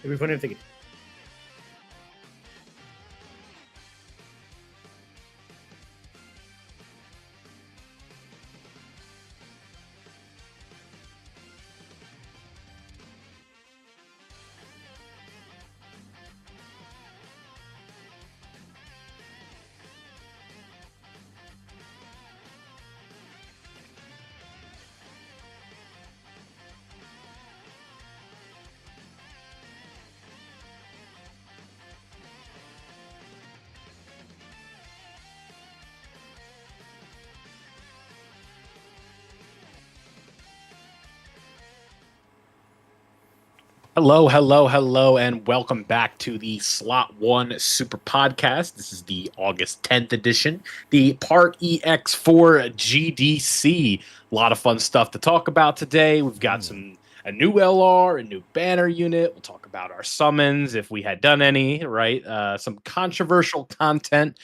It'd be funny if they. Hello, hello, hello, and welcome back to the Slot 1 Super Podcast. This is the August 10th edition, the Part EX4 GDC. A lot of fun stuff to talk about today. We've got a new LR, a new banner unit. We'll talk about our summons, if we had done any, right? Some controversial content,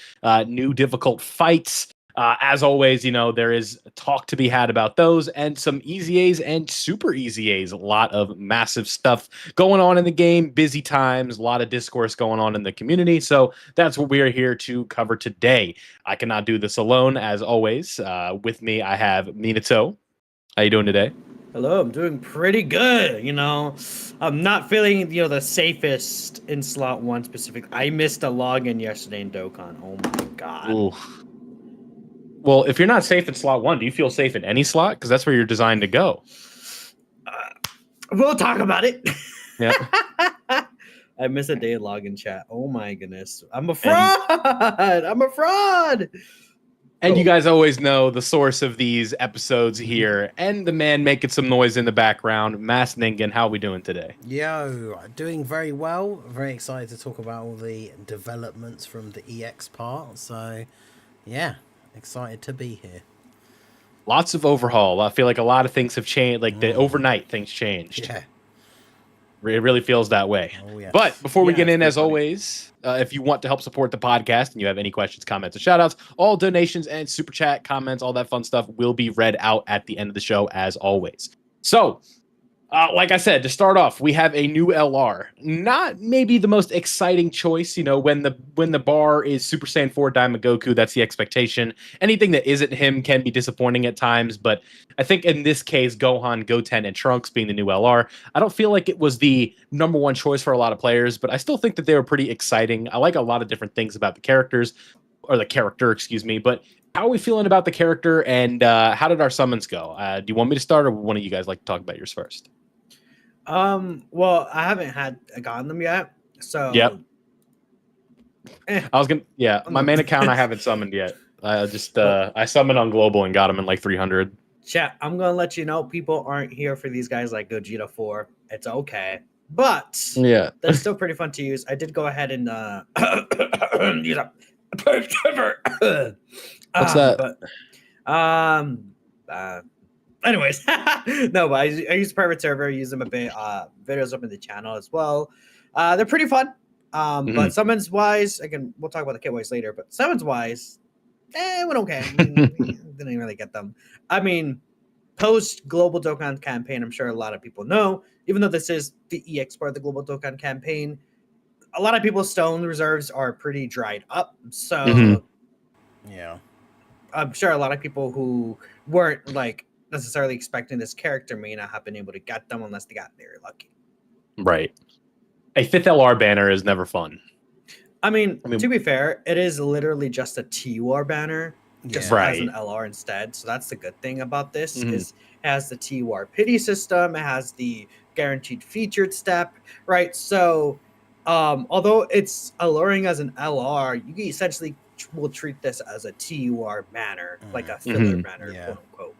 new difficult fights. As always, there is talk to be had about those and some easy A's and super easy A's. A lot of massive stuff going on in the game, busy times, a lot of discourse going on in the community. So that's what we are here to cover today. I cannot do this alone, as always. With me, I have Minato. How you doing today? Hello, I'm doing pretty good. I'm not feeling the safest in slot 1 specifically. I missed a login yesterday in Dokkan. Oh my god. Ooh. Well, if you're not safe in slot 1, do you feel safe in any slot? Because that's where you're designed to go. We'll talk about it. Yeah. I missed a day of login chat. Oh my goodness. I'm a fraud. I'm a fraud. And you guys always know the source of these episodes here, and the man making some noise in the background, Mass Ningen. How are we doing today? Yo, doing very well. Very excited to talk about all the developments from the EX part. So, yeah, excited to be here. Lots of overhaul. I feel like a lot of things have changed. Like the overnight things changed. Yeah. It really feels that way. Oh, yes. But before we get in, as funny. always, if you want to help support the podcast and you have any questions, comments, or shout outs, all donations and super chat comments, all that fun stuff will be read out at the end of the show, as always. So, like I said, to start off, we have a new LR. Not maybe the most exciting choice, when the bar is Super Saiyan 4 Diamond Goku, that's the expectation. Anything that isn't him can be disappointing at times, but I think in this case, Gohan, Goten, and Trunks being the new LR, I don't feel like it was the number one choice for a lot of players, but I still think that they were pretty exciting. I like a lot of different things about the characters, or the character, excuse me, but how are we feeling about the character, and how did our summons go? Do you want me to start, or one of you guys like to talk about yours first? Well, I haven't gotten them yet. So Yep. My main account I haven't summoned yet. I summoned on global and got him in like 300. Chat, I'm gonna let you know people aren't here for these guys like Gogeta 4. It's okay. But Yeah. they're still pretty fun to use. I did go ahead and use a What's that? Anyways, no, but I use private server, use them a bit, videos up in the channel as well. They're pretty fun. But summons wise, we'll talk about the kit wise later, but summons wise, went okay. Didn't really get them. I mean, post Global Dokkan campaign, I'm sure a lot of people know, even though this is the EX part of the Global Dokkan campaign, a lot of people's stone reserves are pretty dried up. So Yeah. I'm sure a lot of people who weren't like necessarily expecting this character may not have been able to get them unless they got very lucky. Right. A 5th LR banner is never fun. I mean, to be fair, it is literally just a TUR banner, just as an LR instead. So that's the good thing about this is it has the TUR pity system, it has the guaranteed featured step, right? So although it's alluring as an LR, you essentially will treat this as a TUR banner, like a filler banner, quote unquote.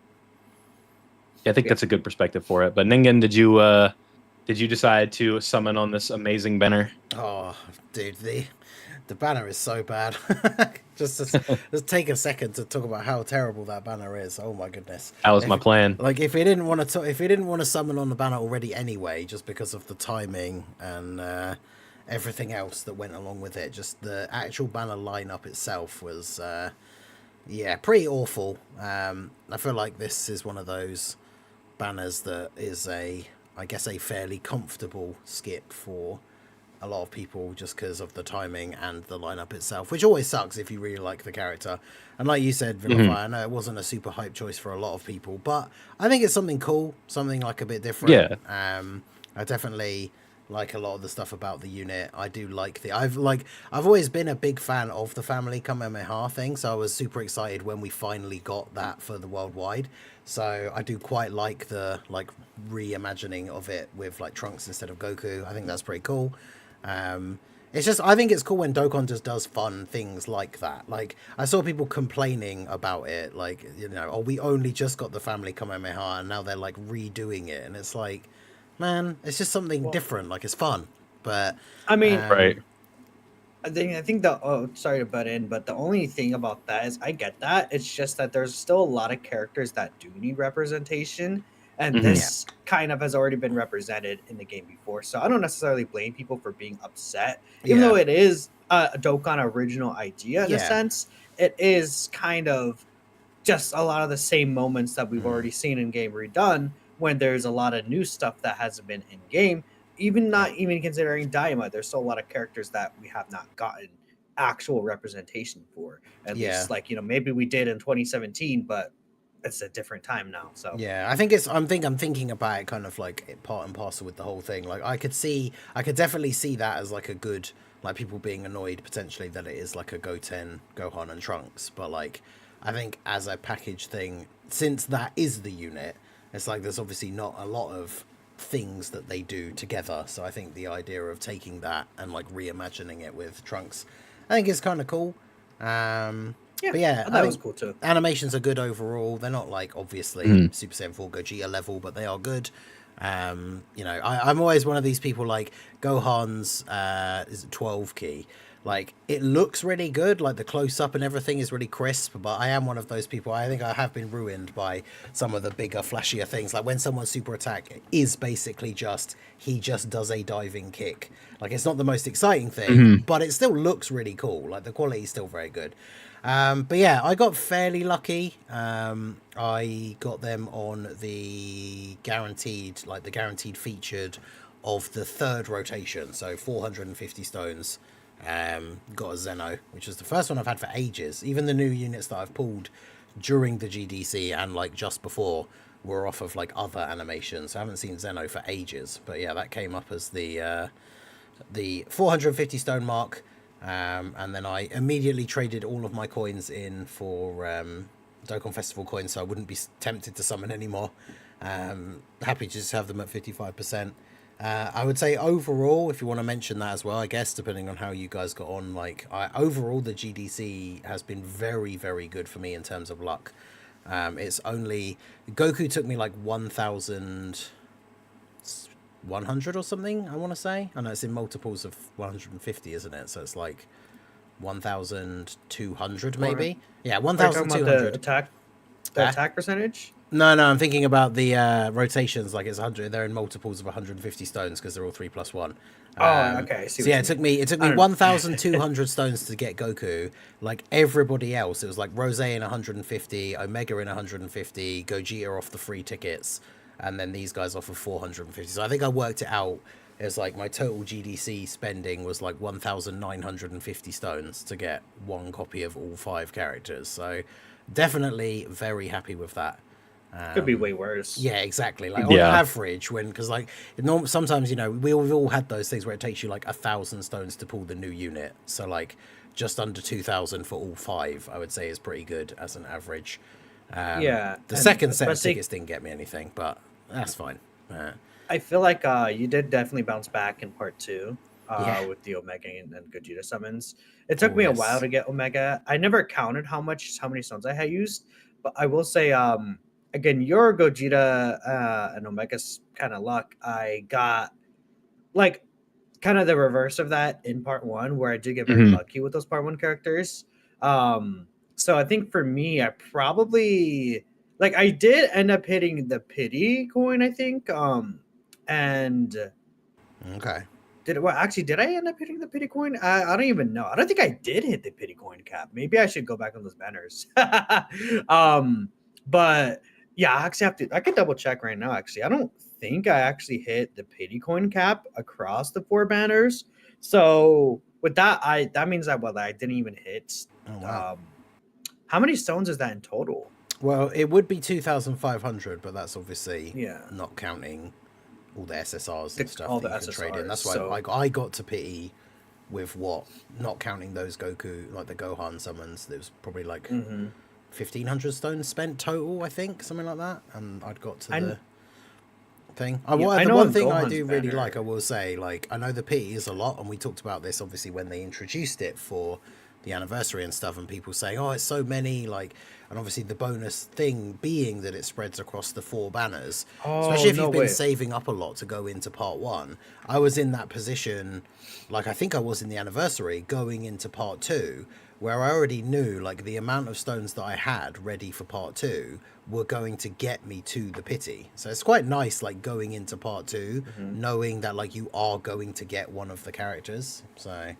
Yeah, I think that's a good perspective for it. But Ningen, did you decide to summon on this amazing banner? Oh, dude, the banner is so bad. just take a second to talk about how terrible that banner is. Oh my goodness. That was my plan. Like if he didn't want to summon on the banner already anyway, just because of the timing and everything else that went along with it, just the actual banner lineup itself was pretty awful. I feel like this is one of those banners that is a I guess, a fairly comfortable skip for a lot of people just because of the timing and the lineup itself, which always sucks if you really like the character. And like you said, Vilify, I know it wasn't a super hype choice for a lot of people, but I think it's something cool, something like a bit different. Yeah. I definitely like a lot of the stuff about the unit. I do like I've always been a big fan of the Family Kamehameha thing, so I was super excited when we finally got that for the worldwide. So I do quite like the reimagining of it with like Trunks instead of Goku. I think that's pretty cool. It's just, I think it's cool when Dokkan just does fun things like that. Like, I saw people complaining about it, like, you know, oh, we only just got the Family Kamehameha and now they're like redoing it, and it's like, man, it's just something different. Like, it's fun, but I mean, Right. I think sorry to butt in, but the only thing about that is I get that. It's just that there's still a lot of characters that do need representation, and this kind of has already been represented in the game before. So I don't necessarily blame people for being upset, even though it is a Dokkan original idea in a sense. It is kind of just a lot of the same moments that we've already seen in game redone when there's a lot of new stuff that hasn't been in game. Even not even considering Daima, there's still a lot of characters that we have not gotten actual representation for. At least, like, you know, maybe we did in 2017, but it's a different time now. So yeah, I think it's. I'm thinking about it kind of like part and parcel with the whole thing. Like, I could definitely see that as like a good, like, people being annoyed potentially that it is like a Goten, Gohan, and Trunks. But like, I think as a package thing, since that is the unit, it's like there's obviously not a lot of things that they do together. So I think the idea of taking that and like reimagining it with Trunks, I think is kind of cool. But yeah, that was cool too. Animations are good overall. They're not like obviously Super Saiyan 4 Gogeta level, but they are good. You know, I'm always one of these people like Gohan's is it 12 key. Like, it looks really good, like the close up and everything is really crisp, but I am one of those people. I think I have been ruined by some of the bigger, flashier things. Like when someone's super attack is basically just he just does a diving kick. Like, it's not the most exciting thing, but it still looks really cool. Like, the quality is still very good. But yeah, I got fairly lucky. I got them on the guaranteed featured of the third rotation, so 450 stones. Got a Zeno, which is the first one I've had for ages. Even the new units that I've pulled during the GDC and like just before were off of like other animations. I haven't seen Zeno for ages, but yeah, that came up as the 450 stone mark. And then I immediately traded all of my coins in for Dokkan Festival coins, so I wouldn't be tempted to summon anymore. Happy to just have them at 55%. I would say overall, if you want to mention that as well, I guess, depending on how you guys got on, like, overall, the GDC has been very, very good for me in terms of luck. It's only... Goku took me like 1,100 or something, I want to say. I know it's in multiples of 150, isn't it? So it's like 1,200 maybe? Yeah, 1,200. The attack percentage? No, I'm thinking about the rotations. Like, it's 100. They're in multiples of 150 stones because they're all 3+1. Okay. So yeah, it took me 1,200 stones to get Goku. Like everybody else, it was like Rose in 150, Omega in 150, Gogeta off the free tickets, and then these guys off of 450. So I think I worked it out. It was like my total GDC spending was like 1,950 stones to get one copy of all 5 characters. So definitely very happy with that. Could be way worse. Yeah, exactly. Like on average, because like sometimes, you know, we've all had those things where it takes you like 1,000 stones to pull the new unit. So like just under 2,000 for all 5, I would say, is pretty good as an average. The second set of tickets didn't get me anything, but that's fine. I feel like you did definitely bounce back in part 2 with the Omega and Gogeta summons. It took me a while to get Omega. I never counted how many stones I had used, but I will say, again, your Gogeta and Omega's kind of luck. I got like kind of the reverse of that in part 1, where I did get very lucky with those part 1 characters. So I think for me, I probably I did end up hitting the pity coin, I think. And okay. Did I end up hitting the pity coin? I don't even know. I don't think I did hit the pity coin cap. Maybe I should go back on those banners. But yeah, I actually I could double check right now. Actually, I don't think I actually hit the pity coin cap across the 4 banners. So with that, that means that I didn't even hit. Oh, wow. How many stones is that in total? Well, it would be 2,500, but that's obviously Yeah. not counting all the SSRs and stuff all that the you can trade in. SSRs, That's why so- I got to pity with what, not counting those Goku, like the Gohan summons. There was probably like 1,500 stones spent total, I think, something like that. And I'd got to the thing. I The know one on thing I Gohan's do really banner- like, I will say, like, I know the pity is a lot, and we talked about this obviously when they introduced it for the anniversary and stuff, and people saying, oh, it's so many, like, and obviously the bonus thing being that it spreads across the 4 banners, especially if you've been saving up a lot to go into part 1. I was in that position, like I think I was in the anniversary, going into part 2, where I already knew like the amount of stones that I had ready for part 2 were going to get me to the pity. So it's quite nice, like going into part 2, knowing that like you are going to get one of the characters. So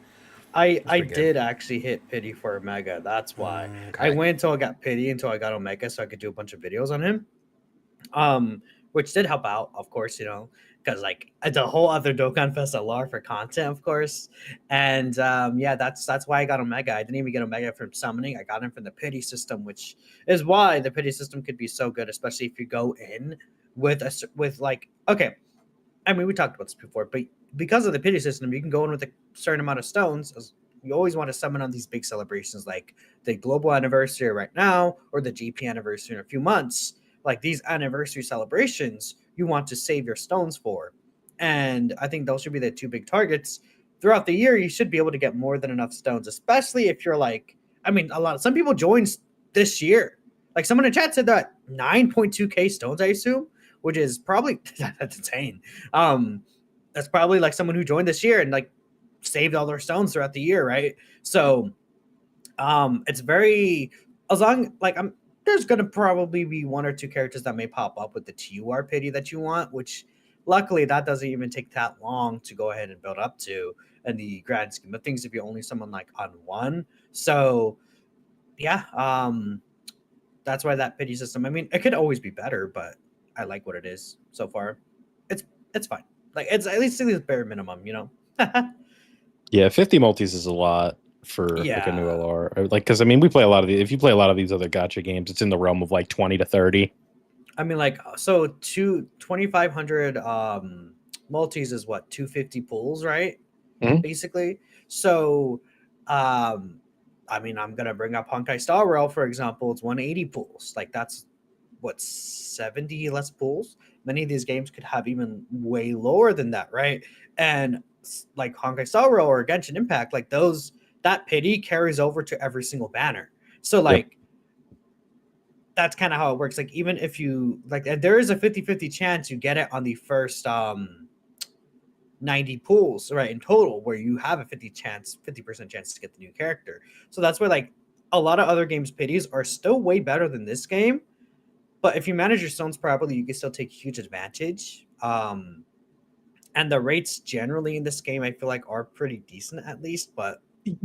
I did actually hit pity for Omega. That's why I went until I got pity until I got Omega, so I could do a bunch of videos on him. Which did help out, of course, because like it's a whole other Dokkan Fest LR for content, of course. And yeah, that's why I got Omega. I didn't even get Omega from summoning. I got him from the pity system, which is why the pity system could be so good, especially if you go in with like, okay, I mean, we talked about this before, but because of the pity system, you can go in with a certain amount of stones. You always want to summon on these big celebrations like the global anniversary right now or the GP anniversary in a few months. Like these anniversary celebrations, you want to save your stones for. And I think those should be the 2 big targets. Throughout the year, you should be able to get more than enough stones, especially if you're like, I mean, some people joined this year. Like someone in chat said that 9.2k stones, I assume, which is probably, that's insane. That's probably like someone who joined this year and like saved all their stones throughout the year, right? So it's very, as long like there's gonna probably be 1 or 2 characters that may pop up with the TUR pity that you want, which luckily that doesn't even take that long to go ahead and build up to in the grand scheme of things if you only summon like on 1. So yeah, that's why that pity system, I mean, it could always be better, but I like what it is so far. It's fine. Like it's at least bare minimum, Yeah, 50 multis is a lot for like a new LR. Like, because I mean, we play a lot of if you play a lot of these other gacha games, it's in the realm of like 20 to 30. I mean, like, so 2,500 multis is what, 250 pools, right? Basically. So I mean, I'm gonna bring up Honkai Star Rail, for example. It's 180 pools. Like that's what, 70 less pools. Many of these games could have even way lower than that, right? And like Honkai Star Rail or Genshin Impact, like that pity carries over to every single banner. So like that's kind of how it works. Like even if you like, there is a 50-50 chance you get it on the first 90 pools, right, in total, where you have a 50% chance to get the new character. So that's why like a lot of other games pities are still way better than this game. But if you manage your stones properly, you can still take huge advantage. And the rates generally in this game, I feel like, are pretty decent at least. But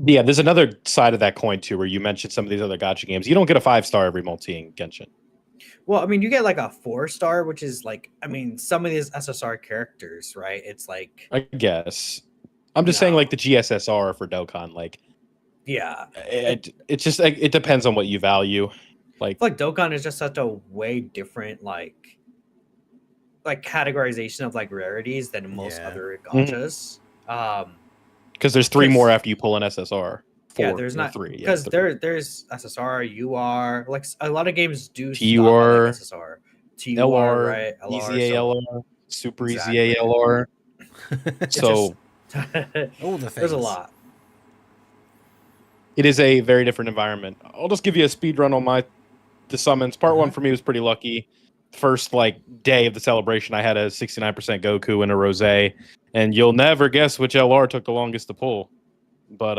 yeah, there's another side of that coin too, where you mentioned some of these other gacha games. You don't get a 5-star every multi in Genshin. Well, I mean, you get like a 4-star, which is like, I mean, some of these SSR characters, right? It's like, I guess I'm just saying, like the GSSR for Dokkan, like, yeah, it's just like it depends on what you value. Like Dokkan is just such a way different like categorization of like rarities than most other gachas. Because there's 3 more after you pull an SSR. 4, there's not 3. Because there's SSR, UR, like a lot of games do TUR, like SSR, TUR, LR, right? LR, EZA LR, Super EZA LR. So all the things. There's a lot. It is a very different environment. I'll just give you a speed run on the summons. Part 1 for me was pretty lucky. First like day of the celebration, I had a 69% Goku and a Rose, and you'll never guess which LR took the longest to pull. But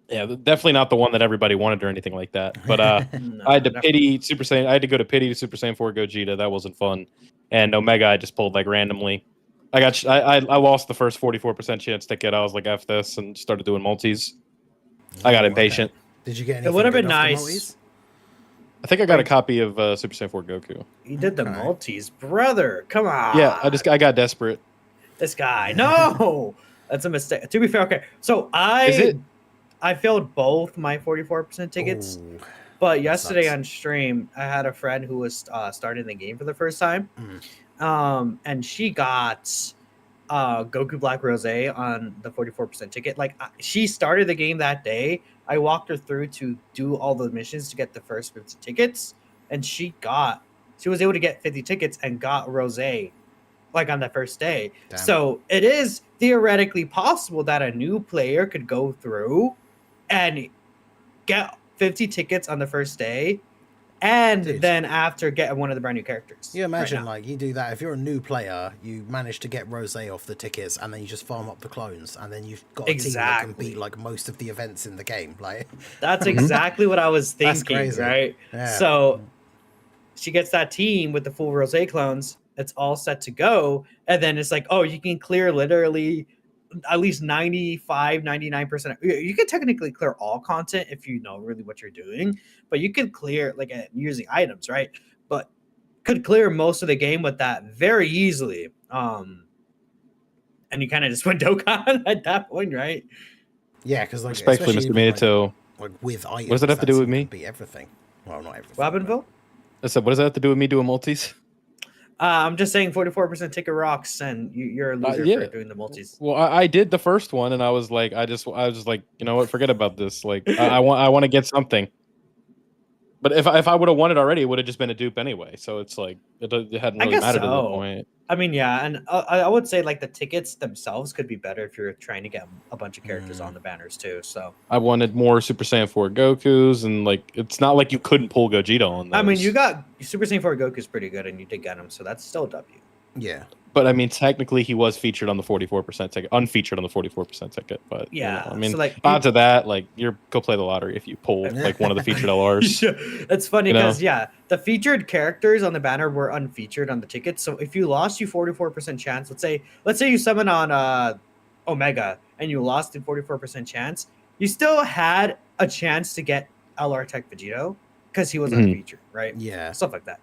yeah, definitely not the one that everybody wanted or anything like that. But No, I had to pity Super Saiyan. I had to go to pity to Super Saiyan 4 Gogeta. That wasn't fun. And Omega, I just pulled like randomly. I lost the first 44% chance ticket. I was like, F this, and started doing multis. I got impatient. Did you get anything? It would have been good off the nice. multis? I think I got a copy of Super Saiyan 4 Goku. You did the multis, brother. Come on. Yeah, I got desperate. This guy. No, that's a mistake. To be fair, okay. So Is it? I failed both my 44% tickets. Ooh, But yesterday sucks. on stream, I had a friend who was starting the game for the first time. And she got Goku Black Rose on the 44% ticket. Like, she started the game that day. I walked her through to do all the missions to get the first 50 tickets. And she was able to get 50 tickets and got Rose like on the first day. Damn. So it is theoretically possible that a new player could go through and get 50 tickets on the first day, and then after get one of the brand new characters. You imagine like you do that if you're a new player, you manage to get Rose off the tickets, and then you just farm up the clones, and then you've got a team that can beat like most of the events in the game. Like that's exactly what I was thinking. That's crazy. Right? Yeah. So she gets that team with the full Rose clones. It's all set to go, and then it's like, oh, you can clear literally at least 95, 99%. You can technically clear all content if you know really what you're doing, but you can clear like using items, right? But could clear most of the game with that very easily. And you kind of just went Dokkan at that point, right? Yeah, because like respectfully, Mr. Minato, like with items, what does that have to do with me? Beat everything. Well, not everything. Robinville? I said, what does that have to do with me doing multis? I'm just saying 44% ticket rocks, and you're a loser for doing the multis. Well, I did the first one, and I was like, I was like, you know what? Forget about this. Like, I want to get something. But if I would have won it already, it would have just been a dupe anyway. So it's like it hadn't really mattered at that point. I mean, yeah, and I would say like the tickets themselves could be better if you're trying to get a bunch of characters on the banners too. So I wanted more Super Saiyan 4 Gokus, and like it's not like you couldn't pull Gogeta on those. I mean, you got Super Saiyan 4 Goku's pretty good, and you did get him, so that's still a W. Yeah. But I mean, technically, he was featured on the 44% ticket, unfeatured on the 44% ticket. But yeah, you know, I mean, so like, odds of that, like go play the lottery if you pull like one of the featured LRs. It's funny because the featured characters on the banner were unfeatured on the tickets. So if you lost, you 44% chance. Let's say you summon on Omega and you lost in 44% chance, you still had a chance to get LR Tech Vegito because he was unfeatured, right? Yeah, stuff like that.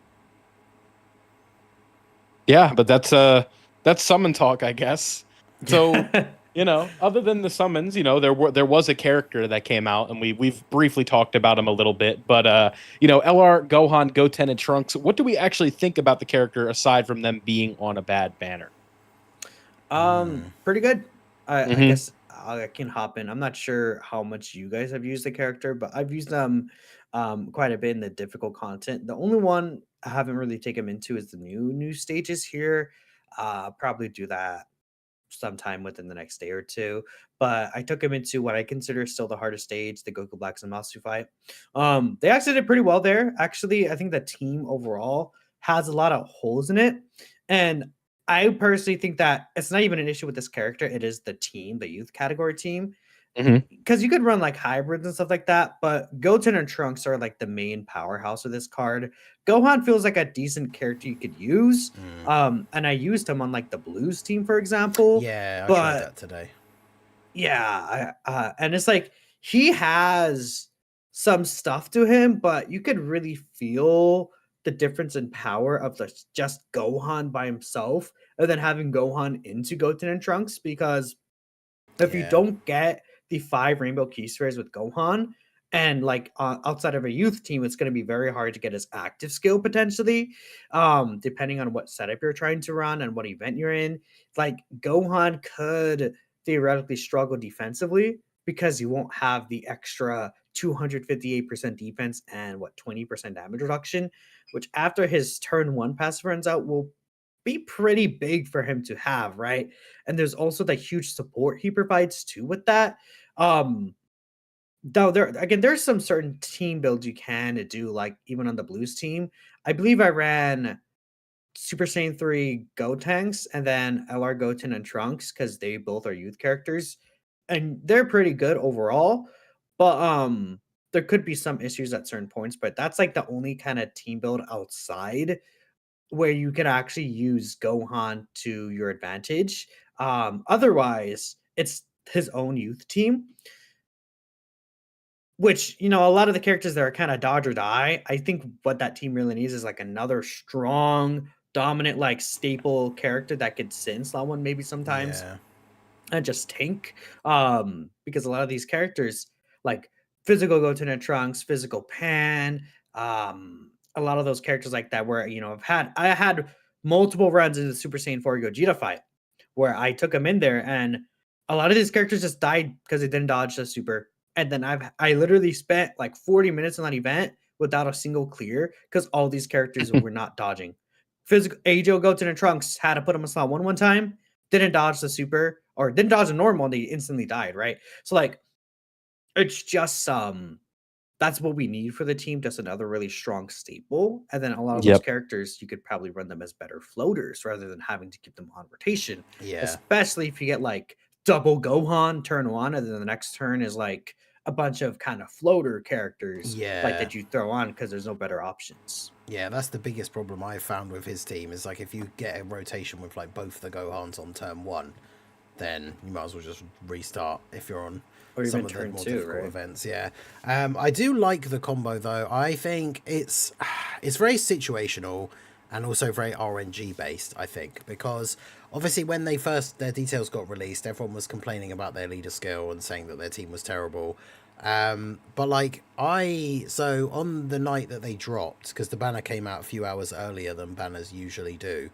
Yeah, but that's summon talk, I guess. So, you know, other than the summons, you know, there was a character that came out, and we've briefly talked about him a little bit. But you know, LR, Gohan, Goten, and Trunks. What do we actually think about the character aside from them being on a bad banner? Pretty good. I guess I can hop in. I'm not sure how much you guys have used the character, but I've used them quite a bit in the difficult content. The only one I haven't really taken him into is the new stages here. Probably do that sometime within the next day or two. But I took him into what I consider still the hardest stage, the Goku Black Zamasu fight. They actually did pretty well there. Actually, I think the team overall has a lot of holes in it. And I personally think that it's not even an issue with this character. It is the team, the youth category team. Because you could run like hybrids and stuff like that, but Goten and Trunks are like the main powerhouse of this card. Gohan feels like a decent character you could use, and I used him on like the Blues team, for example. Yeah, I tried that today. Yeah, and it's like he has some stuff to him, but you could really feel the difference in power of just Gohan by himself, and then having Gohan into Goten and Trunks, because if you don't get the 5 rainbow key spheres with Gohan, and like outside of a youth team, it's going to be very hard to get his active skill potentially, depending on what setup you're trying to run and what event you're in. Like Gohan could theoretically struggle defensively because you won't have the extra 258% defense and 20% damage reduction, which after his turn 1 passive runs out will be pretty big for him to have, right? And there's also the huge support he provides too with that. Though there's some certain team builds you can do, like even on the Blues team. I believe I ran Super Saiyan 3 Gotenks and then LR Goten and Trunks because they both are youth characters, and they're pretty good overall. But there could be some issues at certain points, but that's like the only kind of team build outside where you can actually use Gohan to your advantage. Otherwise, it's his own youth team. which, you know, a lot of the characters that are kind of dodge or die, I think what that team really needs is like another strong, dominant, like staple character that could sit in slot one maybe sometimes Yeah. and just tank. Because a lot of these characters, like physical Goten and Trunks, physical Pan, a lot of those characters like that, where you know I had multiple runs in the Super Saiyan 4 Gogeta fight where I took them in there, and a lot of these characters just died because they didn't dodge the super. And then I literally spent like 40 minutes on that event without a single clear because all these characters were not dodging. Physical Ajo, Goten, and Trunks had to put them in slot one time, didn't dodge the super or didn't dodge the normal, and they instantly died, right? So like it's just that's what we need for the team, just another really strong staple. And then a lot of those characters, you could probably run them as better floaters rather than having to keep them on rotation. Yeah. Especially if you get like double Gohan turn one, and then the next turn is like a bunch of kind of floater characters like that you throw on because there's no better options. Yeah, that's the biggest problem I've found with his team is like if you get a rotation with like both the Gohans on turn one, then you might as well just restart if you're on or some even of the turn more two, difficult right? events. Yeah, I do like the combo though. I think it's very situational and also very RNG based. I think because obviously when their details got released, everyone was complaining about their leader skill and saying that their team was terrible. But like so on the night that they dropped, because the banner came out a few hours earlier than banners usually do.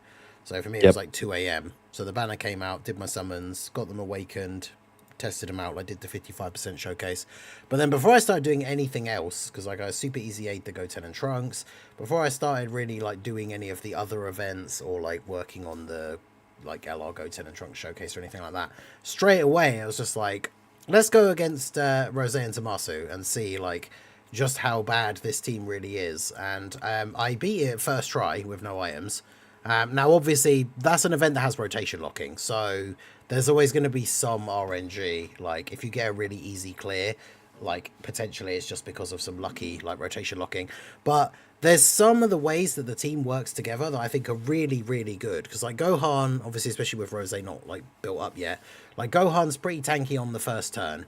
So for me, it was like 2 a.m. So the banner came out, did my summons, got them awakened, tested them out. I did the 55% showcase. But then before I started doing anything else, because like I super easy aid the Goten and Trunks, before I started really like doing any of the other events or like working on the like LR Goten and Trunks showcase or anything like that, straight away I was just like, let's go against Rose and Tommaso and see like just how bad this team really is. And I beat it first try with no items. Now, obviously, that's an event that has rotation locking, so there's always going to be some RNG. Like, if you get a really easy clear, like, potentially it's just because of some lucky, like, rotation locking. But there's some of the ways that the team works together that I think are really, really good. Because, like, Gohan, obviously, especially with Rose not, like, built up yet, like, Gohan's pretty tanky on the first turn.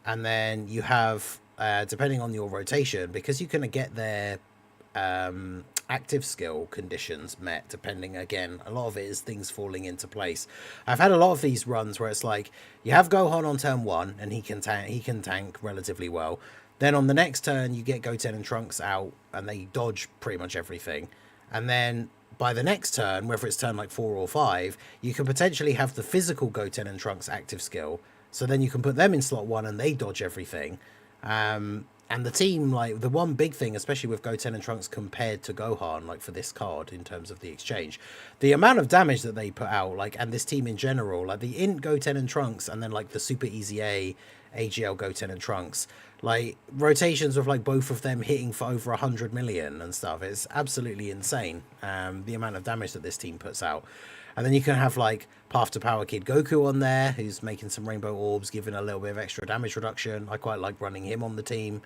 And then you have, depending on your rotation, because you can get their active skill conditions met, depending, again, a lot of it is things falling into place. I've had a lot of these runs where it's like you have Gohan on turn one and he can tank relatively well. Then on the next turn you get Goten and Trunks out and they dodge pretty much everything, and then by the next turn, whether it's turn like 4 or 5, you can potentially have the physical Goten and Trunks active skill, so then you can put them in slot 1 and they dodge everything. And the team, like, the one big thing, especially with Goten and Trunks compared to Gohan, like, for this card, in terms of the exchange, the amount of damage that they put out, like, and this team in general, like, the Int Goten and Trunks, and then, like, the Super Easy A, AGL Goten and Trunks, like, rotations with, like, both of them hitting for over 100 million and stuff, it's absolutely insane, the amount of damage that this team puts out. And then you can have, like, Path to Power Kid Goku on there, who's making some rainbow orbs, giving a little bit of extra damage reduction. I quite like running him on the team.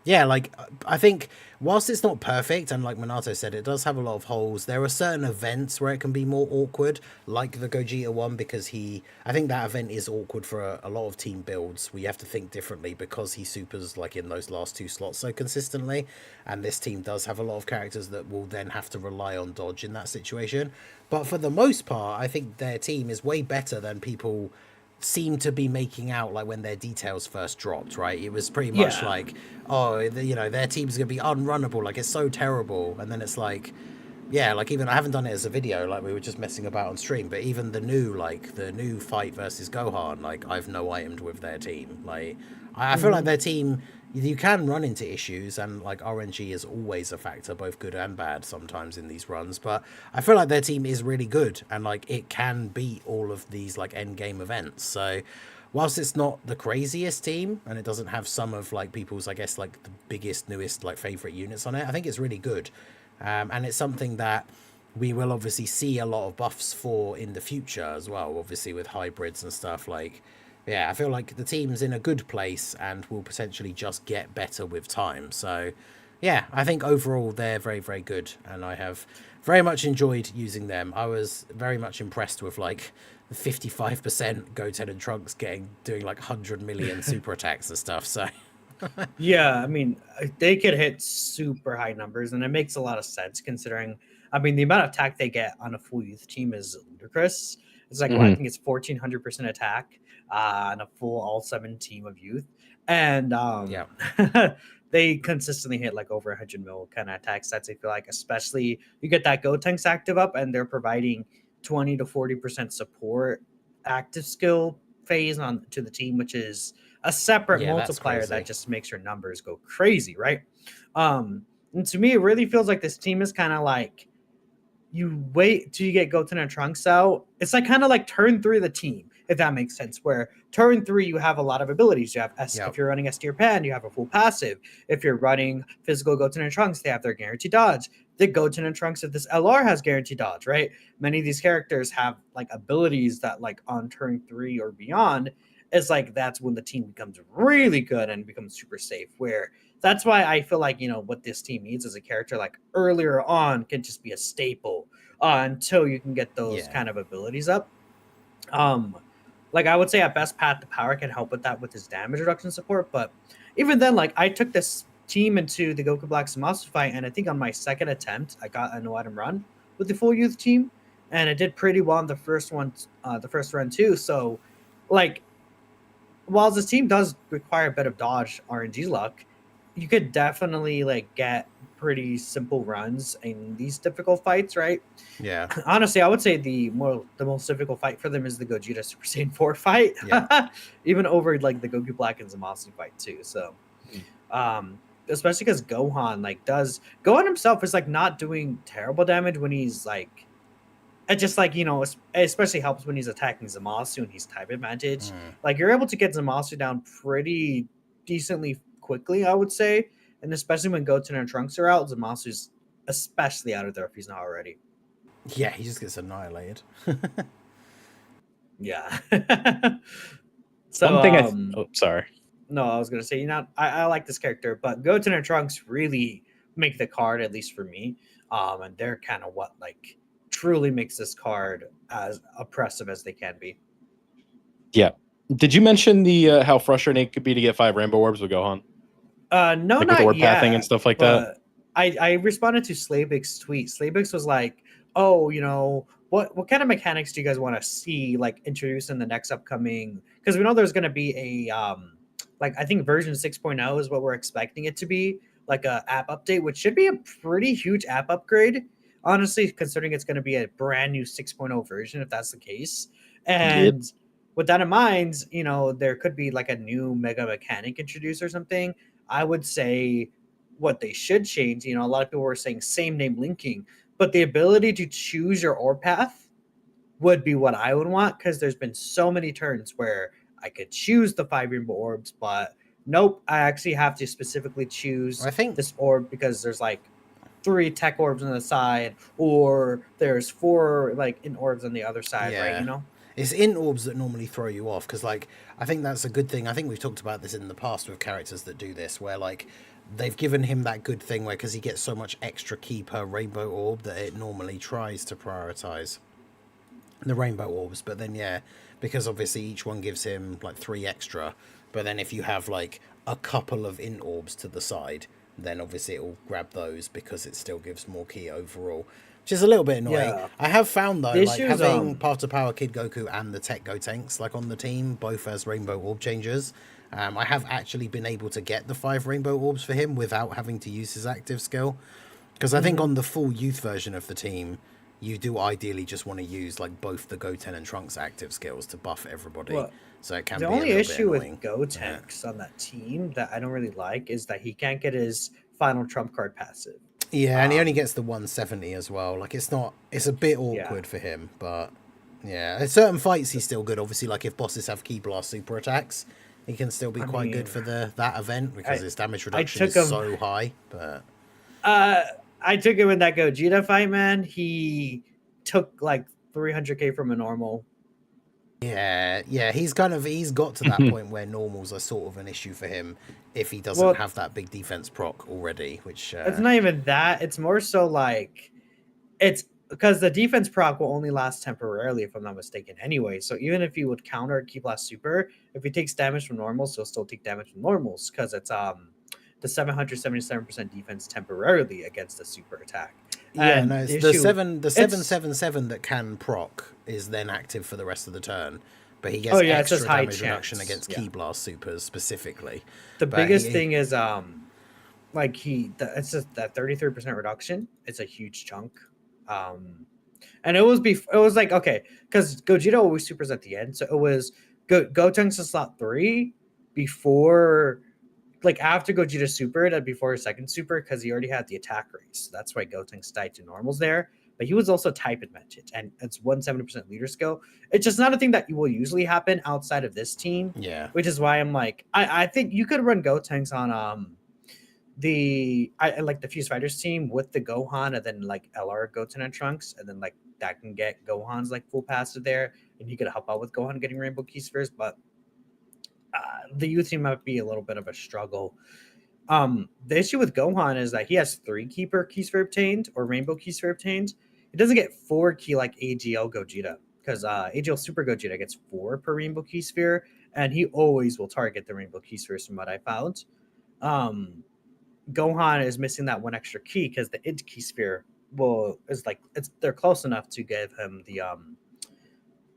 Yeah, like, I think whilst it's not perfect, and like Minato said, it does have a lot of holes, there are certain events where it can be more awkward, like the Gogeta one, because I think that event is awkward for a lot of team builds. We have to think differently because he supers, like, in those last 2 slots so consistently, and this team does have a lot of characters that will then have to rely on dodge in that situation. But for the most part, I think their team is way better than people seem to be making out, like, when their details first dropped, right? It was pretty much like, oh, you know, their team's gonna be unrunnable, like, it's so terrible. And then it's like, yeah, like, even I haven't done it as a video, like, we were just messing about on stream, but even the new fight versus Gohan, like, I've no itemed with their team. Like, I feel like their team, you can run into issues, and like RNG is always a factor, both good and bad sometimes in these runs, but I feel like their team is really good, and like it can beat all of these like end game events. So whilst it's not the craziest team and it doesn't have some of like people's, I guess, like the biggest, newest like favorite units on it, I think it's really good. And it's something that we will obviously see a lot of buffs for in the future as well, obviously with hybrids and stuff. Like, yeah, I feel like the team's in a good place and will potentially just get better with time. So, yeah, I think overall they're very, very good, and I have very much enjoyed using them. I was very much impressed with, like, the 55% Goten and Trunks doing, like, 100 million super attacks and stuff, so... Yeah, I mean, they could hit super high numbers, and it makes a lot of sense considering. I mean, the amount of attack they get on a full youth team is ludicrous. It's like, well, I think it's 1,400% attack on a full all 7 team of youth, and Yeah. they consistently hit like over 100 mil kind of attack stats. I feel like, especially you get that Gotenks active up, and they're providing 20 to 40% support active skill phase on to the team, which is a separate Yeah, that's multiplier crazy. that just makes your numbers go crazy, right? And to me, it really feels like this team is kind of like you wait till you get Goten and Trunks out. It's like kind of like turn 3 of the team, if that makes sense. Where turn 3, you have a lot of abilities. You have Yep. If you're running S tier Pan, you have a full passive. If you're running physical Goten and Trunks, they have their guaranteed dodge. The Goten and Trunks of this LR has guaranteed dodge, right? Many of these characters have like abilities that like on turn 3 or beyond, it's like that's when the team becomes really good and becomes super safe. Where that's why I feel like, what this team needs is a character like earlier on can just be a staple until you can get those kind of abilities up. Like I would say at best, Path to Power can help with that with his damage reduction support. But even then, like I took this team into the Goku Black Zamasu fight, and I think on my second attempt, I got a no item run with the full youth team, and I did pretty well in the first run too. So, like, while this team does require a bit of dodge RNG luck, you could definitely like get pretty simple runs in these difficult fights, right? Yeah. Honestly, I would say the most difficult fight for them is the Gogeta Super Saiyan 4 fight. Yeah. Even over like the Goku Black and Zamasu fight too. So especially because Gohan himself is like not doing terrible damage when he's like it just like, it especially helps when he's attacking Zamasu and he's type advantage. Like you're able to get Zamasu down pretty decently quickly, I would say. And especially when Goten and Trunks are out, Zamasu's especially out of there if he's not already. Yeah, he just gets annihilated. Yeah. So one thing sorry. No, I was gonna say, I like this character, but Goten and Trunks really make the card, at least for me. And they're kind of what like truly makes this card as oppressive as they can be. Yeah. Did you mention the how frustrating it could be to get 5 rainbow orbs with Gohan? No, like not with orb yet, pathing and stuff like that. I responded to Slavic's tweet. Slavix was like, "Oh, what kind of mechanics do you guys want to see like introduced in the next upcoming? Because we know there's going to be a like I think version 6.0 is what we're expecting it to be, like a app update, which should be a pretty huge app upgrade. Honestly, considering it's going to be a brand new 6.0 version, if that's the case, and." Yep. With that in mind, there could be like a new mega mechanic introduced or something. I would say what they should change, a lot of people were saying same name linking, but the ability to choose your orb path would be what I would want, because there's been so many turns where I could choose the 5 rainbow orbs, but nope, I actually have to specifically choose this orb because there's like 3 tech orbs on the side, or there's 4 like in orbs on the other side, right? It's in orbs that normally throw you off, because like I think that's a good thing. I think we've talked about this in the past with characters that do this, where like they've given him that good thing where because he gets so much extra key per rainbow orb that it normally tries to prioritize the rainbow orbs. But then because obviously each one gives him like 3 extra, but then if you have like a couple of in orbs to the side, then obviously it will grab those because it still gives more key overall. Which is a little bit annoying. Yeah. I have found though, like having Path to Power Kid Goku and the Tech Gotenks like on the team, both as rainbow orb changers, I have actually been able to get the 5 rainbow orbs for him without having to use his active skill. Because I think on the full youth version of the team, you do ideally just want to use like both the Goten and Trunks active skills to buff everybody. Well, so it can be a little bit annoying. The only issue with Gotenks on that team that I don't really like is that he can't get his final trump card passive. Yeah, and he only gets the 170 as well. Like it's a bit awkward for him, but yeah, in certain fights he's still good. Obviously, like if bosses have Ki Blast super attacks, he can still be quite good for that event because his damage reduction is so high. But I took him in that Gogeta fight, man. He took like 300k from a normal. Yeah, he's got to that point where normals are sort of an issue for him if he doesn't have that big defense proc already, which it's not even that. It's more so like it's because the defense proc will only last temporarily, if I'm not mistaken, anyway. So even if you would counter Key Blast Super, if he takes damage from normals, he'll still take damage from normals because it's the 777% defense temporarily against a super attack. Yeah, And no, it's the the issue- seven, the it's- 777 that can proc is then active for the rest of the turn, but he gets Oh, yeah, it extra says high damage reduction chance. against Yeah. Key Blast Supers specifically. The But biggest he- thing is like it's just that 33% reduction. It's a huge chunk. And it was like, okay, because Gogeta always supers at the end, so it was Gotenks to slot 3 before, like after Gogeta supered and before his second super, because he already had the attack rates. So that's why Gotenks died to normals there. But he was also type advantage, and it's 170% leader skill. It's just not a thing that will usually happen outside of this team. Yeah, Which is why I'm like, I think you could run Gotenks on I like the Fuse Fighters team with the Gohan and then like LR Goten and Trunks, and then like that can get Gohan's like full passive there, and you could help out with Gohan getting Rainbow Key Spheres, but the youth team might be a little bit of a struggle. The issue with Gohan is that he has 3 Keeper Key Sphere obtained or Rainbow Key Sphere obtained. He doesn't get 4 key like AGL Gogeta, because AGL Super Gogeta gets 4 per Rainbow Key Sphere, and he always will target the Rainbow Key Spheres from what I found. Gohan is missing that 1 extra key because the int key sphere they're close enough to give him the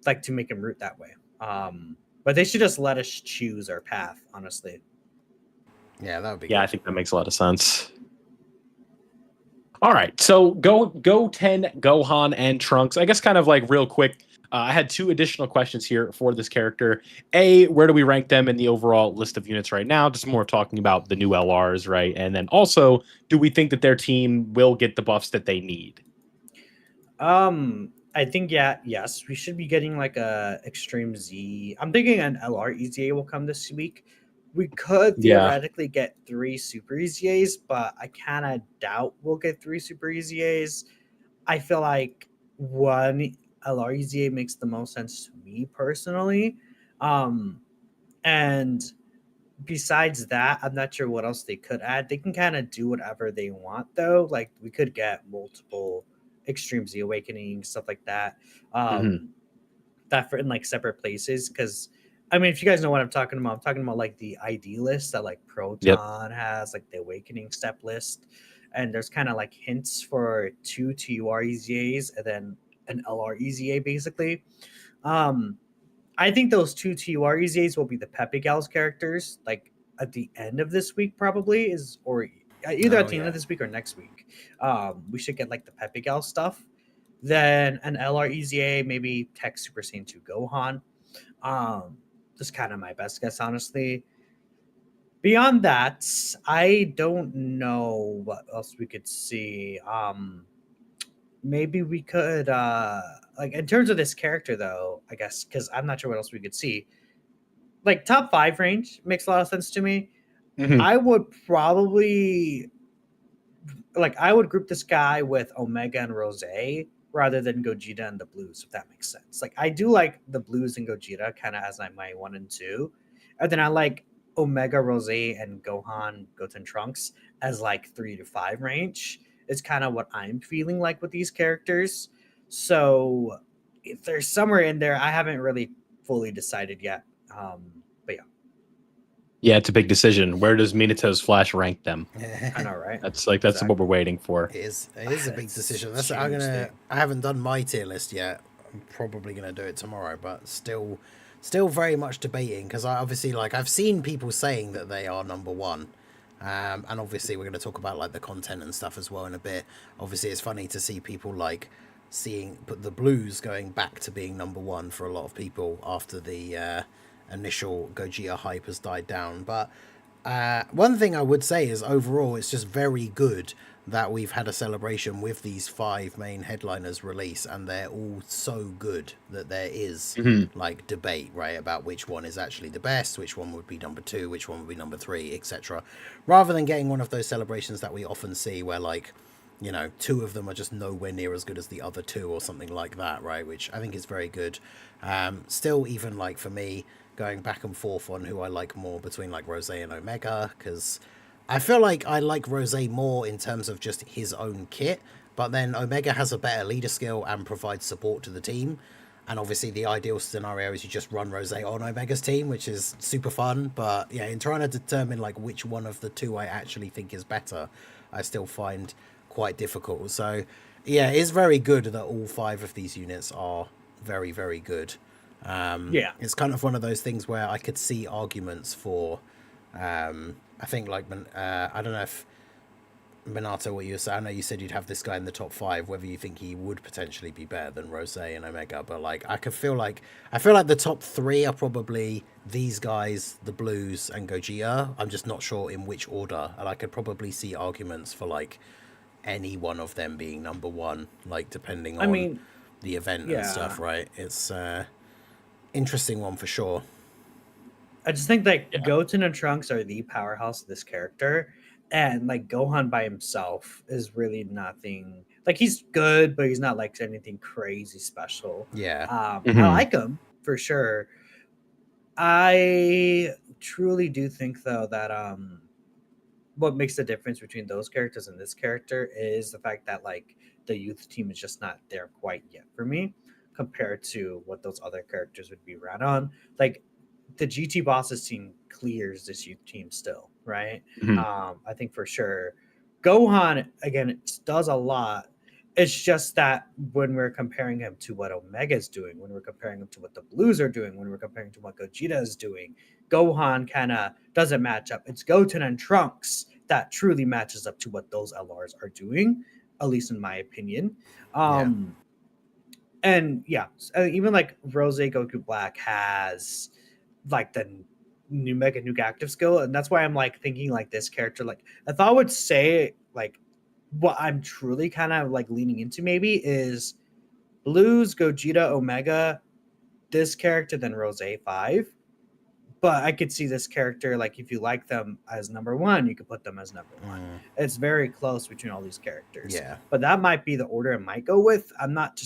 like to make him root that way. But they should just let us choose our path, honestly. yeah, that would be Yeah, good. I think that makes a lot of sense. All right, so Goten, Gohan, and Trunks. I guess kind of like real quick, I had 2 additional questions here for this character. A, where do we rank them in the overall list of units right now? Just more talking about the new LRs, right? And then also, do we think that their team will get the buffs that they need? I think yes, we should be getting like a Extreme Z. I'm thinking an LR EZA will come this week. We could Yeah. theoretically get 3 Super EZAs, but I kind of doubt we'll get 3 Super EZAs. I feel like 1 LR EZA makes the most sense to me personally. And besides that, I'm not sure what else they could add. They can kind of do whatever they want, though. Like, we could get multiple Extreme Z Awakening, stuff like that. That for in like separate places. Because, I mean, if you guys know what I'm talking about like the ID list that like Proton has, like the Awakening step list. And there's kind of like hints for 2 TUR EZAs and then an LR EZA, basically. I think those 2 TUR EZAs will be the Pepe Gals characters, like at the end of this week, either at the end of this week or next week. We should get like the Pepe Gal stuff. Then an LR EZA, maybe Tech Super Saiyan 2 Gohan. Just kind of my best guess, honestly. Beyond that, I don't know what else we could see. Maybe we could like in terms of this character though, I guess, because I'm not sure what else we could see. Like top 5 range makes a lot of sense to me. I would probably I would group this guy with Omega and Rose rather than Gogeta and the Blues, if that makes sense. Like, I do like the Blues and Gogeta kind of as my 1 and 2. And then I like Omega, Rose, and Gohan, Goten, Trunks as like 3 to 5 range. Is kind of what I'm feeling like with these characters. So if there's somewhere in there, I haven't really fully decided yet. But yeah. Yeah, it's a big decision. Where does Minato's Flash rank them? I know, right? That's what we're waiting for. It is a big It's decision. seriously. I haven't done my tier list yet. I'm probably gonna do it tomorrow, but still very much debating because I obviously I've seen people saying that they are number 1. And obviously we're going to talk about like the content and stuff as well in a bit. Obviously it's funny to see people put the Blues going back to being number 1 for a lot of people after the initial Gogeta hype has died down. But one thing I would say is overall it's just very good that we've had a celebration with these 5 main headliners release, and they're all so good that there is debate, right, about which one is actually the best, which one would be number 2, which one would be number 3, etc. Rather than getting one of those celebrations that we often see where 2 of them are just nowhere near as good as the other 2 or something like that, right, which I think is very good. Still, even for me, going back and forth on who I like more between Rose and Omega, because I feel like I like Rose more in terms of just his own kit, But then Omega has a better leader skill and provides support to the team. And obviously the ideal scenario is you just run Rose on Omega's team, which is super fun. But yeah, in trying to determine like which one of the two I actually think is better, I still find quite difficult. So yeah, it's very good that all 5 of these units are very, very good. Yeah. It's kind of one of those things where I could see arguments for, I think like, I don't know if Minato, what you were saying, I know you said you'd have this guy in the top 5, whether you think he would potentially be better than Rose and Omega, but like I feel like the top 3 are probably these guys, the Blues and Gogeta. I'm just not sure in which order, and I could probably see arguments for like any one of them being number 1, like depending on the event and stuff, right? It's interesting one for sure. I just think like Goten and Trunks are the powerhouse of this character, and like Gohan by himself is really nothing. Like he's good, but he's not like anything crazy special. Yeah. I like him for sure. I truly do think though that what makes the difference between those characters and this character is the fact that like the youth team is just not there quite yet for me compared to what those other characters would be run on. Like the GT bosses team clears this youth team still, right? I think for sure Gohan again does a lot. It's just that when we're comparing him to what Omega's doing, when we're comparing him to what the Blues are doing, when we're comparing to what Gogeta is doing, Gohan kind of doesn't match up. It's Goten and Trunks that truly matches up to what those LRs are doing, at least in my opinion. And yeah, even like Rose Goku Black has like the new Mega Nuke active skill, and that's why I'm like thinking like this character, like if I would say like what I'm truly kind of like leaning into maybe is Blues, Gogeta, Omega, this character, then Rose 5. But I could see this character, like if you like them as number 1, you could put them as number 1. It's very close between all these characters. Yeah. But that might be the order it might go with. I'm not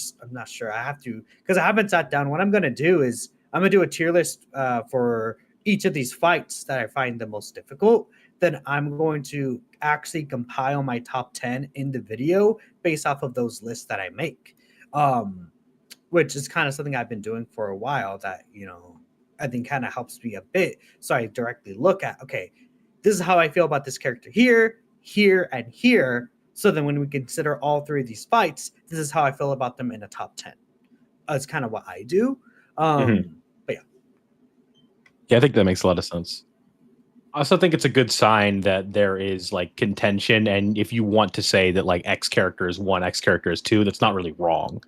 sure. I have to, because I haven't sat down. What I'm gonna do is I'm gonna do a tier list for each of these fights that I find the most difficult. Then I'm going to actually compile my top 10 in the video based off of those lists that I make. Which is kind of something I've been doing for a while that, you know, I think kind of helps me a bit. So I directly look at, okay, this is how I feel about this character here, here, and here. So then when we consider all 3 of these fights, this is how I feel about them in the top 10. That's kind of what I do. But yeah. Yeah, I think that makes a lot of sense. I also think it's a good sign that there is like contention, and if you want to say that like X character is 1, X character is 2, that's not really wrong.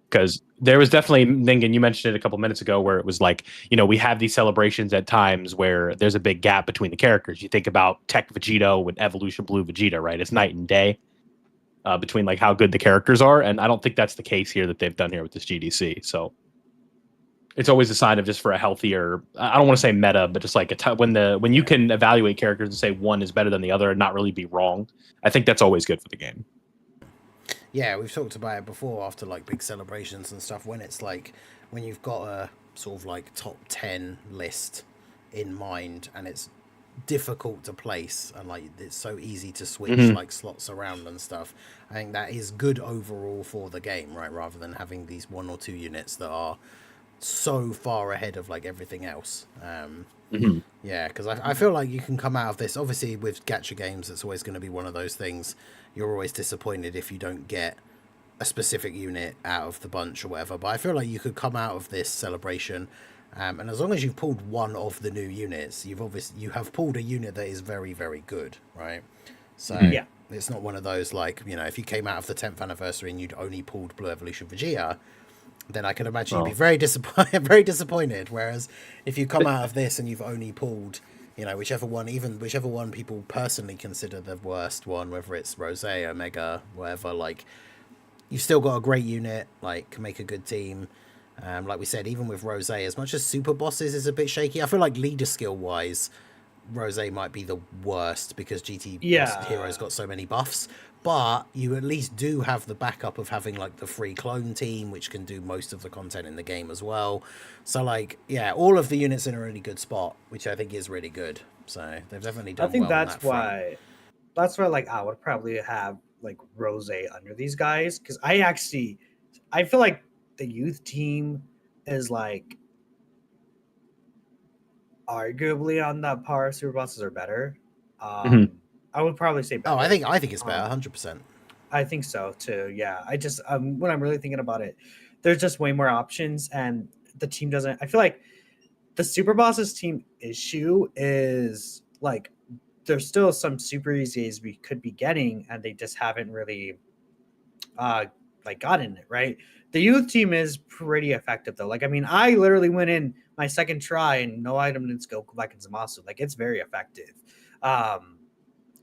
Because there was definitely, Ningen, you mentioned it a couple minutes ago, where it was like, you know, we have these celebrations at times where there's a big gap between the characters. You think about Tech Vegito with Evolution Blue Vegeta, right? It's night and day between like how good the characters are, and I don't think that's the case here that they've done here with this GDC. So it's always a sign of just for a healthier, I don't want to say meta, but just like when you can evaluate characters and say one is better than the other and not really be wrong, I think that's always good for the game. Yeah, we've talked about it before after like big celebrations and stuff, when it's like when you've got a sort of like top 10 list in mind and it's difficult to place and like it's so easy to switch like slots around and stuff. I think that is good overall for the game, right? Rather than having these 1 or 2 units that are so far ahead of like everything else. Yeah, because I feel like you can come out of this, obviously with gacha games, it's always going to be one of those things. You're always disappointed if you don't get a specific unit out of the bunch or whatever, but I feel like you could come out of this celebration and as long as you've pulled one of the new units, you have pulled a unit that is very, very good, right? So Yeah. it's not one of those like, you know, if you came out of the 10th anniversary and you'd only pulled Blue Evolution Vegeta, then I can imagine you'd be very disappointed. Whereas if you come out of this and you've only pulled, you know, whichever one people personally consider the worst one, whether it's Rose, Omega, whatever, like you've still got a great unit, like can make a good team. Like we said, even with Rose, as much as Super Bosses is a bit shaky, I feel like leader skill wise, Rose might be the worst because GT Hero's got so many buffs. But you at least do have the backup of having like the free clone team, which can do most of the content in the game as well. So like, yeah, all of the units in a really good spot, which I think is really good. So they've definitely done. I think well that's why. That's why, like, I would probably have like Rose under these guys, because I feel like the youth team is like arguably on that par. Super bosses are better. I would probably say better. Oh, I think it's better, 100%. I think so too. Yeah, I just when I'm really thinking about it, there's just way more options, and the team doesn't. I feel like the Super Bosses team issue is like there's still some super easies we could be getting, and they just haven't really like gotten it right. The youth team is pretty effective though. Like I mean, I literally went in my second try and no item didn't go back in Zamasu. Like it's very effective.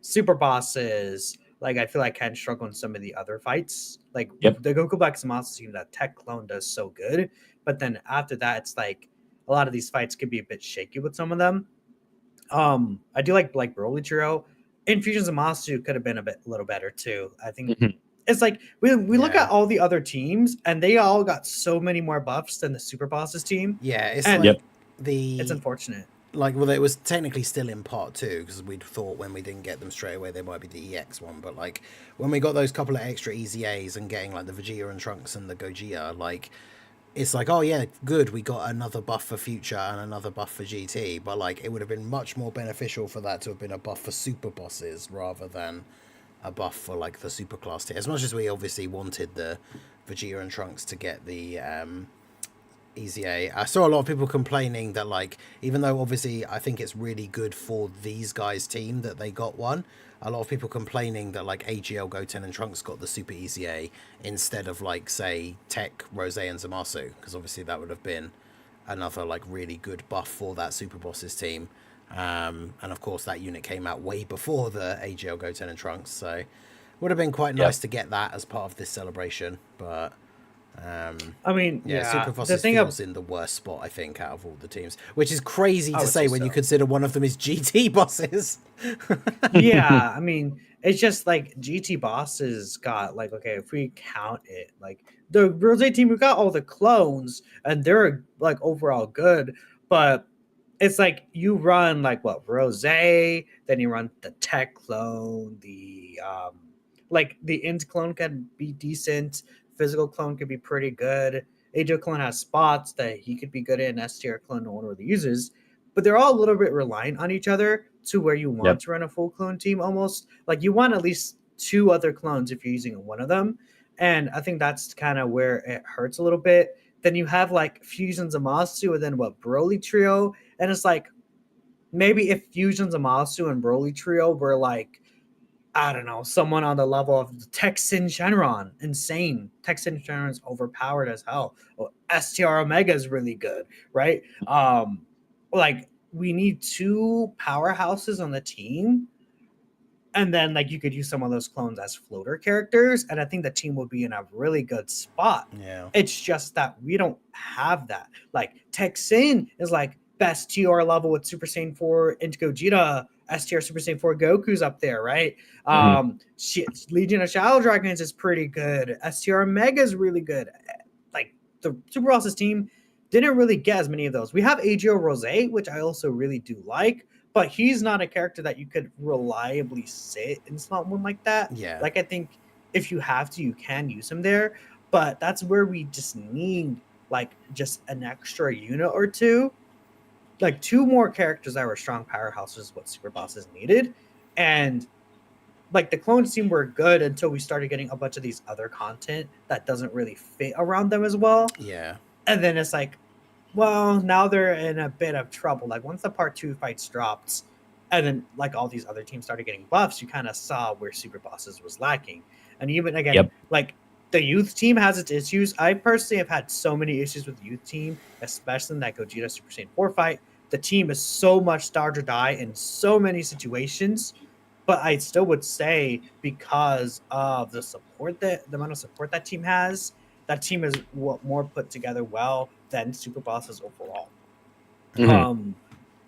Super bosses, like I feel like can struggle in some of the other fights. Like the Goku Black Zamasu team, that tech clone does so good, but then after that, it's like a lot of these fights could be a bit shaky with some of them. I do like Broly Trio. Infusions of Zamasu could have been a little better too. I think it's like we look at all the other teams and they all got so many more buffs than the Super Bosses team. Yeah, it's it's unfortunate. Like, well, it was technically still in part 2 because we'd thought when we didn't get them straight away, they might be the EX one. But like when we got those couple of extra Easy A's and getting like the Vegeta and Trunks and the Gogeta, like it's like, oh yeah, good, we got another buff for Future and another buff for GT. But like it would have been much more beneficial for that to have been a buff for Super Bosses rather than a buff for like the Super Class tier. As much as we obviously wanted the Vegeta and Trunks to get the Easy A. I saw a lot of people complaining that like even though obviously I think it's really good for these guys' team that they got one, a lot of people complaining that like AGL, Goten and Trunks got the Super Easy A instead of like say Tech, Rose and Zamasu, because obviously that would have been another like really good buff for that Super Bosses team. And of course that unit came out way before the AGL, Goten and Trunks, so would have been quite nice to get that as part of this celebration. But I mean, Super Bosses feels in the worst spot, I think, out of all the teams, which is crazy to say when you consider one of them is GT bosses. Yeah, I mean, it's just like GT bosses got like, okay, if we count it, like the Rose team, we got all the clones and they're like overall good, but it's like you run like what Rose, then you run the Tech clone, the like the Int clone can be decent. Physical clone could be pretty good. AGO clone has spots that he could be good in. STR clone no one really uses, but they're all a little bit reliant on each other to where you want to run a full clone team almost. Like you want at least 2 other clones if you're using one of them. And I think that's kind of where it hurts a little bit. Then you have like Fusions Zamasu and then what Broly Trio. And it's like maybe if Fusions Zamasu and Broly Trio were like, I don't know, someone on the level of Texan Shenron. Insane. Texan Shenron's overpowered as hell. Well, STR Omega is really good, right? Like we need 2 powerhouses on the team. And then like you could use some of those clones as floater characters. And I think the team would be in a really good spot. Yeah. It's just that we don't have that. Like Texan is like best TR level with Super Saiyan 4 into Gogeta. STR Super Saiyan 4 Goku's up there, right? Legion of Shadow Dragons is pretty good. STR Omega is really good. Like the Super Bosses team didn't really get as many of those. We have AGO Rose, which I also really do like, but he's not a character that you could reliably sit in slot 1 like that. Yeah. Like I think if you have to, you can use him there, but that's where we just need like just an extra unit or 2. Like 2 more characters that were strong powerhouses is what Super Bosses needed. And like the clones team were good until we started getting a bunch of these other content that doesn't really fit around them as well. Yeah. And then it's like, well, now they're in a bit of trouble. Like once the part 2 fights dropped and then like all these other teams started getting buffs, you kind of saw where Super Bosses was lacking. And even again, like the youth team has its issues. I personally have had so many issues with the youth team, especially in that Gogeta Super Saiyan 4 fight. The team is so much start or die in so many situations, but I still would say because of the support the amount of support that team has, that team is more put together well than Super Bosses overall.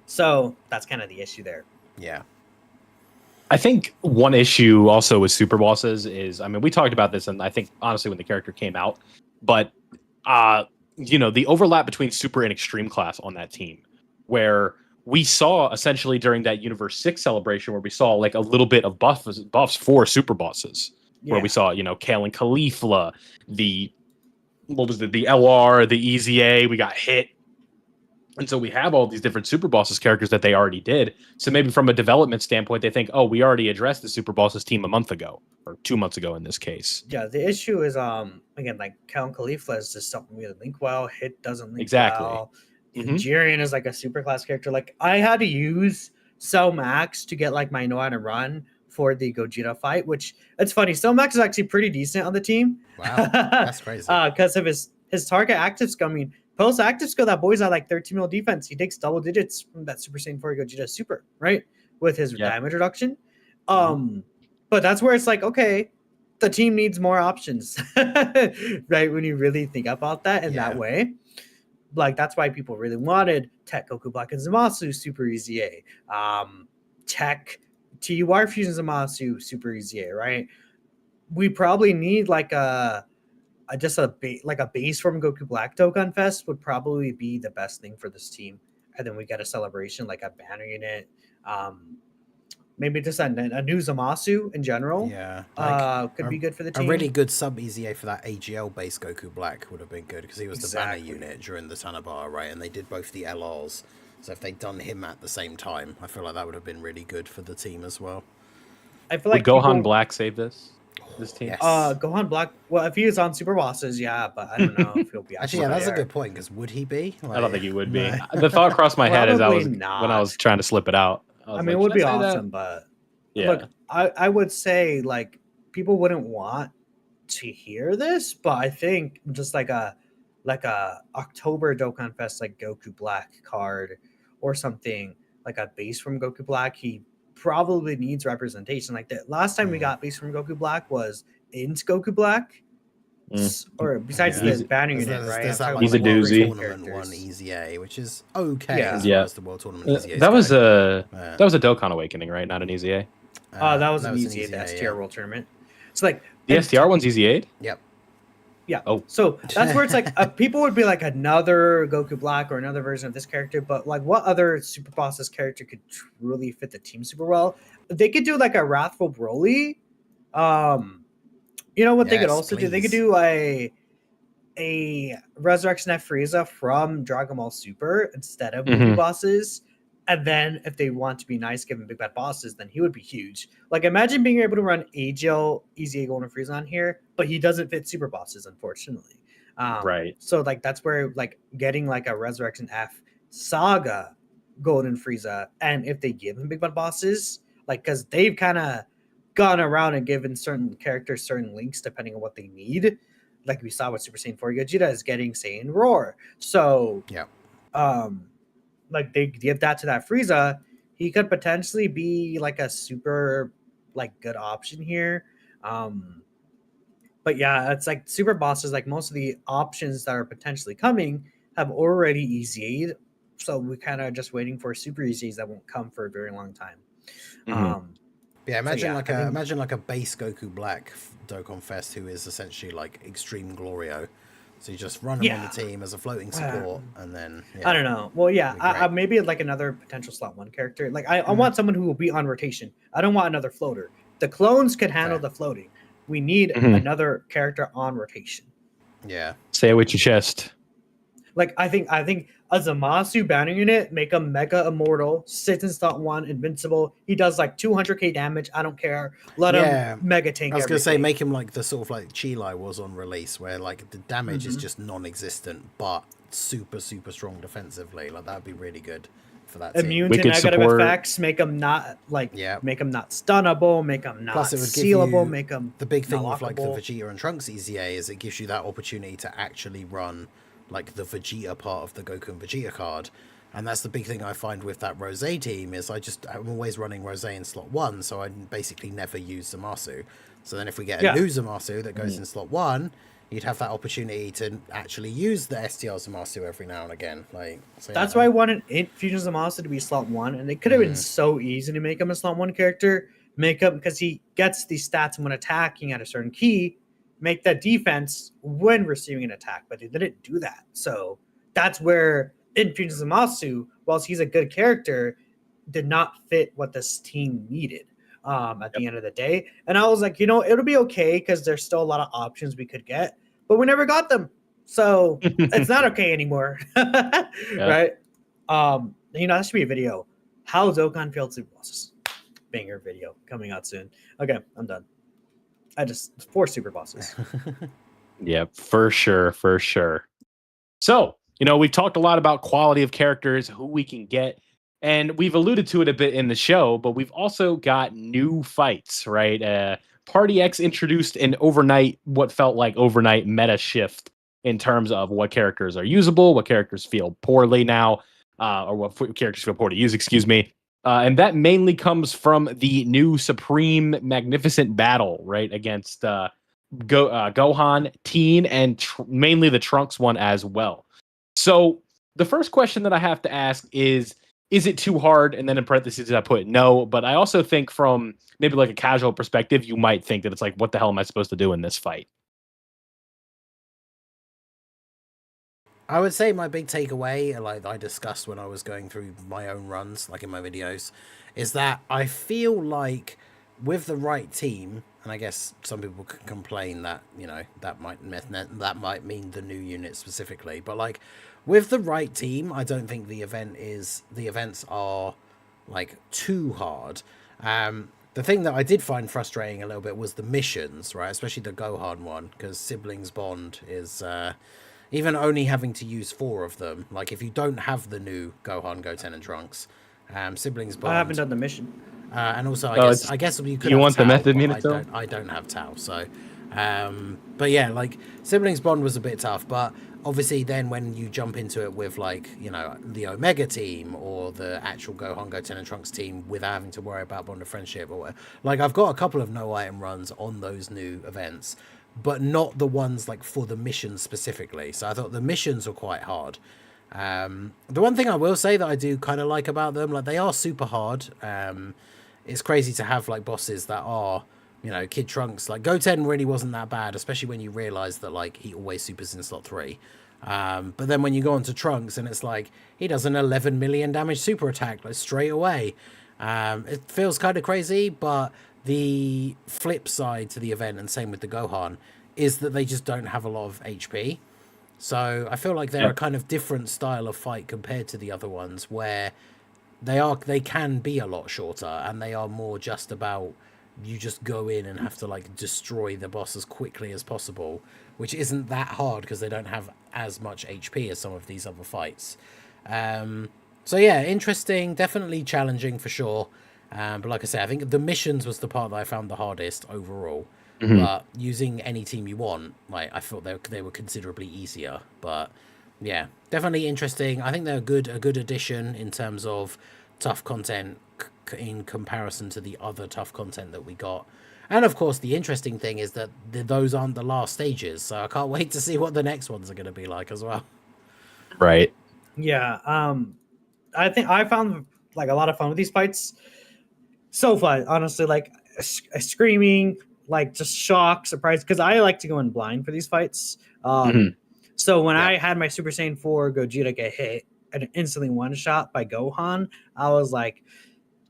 So that's kind of the issue there. Yeah. I think one issue also with Super Bosses is, I mean, we talked about this, and I think honestly when the character came out, but you know, the overlap between Super and Extreme class on that team, where we saw essentially during that Universe 6 celebration where we saw like a little bit of buffs for Super Bosses. where we saw, Kale and Caulifla, the LR, the EZA, we got Hit. And so we have all these different Super Bosses characters that they already did. So maybe from a development standpoint, they think, oh, we already addressed the Super Bosses team a month ago, or 2 months ago in this case. Yeah, the issue is, again, like Kale and Caulifla is just something really link well. Hit doesn't link Exactly. well. Jiren is like a super class character. Like, I had to use Cell Max to get like my know how to run for the Gogeta fight, which it's funny. Cell Max is actually pretty decent on the team. Wow, that's crazy. Because of his target active skill. I mean, post active skill, that boy's at like 13 mil defense. He takes double digits from that Super Saiyan 4 Gogeta Super, right? With his damage reduction. But that's where it's like, okay, the team needs more options, right? When you really think about that in that way. Like, that's why people really wanted Tech Goku Black and Zamasu Super EZA. Tech TUR Fusion Zamasu Super EZA, right? We probably need like a base from Goku Black Dokkan Fest would probably be the best thing for this team. And then we get a celebration, like a banner unit. Maybe just a new Zamasu in general. Yeah. Could be good for the team. A really good sub EZA for that AGL based Goku Black would have been good because he was the banner unit during the Tanabara, right? And they did both the LRs. So if they'd done him at the same time, I feel like that would have been really good for the team as well. I feel like would Gohan Black save this team? Yes. Gohan Black. Well, if he was on Super Bosses, yeah, but I don't know if he'll be. Actually, yeah, that's a good point. Because would he be? I don't think he would be. The thought crossed my head as when I was trying to slip it out. I mean, it would be awesome, but look, I would say like people wouldn't want to hear this, but I think just like a October Dokkan Fest like Goku Black card or something like a base from Goku Black, he probably needs representation. Like the last time we got base from Goku Black was in Goku Black, or besides the banner unit, right? There's that, he's a doozy. Tournament one EZA, which is okay as far as the World Tournament EZA. That was a Dokkan Awakening, right? Not an EZA. That was an EZA, the STR World Tournament. It's like the STR one's EZA'd? Yep. Yeah. Oh, so that's where it's like people would be like another Goku Black or another version of this character, but like what other Super Bosses character could truly fit the team super well? They could do like a Wrathful Broly. You know what they could also do? They could do a Resurrection F Frieza from Dragon Ball Super instead of Goku Bosses. And then if they want to be nice, give him Big Bad Bosses, then he would be huge. Like, imagine being able to run AGL, EZA Golden Frieza on here, but he doesn't fit Super Bosses, unfortunately. Right. So, like, that's where, like, getting, like, a Resurrection F Saga Golden Frieza, and if they give him Big Bad Bosses, like, because they've kind of gone around and given certain characters certain links depending on what they need. Like we saw with Super Saiyan 4 Gogeta is getting Saiyan Roar. So, like they give that to that Frieza, he could potentially be like a super like good option here. But yeah, it's like Super Bosses, like most of the options that are potentially coming have already EZA'd. So we kind of just waiting for Super EZAs that won't come for a very long time. Imagine like a base Goku Black Dokkan Fest who is essentially like Extreme Glorio. So you just run him on the team as a floating support, and then I don't know. Well, I maybe like another potential slot 1 character. Like I want someone who will be on rotation. I don't want another floater. The clones could handle the floating. We need another character on rotation. Yeah. Say it with your chest. Like I think a Zamasu banner unit, make him Mega Immortal, sits in slot 1, invincible. He does like 200k damage. I don't care. Let him Mega Tank. I was gonna say make him like the sort of like Chilai was on release, where like the damage is just non-existent, but super strong defensively. Like that'd be really good for that team. Immune to negative effects. Make him not make him not stunnable. Make him not sealable. Make him the big thing with like the Vegeta and Trunks EZA is it gives you that opportunity to actually run like the Vegeta part of the Goku and Vegeta card. And that's the big thing I find with that Rose team is I'm always running Rose in slot 1, so I basically never use Zamasu. So then if we get a new Zamasu that goes in slot 1, you'd have that opportunity to actually use the STR Zamasu every now and again. Like that's why I wanted Fusion Zamasu to be slot 1, and it could have been so easy to make him a slot 1 character. Make him because he gets these stats when attacking at a certain key. Make that defense when receiving an attack, but they didn't do that. So that's where Infusion Zamasu, whilst he's a good character, did not fit what this team needed. at the end of the day. And I was like, it'll be okay because there's still a lot of options we could get, but we never got them. So it's not okay anymore. Right? That should be a video. How Dokkan failed super bosses. Banger video coming out soon. Okay, I'm done. 4 super bosses. Yeah, for sure. So, we've talked a lot about quality of characters, who we can get, and we've alluded to it a bit in the show, but we've also got new fights, right? Party X introduced what felt like overnight meta shift in terms of what characters are usable, what characters feel poorly now, or what characters feel poor to use, excuse me. And that mainly comes from the new Supreme Magnificent Battle, right? Against Gohan, Teen, and mainly the Trunks one as well. So the first question that I have to ask is it too hard? And then in parentheses, I put no. But I also think from maybe like a casual perspective, you might think that it's like, what the hell am I supposed to do in this fight? I would say my big takeaway, like I discussed when I was going through my own runs, like in my videos, is that I feel like with the right team, and I guess some people could complain that, that might mean the new unit specifically, but like with the right team, I don't think the events are like too hard. The thing that I did find frustrating a little bit was the missions, right? Especially the Gohan one, because Siblings Bond is even only having to use 4 of them. Like if you don't have the new Gohan, Goten, and Trunks, Siblings Bond. I haven't done the mission. And also, I guess you could. You have want Tao, the method but I don't have Tao, so. But yeah, like Siblings Bond was a bit tough, but obviously then when you jump into it with like the Omega team or the actual Gohan, Goten, and Trunks team without having to worry about Bond of Friendship or like I've got a couple of no item runs on those new events, but not the ones like for the missions specifically. So I thought the missions were quite hard. The one thing I will say that I do kind of like about them, like they are super hard. It's crazy to have like bosses that are, Kid Trunks. Like Goten really wasn't that bad, especially when you realize that like he always supers in slot 3. But then when you go on to Trunks and it's like he does an 11 million damage super attack like straight away. It feels kind of crazy, but the flip side to the event, and same with the Gohan, is that they just don't have a lot of HP. So I feel like they're a kind of different style of fight compared to the other ones, where they can be a lot shorter and they are more just about you just go in and have to like destroy the boss as quickly as possible, which isn't that hard because they don't have as much HP as some of these other fights. So yeah, interesting, definitely challenging for sure. But like I say, I think the missions was the part that I found the hardest overall. Mm-hmm. But using any team you want, like I thought they were considerably easier. But yeah, definitely interesting. I think they're a good addition in terms of tough content in comparison to the other tough content that we got. And of course, the interesting thing is that those aren't the last stages, so I can't wait to see what the next ones are going to be like as well. Right. Yeah. I think I found like a lot of fun with these fights. So fun, honestly. Like screaming, like just shock, surprise. Because I like to go in blind for these fights. So when I had my Super Saiyan 4 Gogeta get hit and instantly one shot by Gohan, I was like,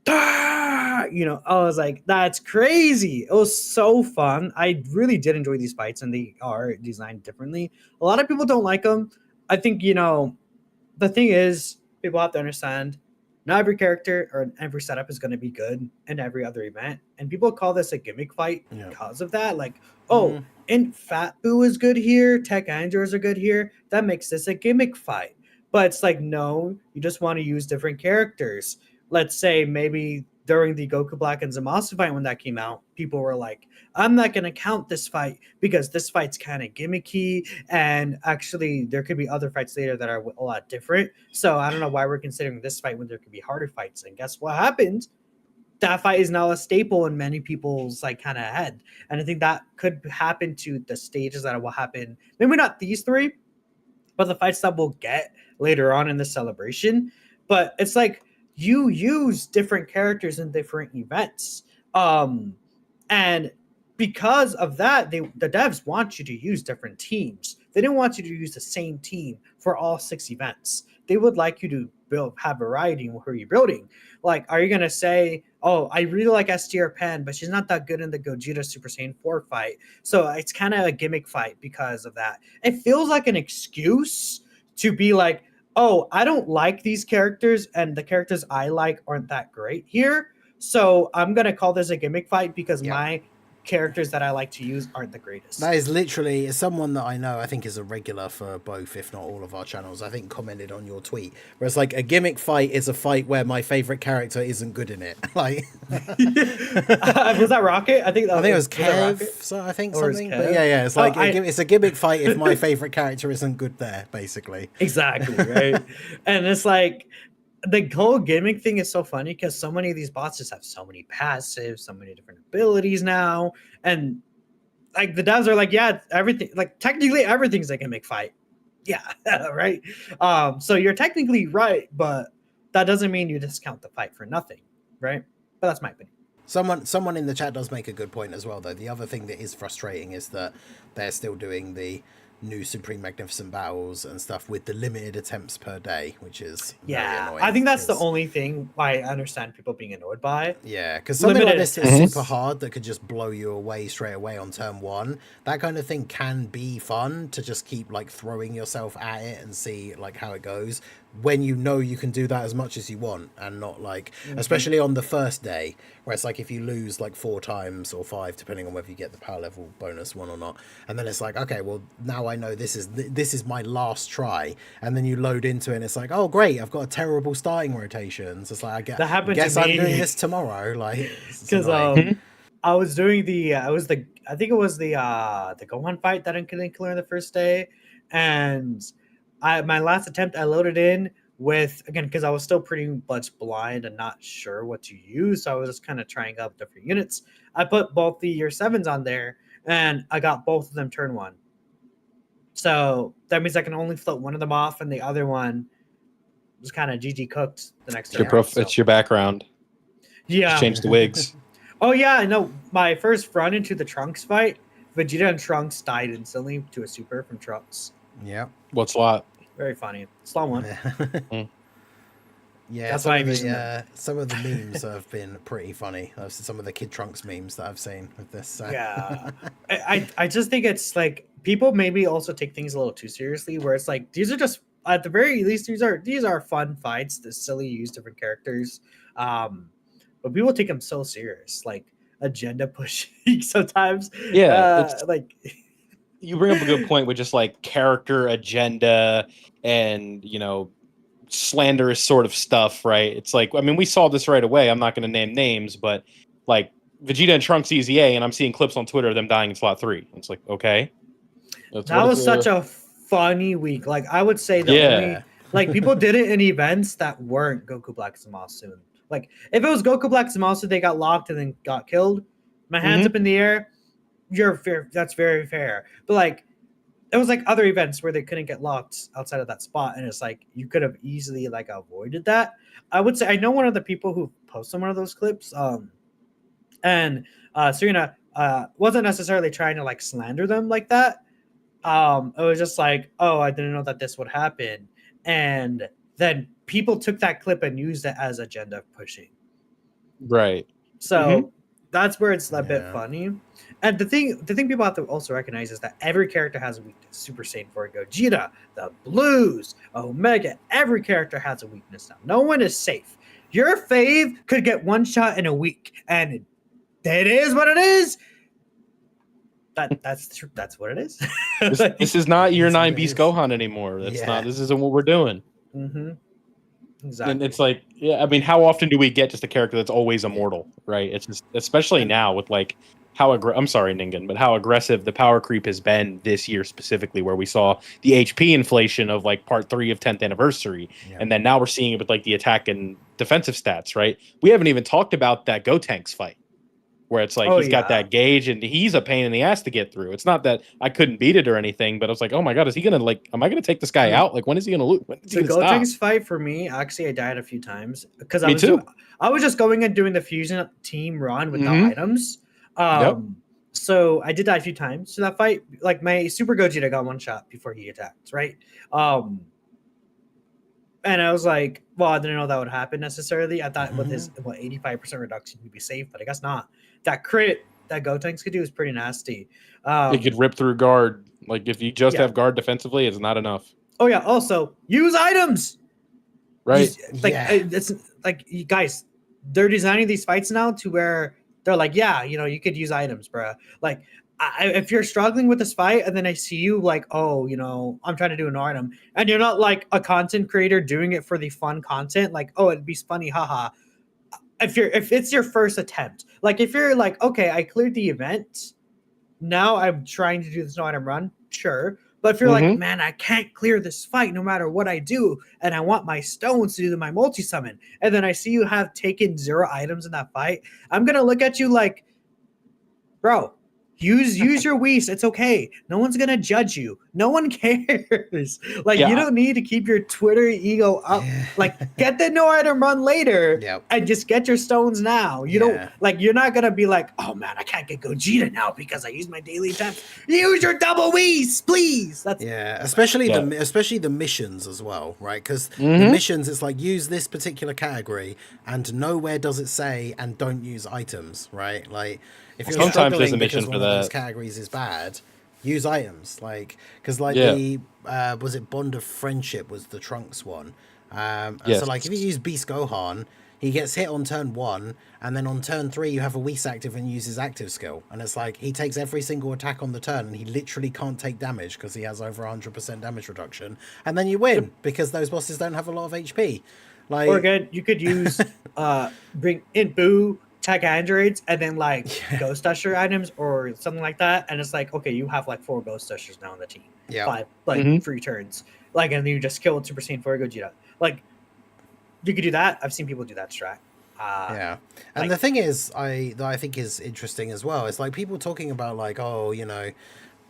I was like, that's crazy. It was so fun. I really did enjoy these fights, and they are designed differently. A lot of people don't like them. I think, the thing is, people have to understand not every character or every setup is going to be good in every other event. And people call this a gimmick fight because of that. Like, and Fat Boo is good here. Tech Androids are good here. That makes this a gimmick fight. But it's like, no, you just want to use different characters. Let's say maybe during the Goku Black and Zamasu fight when that came out, people were like, I'm not going to count this fight because this fight's kind of gimmicky. And actually, there could be other fights later that are a lot different. So I don't know why we're considering this fight when there could be harder fights. And guess what happened? That fight is now a staple in many people's like kind of head. And I think that could happen to the stages that will happen. Maybe not these 3, but the fights that we'll get later on in the celebration. But it's like, you use different characters in different events. And because of that, the devs want you to use different teams. They didn't want you to use the same team for all 6 events. They would like you to have variety in who you're building. Like, are you gonna say, oh, I really like S tier Pen, but she's not that good in the Gogeta Super Saiyan 4 fight, so it's kind of a gimmick fight because of that. It feels like an excuse to be like, oh, I don't like these characters, and the characters I like aren't that great here, so I'm gonna call this a gimmick fight because my characters that I like to use aren't the greatest. That is literally someone that I know, I think is a regular for both, if not all of our channels, I think commented on your tweet, where it's like, a gimmick fight is a fight where my favorite character isn't good in it. Like, was that Rocket? I think it was Kev, so I think or something. But yeah, it's like it's a gimmick fight if my favorite character isn't good there, basically. Exactly, right? And it's like, the whole gimmick thing is so funny because so many of these bots just have so many passives, so many different abilities now, and like the devs are like, yeah, everything, like technically everything's a gimmick fight. Yeah, right. So you're technically right, but that doesn't mean you discount the fight for nothing, right? But that's my opinion. Someone in the chat does make a good point as well, though. The other thing that is frustrating is that they're still doing the new Supreme Magnificent Battles and stuff with the limited attempts per day, which is very annoying. I think that's the only thing I understand people being annoyed by. Yeah, because something like this is super hard that could just blow you away straight away on turn one. That kind of thing can be fun to just keep like throwing yourself at it and see like how it goes, when you know you can do that as much as you want, and not like, especially on the first day, where it's like if you lose like 4 times or 5, depending on whether you get the power level bonus one or not, and then it's like, okay, well now I know this is my last try, and then you load into it and it's like, oh great, I've got a terrible starting rotation. So it's like, I guess I'm doing this tomorrow, like, because I was doing I think it was the Gohan fight that I couldn't clear the first day, and my last attempt I loaded in with, again, because I was still pretty much blind and not sure what to use, so I was just kind of trying out different units. I put both the year 7s on there, and I got both of them turn 1. So that means I can only float one of them off, and the other one was kind of GG cooked the next day. It's your background. Yeah. Just change the wigs. Oh yeah, I know. My first run into the Trunks fight, Vegeta and Trunks died instantly to a super from Trunks. Yeah. What slot? Very funny. Slot 1. Yeah, that's some of the memes have been pretty funny. Some of the Kid Trunks memes that I've seen with this. Yeah, I just think it's like, people maybe also take things a little too seriously, where it's like, these are just, at the very least, these are fun fights. The silly use different characters, but people take them so serious, like agenda pushing sometimes. Yeah, like you bring up a good point with just like character agenda and, you know, slanderous sort of stuff, right? It's like, I mean, we saw this right away. I'm not going to name names, but like Vegeta and Trunks EZA, and I'm seeing clips on Twitter of them dying in slot 3. It's like, okay. That was such a funny week. Like, I would say that only, like, people did it in events that weren't Goku Black Zamasu. Like, if it was Goku Black Zamasu, they got locked and then got killed. My hands up in the air. You're fair. That's very fair. But like, it was like other events where they couldn't get locked outside of that spot, and it's like you could have easily like avoided that. I would say I know one of the people who posted one of those clips, and Serena wasn't necessarily trying to like slander them like that. It was just like, oh, I didn't know that this would happen, and then people took that clip and used it as agenda pushing. Right. So that's where it's a bit funny. And the thing people have to also recognize is that every character has a weakness. Super Saiyan 4 Gogeta, the Blues, Omega, every character has a weakness now. No one is safe. Your fave could get one shot in a week, and it is what it is. That's what it is. This is not year 9 Beast Gohan anymore. This isn't what we're doing. Exactly. And it's like, yeah, I mean, how often do we get just a character that's always immortal, right? It's just, especially now with like I'm sorry, Ningen, but how aggressive the power creep has been this year specifically, where we saw the HP inflation of like part 3 of 10th anniversary. Yeah. And then now we're seeing it with like the attack and defensive stats, right? We haven't even talked about that Gotenks fight, where it's like he's got that gauge and he's a pain in the ass to get through. It's not that I couldn't beat it or anything, but I was like, oh my God, is he going to like, am I going to take this guy out? Like, when is he going to lose? The Gotenks fight for me, actually, I died a few times because I was just going and doing the fusion team run with the items. So I did die a few times. So that fight, like my Super Gogeta got one shot before he attacked, right? And I was like, well, I didn't know that would happen necessarily. I thought with his Mm-hmm. 85% reduction he'd be safe, but I guess not. That crit that Gotenks could do is pretty nasty. It could rip through guard. Like if you just Yeah. have guard defensively, it's not enough. Oh yeah. Also, use items. Right. It's like you guys, they're designing these fights now to where they're like, yeah, you could use items, bro. Like, if you're struggling with this fight, and then I see you like, oh, I'm trying to do an item, and you're not like a content creator doing it for the fun content, like, oh, it'd be funny, haha. If it's your first attempt, like if you're like, okay, I cleared the event, now I'm trying to do this no item run, sure. But if you're like, man, I can't clear this fight no matter what I do, and I want my stones to do my multi summon, and then I see you have taken 0 items in that fight, I'm gonna look at you like, bro, use your Whis. It's okay. No one's gonna judge you. No one cares. Like, you don't need to keep your Twitter ego up. Like, get the no item run later, and just get your stones now. You don't like. You're not gonna be like, oh man, I can't get Gogeta now because I used my daily attempts. Use your double Whis, please. That's especially the missions as well, right? Because the missions, it's like use this particular category, and nowhere does it say and don't use items, right? Like. If you're sometimes there's a struggling mission because for one that. of those categories is bad, use items. Like, because the was it Bond of Friendship was the Trunks one. So like if you use Beast Gohan, he gets hit on turn 1, and then on turn 3 you have a Whis active and uses active skill, and it's like he takes every single attack on the turn, and he literally can't take damage because he has over 100% damage reduction, and then you win because those bosses don't have a lot of HP. Like, or again, you could use bring in Boo. Tech androids and then like Ghost Usher items or something like that, and it's like, okay, you have like 4 Ghost Ushers now on the team, 5 like free turns, like, and then you just kill it Super Saiyan 4 Gogeta. Like, you could do that. I've seen people do that strat. And like, the thing is, that I think is interesting as well, is like people talking about like, oh, even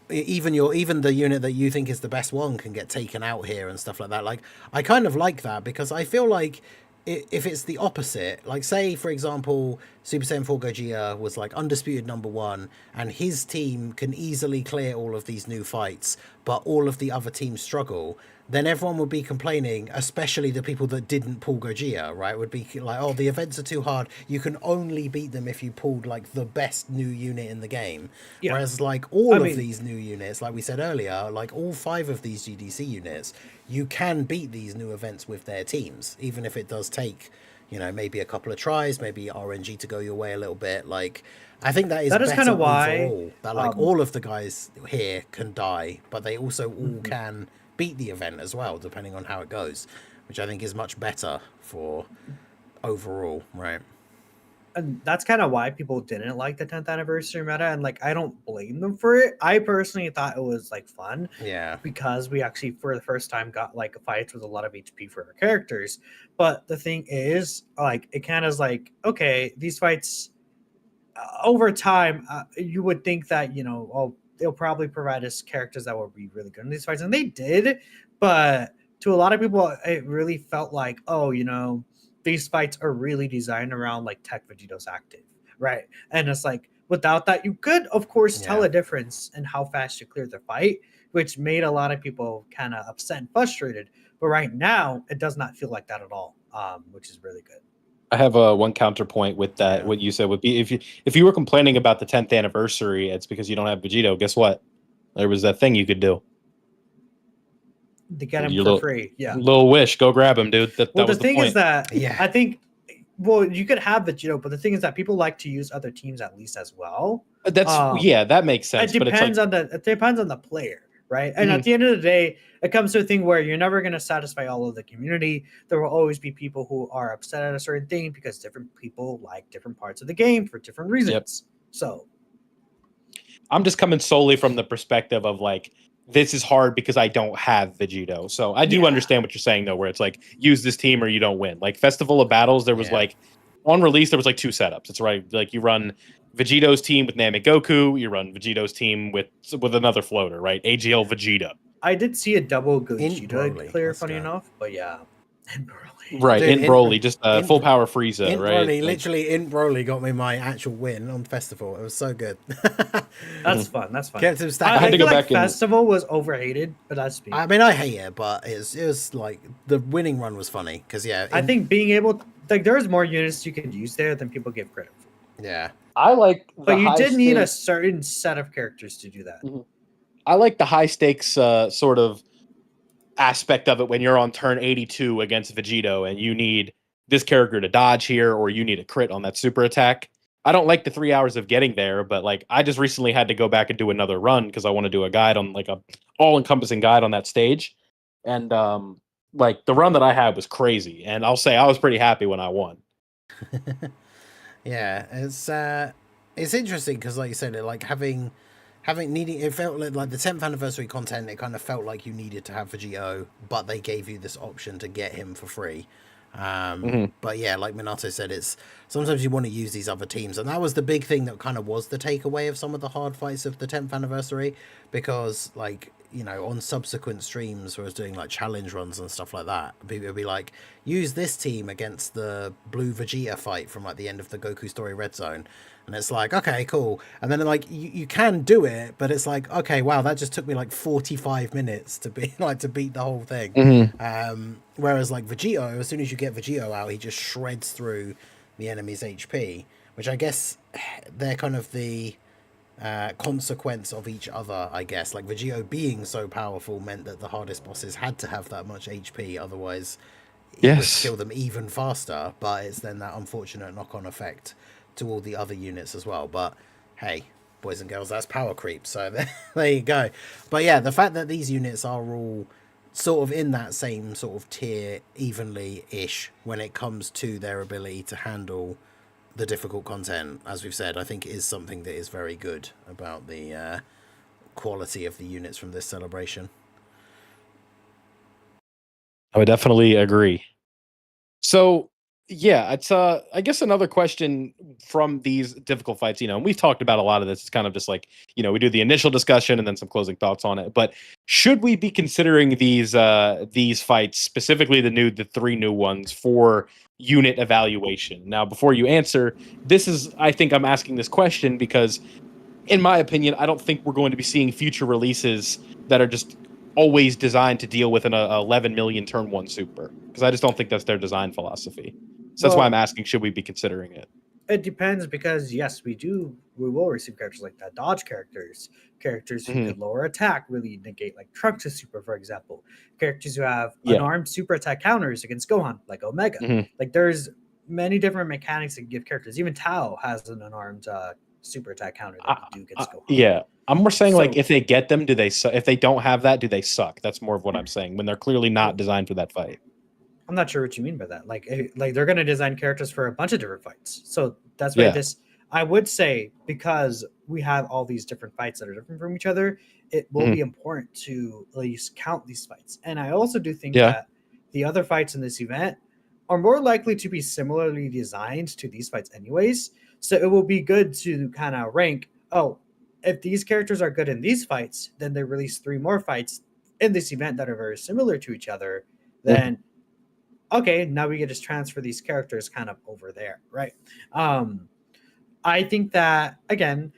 the unit that you think is the best one can get taken out here and stuff like that. Like, I kind of like that because I feel like if it's the opposite, like say for example Super Saiyan 4 Gogeta was like undisputed number 1 and his team can easily clear all of these new fights, but all of the other teams struggle, then everyone would be complaining, especially the people that didn't pull Gogeta, right? Would be like, oh, the events are too hard. You can only beat them if you pulled like the best new unit in the game. Yeah. Whereas like all of these new units, like we said earlier, like all 5 of these GDC units, you can beat these new events with their teams, even if it does take, maybe a couple of tries, maybe RNG to go your way a little bit. Like, I think that is kind of why overall, that like all of the guys here can die, but they also all can beat the event as well, depending on how it goes, which I think is much better for overall, right? And that's kind of why people didn't like the 10th anniversary meta, and like I don't blame them for it. I personally thought it was like fun, because we actually for the first time got like fights with a lot of HP for our characters. But the thing is, like, it kind of is like, okay, these fights over time, you would think that they'll probably provide us characters that will be really good in these fights, and they did. But to a lot of people, it really felt like, oh, these fights are really designed around like Tech Vegito's active, right? And it's like, without that, you could of course tell a difference in how fast you clear the fight, which made a lot of people kind of upset and frustrated. But right now, it does not feel like that at all, which is really good. I have one counterpoint with that. What you said would be, if you were complaining about the 10th anniversary, it's because you don't have Vegito. Guess what? There was that thing you could do to get him for free. Yeah, little wish, go grab him, dude. That well, was the thing point. Is that I think, well, you could have Vegito, but the thing is that people like to use other teams at least as well. That's that makes sense. It depends on the player. Right. And at the end of the day, it comes to a thing where you're never going to satisfy all of the community. There will always be people who are upset at a certain thing because different people like different parts of the game for different reasons. So I'm just coming solely from the perspective of like, this is hard because I don't have Vegito. So I do understand what you're saying, though, where it's like, use this team or you don't win. Like Festival of Battles, there was like on release, there was like 2 setups. It's right. Like you run Vegito's team with Namek Goku, you run Vegito's team with another floater, right? AGL Vegeta. I did see a double Gogeta clear, funny enough, but And Broly. Right, Dude, in Broly, just in full power Frieza, Int right? Broly, Like, literally, Int Broly got me my actual win on Festival. It was so good. That's fun. That's fun. Kept him I stacking. had to feel go like back and Festival was overhated, but that's me. I mean, I hate it, but it was like the winning run was funny because I think being able, like, there's more units you could use there than people give credit for. yeah, I like the But you high did need a stakes. certain set of characters to do that. I like the high stakes sort of aspect of it when you're on turn 82 against Vegito and you need this character to dodge here or you need a crit on that super attack. I don't like the 3 hours of getting there, but like I just recently had to go back and do another run because I want to do a guide on like a all-encompassing guide on that stage. And like the run that I had was crazy. And I'll say I was pretty happy when I won. yeah. It's interesting because, like you said, like having needing it felt like the 10th anniversary content. It kind of felt like you needed to have Vegito, but they gave you this option to get him for free. But yeah, like Minato said, it's sometimes you want to use these other teams, and that was the big thing that kind of was the takeaway of some of the hard fights of the 10th anniversary, because like, you know, on subsequent streams where I was doing like challenge runs and stuff like that, people would be like, use this team against the Blue Vegeta fight from like the end of the Goku Story Red Zone. And it's like, okay, cool. And then like you can do it, but it's like, okay, wow, that just took me like 45 minutes to be like to beat the whole thing. Whereas like Vegito, as soon as you get Vegito out, he just shreds through the enemy's HP, which I guess they're kind of the consequence of each other, I guess. Like Vegito being so powerful meant that the hardest bosses had to have that much HP, otherwise it would kill them even faster. But it's then that unfortunate knock-on effect to all the other units as well. But hey, boys and girls, that's power creep, so there you go. But yeah, the fact that these units are all sort of in that same sort of tier evenly-ish when it comes to their ability to handle the difficult content, as we've said, I think is something that is very good about the quality of the units from this celebration. I would definitely agree. So yeah, it's I guess another question from these difficult fights, you know, and we've talked about a lot of this. It's kind of just like, you know, we do the initial discussion and then some closing thoughts on it. But should we be considering these fights, specifically the three new ones, for unit evaluation? Now, before you answer, I think I'm asking this question because, in my opinion, I don't think we're going to be seeing future releases that are just always designed to deal with an 11 million turn one super, because I just don't think that's their design philosophy. So that's why I'm asking, should we be considering it? It depends, because yes, we will receive characters like that, dodge characters who could lower attack, really negate, like Trunks' super, for example. Characters who have unarmed super attack counters against Gohan, like Omega. Like there's many different mechanics that give characters. Even Tao has an unarmed super attack counter that you do against Gohan. Yeah, I'm more saying like if they get them, do they? If they don't have that, do they suck? That's more of what I'm saying. When they're clearly not designed for that fight. I'm not sure what you mean by that. Like they're going to design characters for a bunch of different fights. So that's why I would say, because we have all these different fights that are different from each other, it will be important to at least count these fights. And I also do think that the other fights in this event are more likely to be similarly designed to these fights anyways. So it will be good to kind of rank, if these characters are good in these fights, then they release 3 more fights in this event that are very similar to each other. Then okay, now we can just transfer these characters kind of over there, right? I think that, again,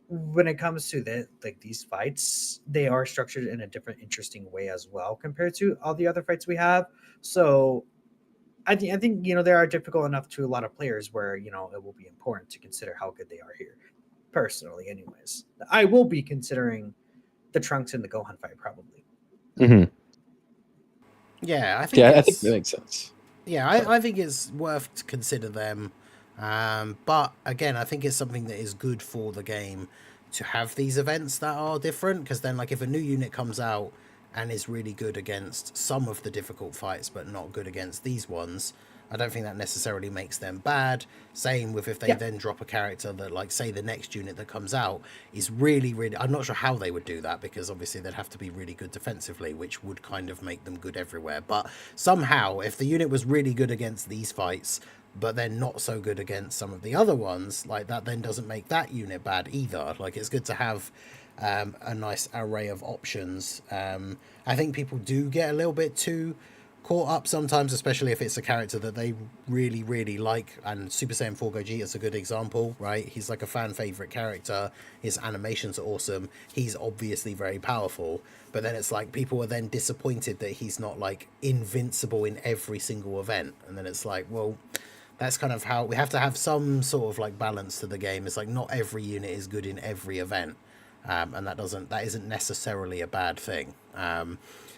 when it comes to these fights, they are structured in a different, interesting way as well compared to all the other fights we have. So I think they are difficult enough to a lot of players where it will be important to consider how good they are here. Personally, anyways, I will be considering the Trunks and the Gohan fight probably. Yeah, I think that makes sense. Yeah, I think it's worth to consider them. But again, I think it's something that is good for the game to have these events that are different, because then like if a new unit comes out and is really good against some of the difficult fights but not good against these ones, I don't think that necessarily makes them bad. Same with if they then drop a character that, like, say the next unit that comes out is really, really... I'm not sure how they would do that, because obviously they'd have to be really good defensively, which would kind of make them good everywhere. But somehow, if the unit was really good against these fights, but then not so good against some of the other ones, like, that then doesn't make that unit bad either. Like, it's good to have a nice array of options. I think people do get a little bit too caught up sometimes, especially if it's a character that they really, really like. And Super Saiyan 4 Gogeta is a good example, right? He's like a fan favorite character. His animations are awesome. He's obviously very powerful. But then it's like people are then disappointed that he's not like invincible in every single event. And then it's like, well, that's kind of how we have to have some sort of like balance to the game. It's like not every unit is good in every event. And that isn't necessarily a bad thing.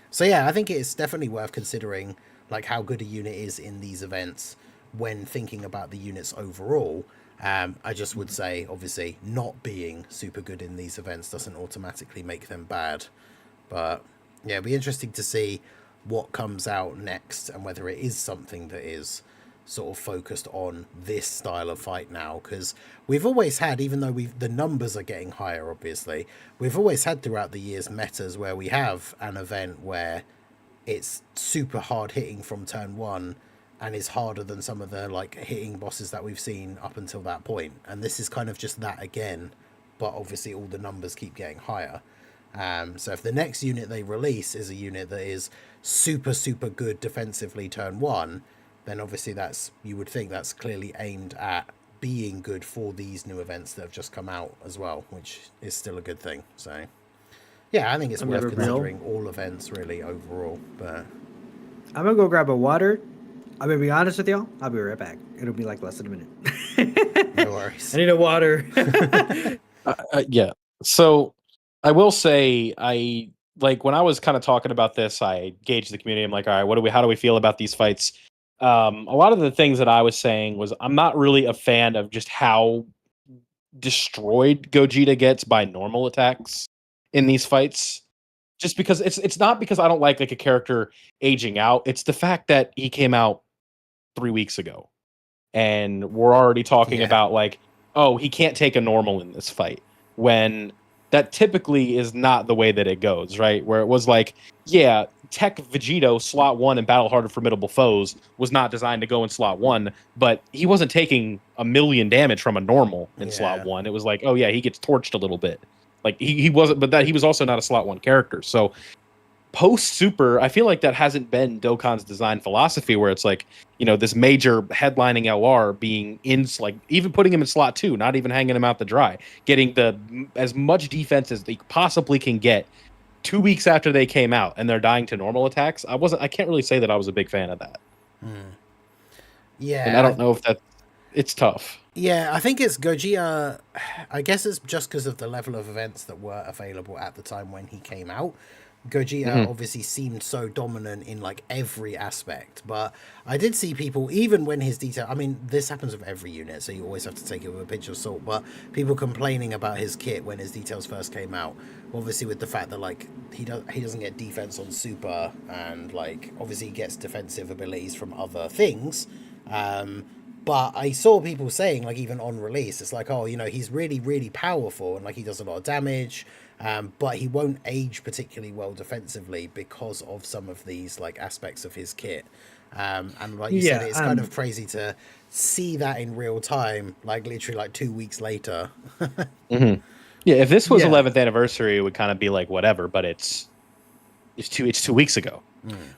So yeah, I think it's definitely worth considering like how good a unit is in these events when thinking about the units overall. I just would say, obviously, not being super good in these events doesn't automatically make them bad. But yeah, it'll be interesting to see what comes out next and whether it is something that is sort of focused on this style of fight now, because we've always had, even though the numbers are getting higher, obviously, we've always had throughout the years metas where we have an event where it's super hard hitting from turn one and is harder than some of the like hitting bosses that we've seen up until that point. And this is kind of just that again, but obviously all the numbers keep getting higher. So if the next unit they release is a unit that is super, super good defensively turn one, then obviously you would think that's clearly aimed at being good for these new events that have just come out as well, which is still a good thing. So yeah, I think it's worth considering all events really overall. But I'm gonna go grab a water. I'm gonna be honest with y'all. I'll be right back. It'll be like less than a minute. No worries. I need a water. Yeah. So I will say, when I was kind of talking about this, I gauged the community. I'm like, all right, how do we feel about these fights? A lot of the things that I was saying was I'm not really a fan of just how destroyed Gogeta gets by normal attacks in these fights. Just because it's not because I don't like a character aging out. It's the fact that he came out 3 weeks ago, and we're already talking about he can't take a normal in this fight, when that typically is not the way that it goes, right? Where it was Tech Vegito slot 1 and Battle Harder Formidable Foes was not designed to go in slot 1, but he wasn't taking 1,000,000 damage from a normal in slot 1. It was he gets torched a little bit. He wasn't, but he was also not a slot 1 character. So post Super, I feel like that hasn't been Dokkan's design philosophy, where it's this major headlining LR being in even putting him in slot 2, not even hanging him out to dry, getting as much defense as they possibly can get 2 weeks after they came out, and they're dying to normal attacks. I can't really say that I was a big fan of that. Yeah. And I don't know if it's tough. Yeah, I think it's Gogeta. I guess it's just because of the level of events that were available at the time when he came out. Gogeta obviously seemed so dominant in every aspect, but I did see people, even when his detail, I mean, this happens with every unit, so you always have to take it with a pinch of salt, but people complaining about his kit when his details first came out, obviously with the fact that he doesn't get defense on Super, and obviously he gets defensive abilities from other things, but I saw people saying, even on release, it's he's really, really powerful, and he does a lot of damage, but he won't age particularly well defensively because of some of these aspects of his kit. And like you said, it's kind of crazy to see that in real time, literally 2 weeks later. Yeah, if this was 11th anniversary, it would kind of be whatever, but it's 2 weeks ago.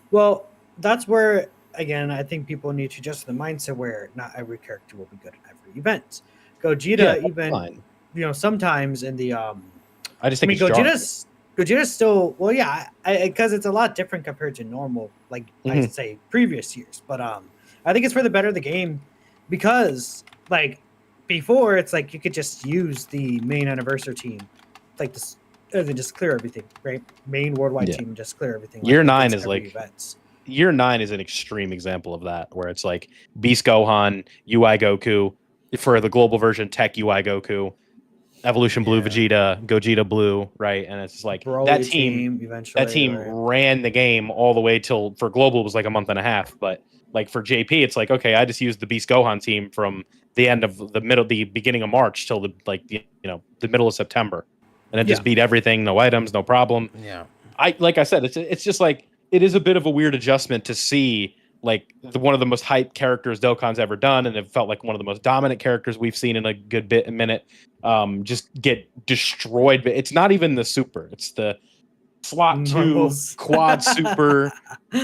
Well, that's where, again, I think people need to adjust the mindset where not every character will be good at every event. Gogeta, sometimes in the I just think Gogeta's still because it's a lot different compared to normal, I'd say previous years. But I think it's for the better of the game, because before it's you could just use the main anniversary team, this, and then just clear everything, right? Main worldwide team and just clear everything. Year 9 is Year 9 is an extreme example of that, where it's Beast Gohan, UI Goku, for the global version, Tech UI Goku, Evolution Blue Vegeta, Gogeta Blue, right? And it's that team ran the game all the way till, for global, it was a month and a half. But for JP, it's okay, I just used the Beast Gohan team from the end of the beginning of March till the middle of September, and it just beat everything, no items, no problem. Yeah, I said, it's just it is a bit of a weird adjustment to see one of the most hyped characters Dokkan's ever done, and it felt like one of the most dominant characters we've seen in a minute, just get destroyed. But it's not even the Super; it's the slot 2, Normals. quad super,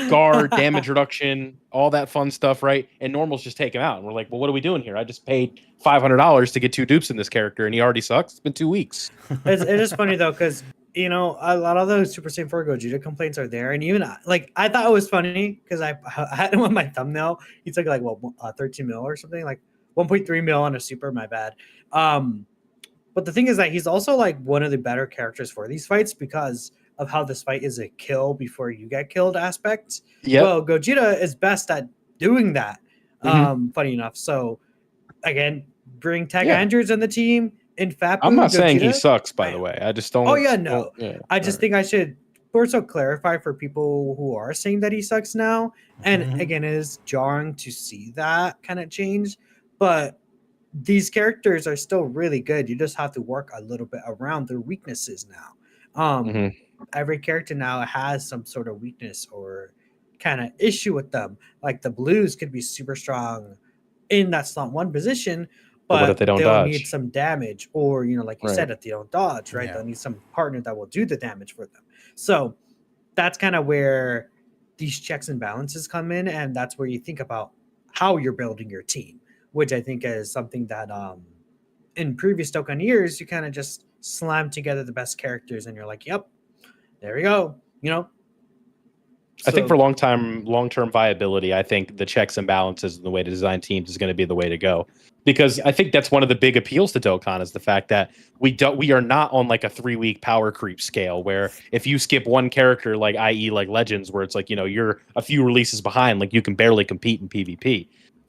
guard, damage reduction, all that fun stuff, right? And normals just take him out. And we're like, well, what are we doing here? I just paid $500 to get 2 dupes in this character, and he already sucks. It's been 2 weeks. It is funny though, because a lot of those Super Saiyan 4 Gogeta complaints are there, and even like I thought it was funny because I had him on my thumbnail. He took like 13 mil or something, like 1.3 mil on a super. My bad. But the thing is that he's also like one of the better characters for these fights because of how this fight is a kill before you get killed aspect. Yep. Well, Gogeta is best at doing that. Funny enough. So again, bring tech androids on the team. In fact, I'm not saying he sucks, by the way. I just don't. Oh yeah, no. I just think I should also clarify for people who are saying that he sucks now. And again, it is jarring to see that kind of change, but these characters are still really good. You just have to work a little bit around their weaknesses now. Every character now has some sort of weakness or kind of issue with them. Like the blues could be super strong in that slot 1 position, but what if they don't they'll dodge? need some damage, or like you said, if they don't dodge, right? Yeah. They'll need some partner that will do the damage for them. So that's kind of where these checks and balances come in, and that's where you think about how you're building your team, which I think is something that in previous Dokkan years you kind of just slam together the best characters and you're like, yep, there we go. I think for long-term viability, I think the checks and balances and the way to design teams is going to be the way to go. Because I think that's one of the big appeals to Dokkan is the fact that we are not on like a 3-week power creep scale where if you skip one character, like i.e. like Legends, where it's like, you're a few releases behind, like you can barely compete in PvP.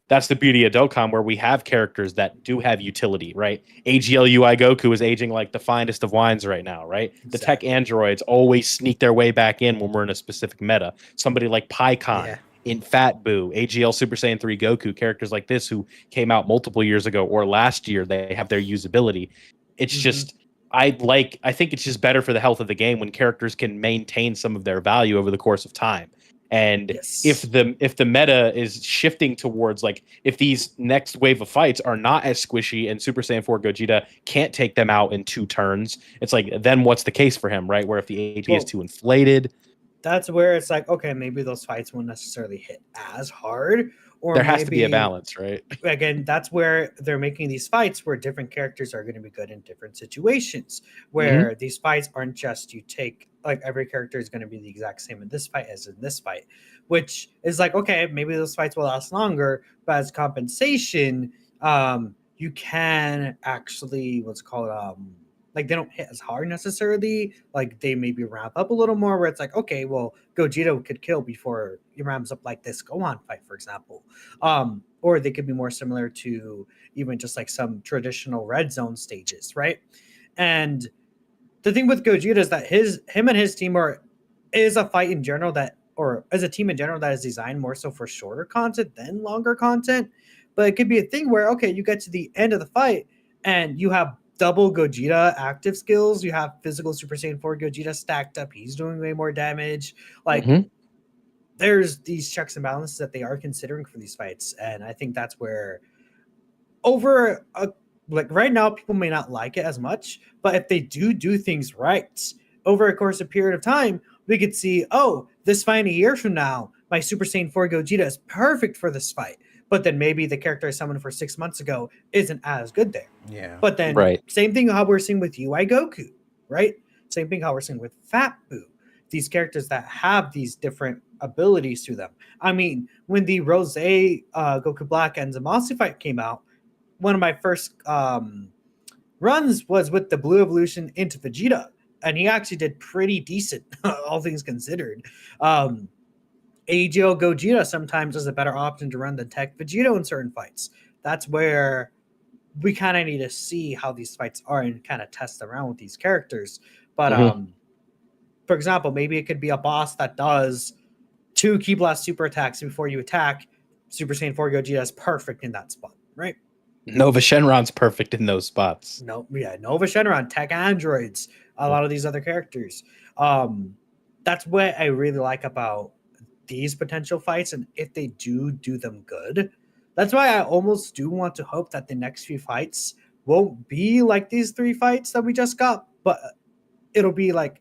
That's the beauty of Dokkan, where we have characters that do have utility, right? AGL-UI Goku is aging like the finest of wines right now, right? Exactly. The tech androids always sneak their way back in when we're in a specific meta. Somebody like PyCon, in Fat Boo, AGL Super Saiyan 3 Goku, characters like this who came out multiple years ago or last year, they have their usability. It's just, I think it's just better for the health of the game when characters can maintain some of their value over the course of time. And if the meta is shifting towards like if these next wave of fights are not as squishy and Super Saiyan 4 Gogeta can't take them out in 2 turns, it's like then what's the case for him, right? Where if the AP is too inflated, that's where it's like, okay, maybe those fights won't necessarily hit as hard, or there has to be a balance, right? Again, that's where they're making these fights where different characters are going to be good in different situations, where these fights aren't just you take like every character is going to be the exact same in this fight as in this fight, which is like, okay, maybe those fights will last longer, but as compensation, you can actually like they don't hit as hard necessarily. Like they maybe ramp up a little more where it's like, okay, well, Gogeta could kill before he ramps up like this Gohan fight, for example. Or they could be more similar to even just like some traditional red zone stages, right? And the thing with Gogeta is that him and his team is a fight in general or as a team in general that is designed more so for shorter content than longer content. But it could be a thing where, okay, you get to the end of the fight and you have double Gogeta active skills. You have physical Super Saiyan 4 Gogeta stacked up. He's doing way more damage. Like there's these checks and balances that they are considering for these fights. And I think that's where like right now, people may not like it as much, but if they do things right over a course of period of time, we could see, oh, this fight in a year from now, my Super Saiyan 4 Gogeta is perfect for this fight. But then maybe the character I summoned for 6 months ago isn't as good there. Yeah. But then same thing how we're seeing with UI Goku, right? Same thing how we're seeing with Fat Boo. These characters that have these different abilities to them. I mean, when the Rose Goku Black and Zamasu fight came out, one of my first runs was with the Blue Evolution into Vegeta, and he actually did pretty decent, all things considered. AGL Gogeta sometimes is a better option to run than Tech Vegeta in certain fights. That's where we kind of need to see how these fights are and kind of test around with these characters. But for example, maybe it could be a boss that does 2 Ki Blast super attacks before you attack. Super Saiyan 4 Gogeta is perfect in that spot, right? Nova Shenron's perfect in those spots. Nova Shenron, Tech Androids, a lot of these other characters. That's what I really like about these potential fights, and if they do them good, that's why I almost do want to hope that the next few fights won't be like these 3 fights that we just got, but it'll be like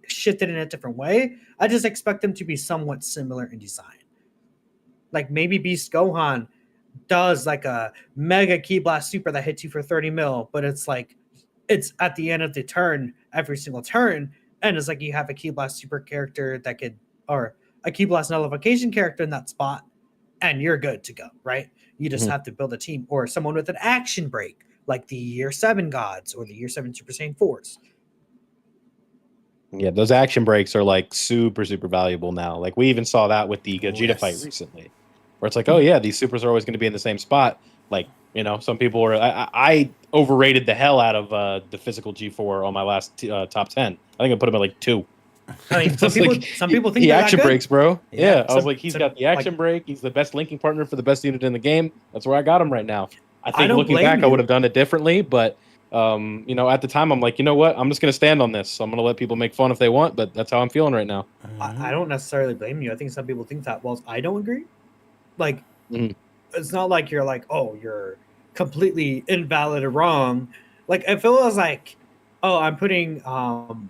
shifted in a different way. I just expect them to be somewhat similar in design. Like maybe Beast Gohan does like a mega Ki Blast Super that hits you for 30 mil, but it's like it's at the end of the turn every single turn, and it's like you have a Ki Blast Super character that could, or a Ki Blast Nullification character in that spot, and you're good to go, right? You just have to build a team, or someone with an action break, like the Year 7 Gods or the Year 7 Super Saiyan 4s. Yeah, those action breaks are like super, super valuable now. Like we even saw that with the Gogeta fight recently, where it's like, oh yeah, these supers are always going to be in the same spot. Like, you know, some people were. I overrated the hell out of the physical G4 on my last top 10. I think I put him at like 2. I mean, some people think he they're action that good. breaks, bro. Yeah, I was like, he's got the action like, break. He's the best linking partner for the best unit in the game. That's where I got him right now. I think don't looking blame back, I you. would have done it differently, but you know, at the time, I'm like, you know what? I'm just gonna stand on this. So I'm gonna let people make fun if they want, but that's how I'm feeling right now. I don't necessarily blame you. I think some people think that. Well, I don't agree. Like, it's not like you're like, oh, you're completely invalid or wrong. Like, if it was like, oh, I'm putting AGL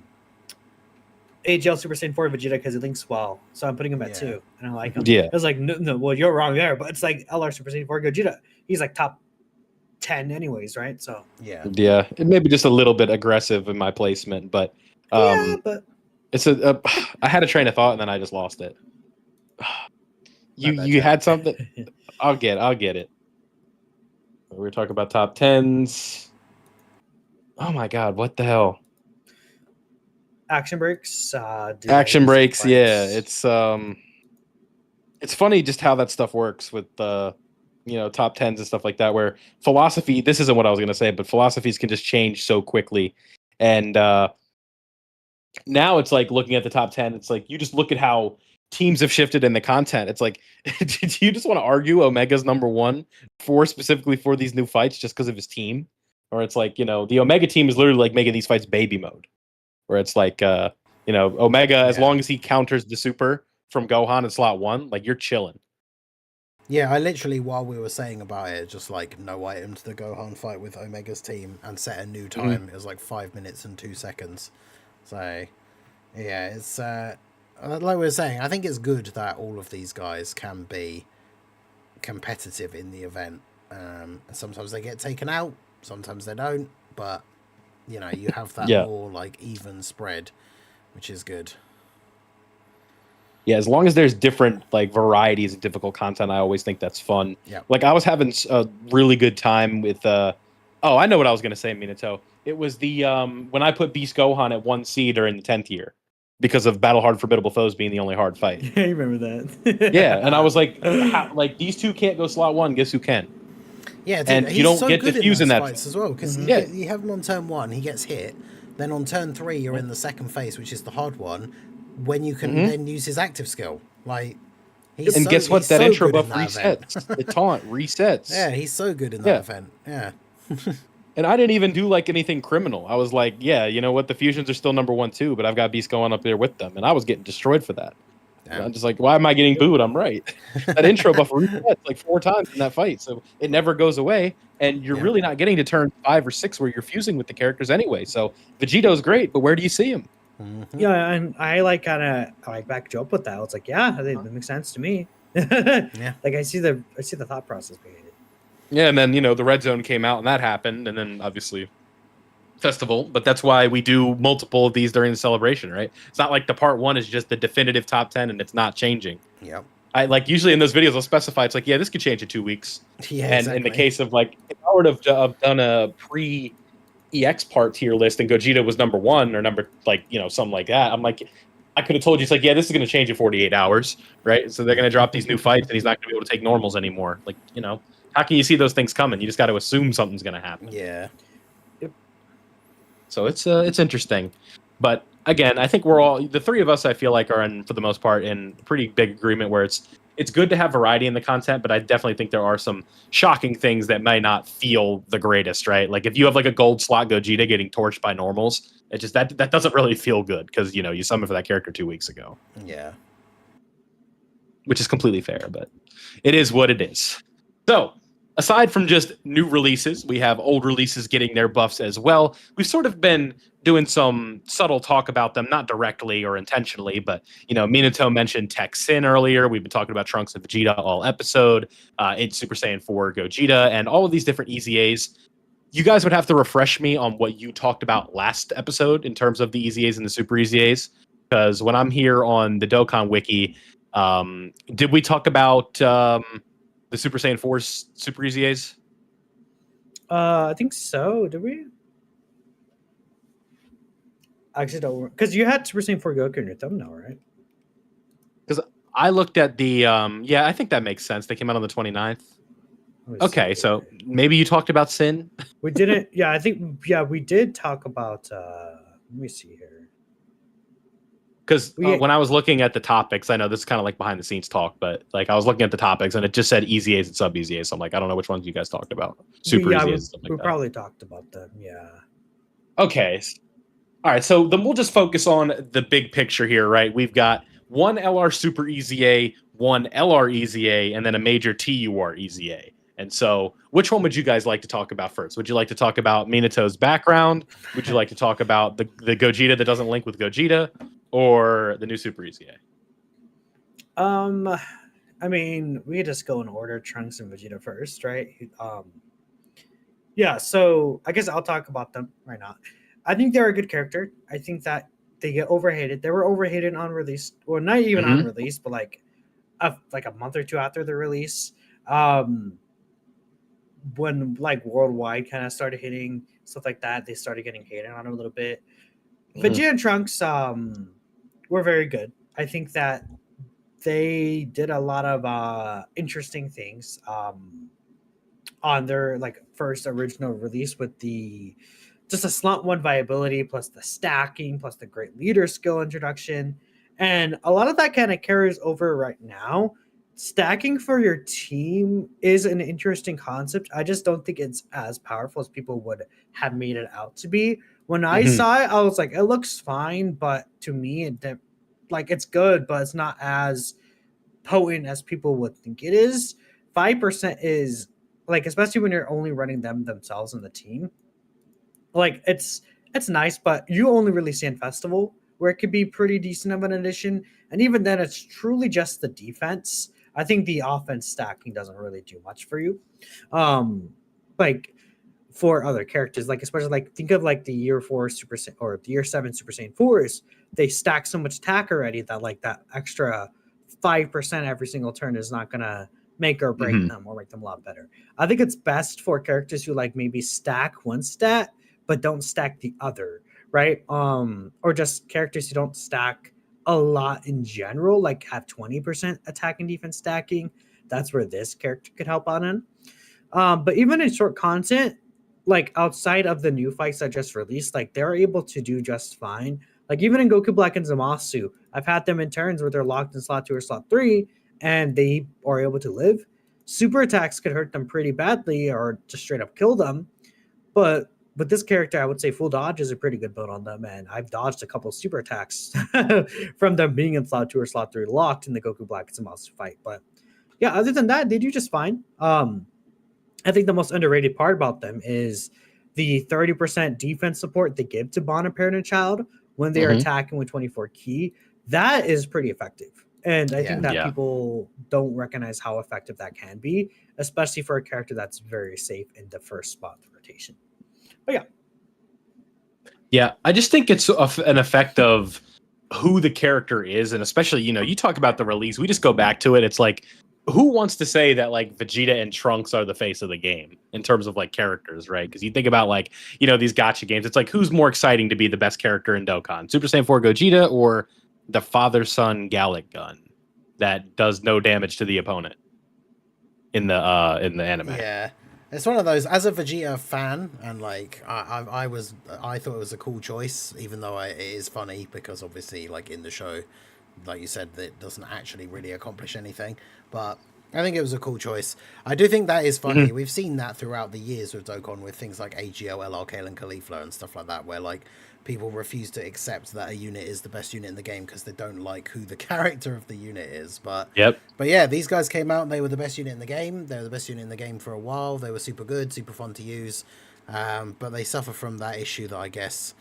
Super Saiyan 4 Vegeta because he links well, so I'm putting him at 2, and I like him. Yeah, it's like, no, well, you're wrong there, but it's like LR Super Saiyan 4 Gogeta. He's like top 10 anyways, right? So yeah, it may be just a little bit aggressive in my placement, but but it's I had a train of thought and then I just lost it. You had something. I'll get it. We were talking about top 10s. Oh my god, what the hell? Action breaks. Action breaks. Yeah, it's funny just how that stuff works with you know, top 10s and stuff like that. Where philosophy. This isn't what I was gonna say, but philosophies can just change so quickly, and now it's like looking at the top 10. It's like you just look at how teams have shifted in the content. It's like, do you just want to argue Omega's number 1 specifically for these new fights just because of his team? Or it's like, you know, the Omega team is literally like making these fights baby mode, where it's like, you know, Omega, as long as he counters the super from Gohan in slot 1, like you're chilling. Yeah, I literally, while we were saying about it, just like no item to the Gohan fight with Omega's team and set a new time. It was like 5 minutes and 2 seconds. So, yeah, it's like we were saying, I think it's good that all of these guys can be competitive in the event. Sometimes they get taken out, sometimes they don't, but you know, you have that more like even spread, which is good. Yeah, as long as there's different like varieties of difficult content, I always think that's fun. Yeah. Like I was having a really good time with oh, I know what I was gonna say, Minato. It was the when I put Beast Gohan at 1C during the 10th year because of Battle Hard Formidable Foes being the only hard fight. Yeah, you remember that. Yeah, and I was like, like these two can't go slot 1. Guess who can? Yeah, dude, and you don't get diffused in that fights as well, because you have him on turn 1, he gets hit. Then on turn 3, you're in the second phase, which is the hard one, when you can then use his active skill. Like, guess what? That intro buff resets. The taunt resets. Yeah, he's so good in that event. Yeah. And I didn't even do like anything criminal. I was like, yeah, you know what? The fusions are still number 1 too, but I've got Beast going up there with them, and I was getting destroyed for that. I'm just like, why am I getting booed? I'm right. That intro buff resets like 4 times in that fight, so it never goes away, and you're really not getting to turn 5 or 6 where you're fusing with the characters anyway. So Vegito's great, but where do you see him? Yeah, and I like kind of like back you up with that. It's like, yeah, that makes sense to me. Like I see the thought process behind it. Yeah, and then you know the red zone came out and that happened, and then obviously festival. But that's why we do multiple of these during the celebration, right? It's not like the part 1 is just the definitive top 10 and it's not changing. Yep. I like usually in those videos I'll specify it's like, yeah, this could change in 2 weeks. Yeah, and exactly. in the case of like, if I would have done a pre-EX part tier list and Gogeta was number 1 or number like, you know, something like that, I'm like, I could have told you, it's like, yeah, this is going to change in 48 hours, right? So they're going to drop these new fights and he's not going to be able to take normals anymore. Like, you know, how can you see those things coming? You just got to assume something's going to happen. Yeah. So it's interesting. But again, I think we're all, the 3 of us, I feel like are in, for the most part, in pretty big agreement where it's good to have variety in the content, but I definitely think there are some shocking things that may not feel the greatest, right? Like if you have like a gold slot Gogeta getting torched by normals, it just that doesn't really feel good because you know you summoned for that character 2 weeks ago. Yeah. Which is completely fair, but it is what it is. So aside from just new releases, we have old releases getting their buffs as well. We've sort of been doing some subtle talk about them, not directly or intentionally, but Minato mentioned Tech Sin earlier. We've been talking about Trunks and Vegeta all episode, in Super Saiyan 4 Gogeta, and all of these different EZAs. You guys would have to refresh me on what you talked about last episode in terms of the EZAs and the Super EZAs, because when I'm here on the Dokkan Wiki, did we talk about the Super Saiyan 4's Super EZAs? I think so. Did we? I actually don't, because you had Super Saiyan 4 Goku in your thumbnail, right? Because I looked at the I think that makes sense. They came out on the 29th. Okay, so maybe you talked about Sin. We didn't. Yeah, I think we did talk about. Let me see here. Because when I was looking at the topics, I know this is kind of like behind the scenes talk, but like I was looking at the topics and it just said EZAs and sub EZAs. So I'm like, I don't know which ones you guys talked about. Super EZAs and stuff like that. We probably talked about them. Yeah. Okay. All right. So then we'll just focus on the big picture here, right? We've got one LR Super EZA, one LR EZA, and then a major TUR EZA. And so which one would you guys like to talk about first? Would you like to talk about Minato's background? Would you like to talk about the Gogeta that doesn't link with Gogeta? Or the new Super EZA? I mean, we could just go in order, Trunks and Vegeta first, right? Yeah, so I guess I'll talk about them right now. I think they're a good character. I think that they get overhated. They were overhated on release, or not even on release, but like a month or two after the release. When like worldwide kind of started hitting stuff like that, they started getting hated on a little bit. Vegeta and Trunks were very good. I think that they did a lot of interesting things on their like first original release with the just a slot one viability plus the stacking plus the great leader skill introduction, and a lot of that kind of carries over right now. Stacking for your team is an interesting concept. I just don't think it's as powerful as people would have made it out to be. When I saw it, I was like, it looks fine, but to me, it's good, but it's not as potent as people would think it is. 5% is like, especially when you're only running themselves in the team. Like it's nice, but you only really see in Festival where it could be pretty decent of an addition, and even then, it's truly just the defense. I think the offense stacking doesn't really do much for you. Like for other characters, like especially like think of like the year 4 Super Saiyan or the year 7 Super Saiyan 4s, they stack so much attack already that like that extra 5% every single turn is not gonna make or break them or make them a lot better. I think it's best for characters who like maybe stack one stat but don't stack the other, right? Or just characters who don't stack a lot in general, like have 20% attack and defense stacking. That's where this character could help out in. But even in short content, like outside of the new fights that just released, like they're able to do just fine. Like even in Goku Black and Zamasu, I've had them in turns where they're locked in slot 2 or slot 3 and they are able to live. Super attacks could hurt them pretty badly or just straight up kill them. But with this character, I would say full dodge is a pretty good build on them, and I've dodged a couple of super attacks from them being in slot 2 or slot 3 locked in the Goku Black and Zamasu fight. But yeah, other than that, they do just fine. I think the most underrated part about them is the 30% defense support they give to Bond and Parent and Child when they are attacking with 24 ki. That is pretty effective. And I think that people don't recognize how effective that can be, especially for a character that's very safe in the first spot of the rotation. But yeah. Yeah, I just think it's an effect of who the character is. And especially, you talk about the release. We just go back to it. It's like, who wants to say that like Vegeta and Trunks are the face of the game in terms of like characters, right? Because you think about like, these gacha games. It's like, who's more exciting to be the best character in Dokkan? Super Saiyan 4 Gogeta or the father-son Gallic gun that does no damage to the opponent in the anime? Yeah. It's one of those, as a Vegeta fan, and like I thought it was a cool choice, even though it is funny because obviously, like in the show, like you said, that doesn't actually really accomplish anything. But I think it was a cool choice. I do think that is funny. We've seen that throughout the years with Dokkan with things like AGL, LRK, and Caulifla and stuff like that, where like people refuse to accept that a unit is the best unit in the game because they don't like who the character of the unit is. But yeah, these guys came out and they were the best unit in the game. They were the best unit in the game for a while. They were super good, super fun to use. But they suffer from that issue that I guess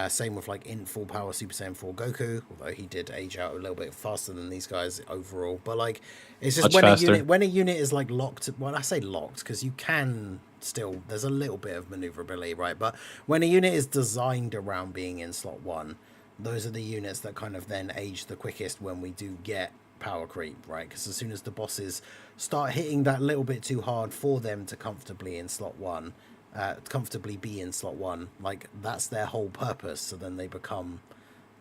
same with like in full power Super Saiyan 4 Goku, although he did age out a little bit faster than these guys overall. But like, it's just when a unit is like locked. Well, I say locked because you can still. There's a little bit of maneuverability, right? But when a unit is designed around being in slot 1, those are the units that kind of then age the quickest when we do get power creep, right? Because as soon as the bosses start hitting that little bit too hard for them to comfortably in slot 1. Comfortably be in slot 1, like that's their whole purpose. So then they become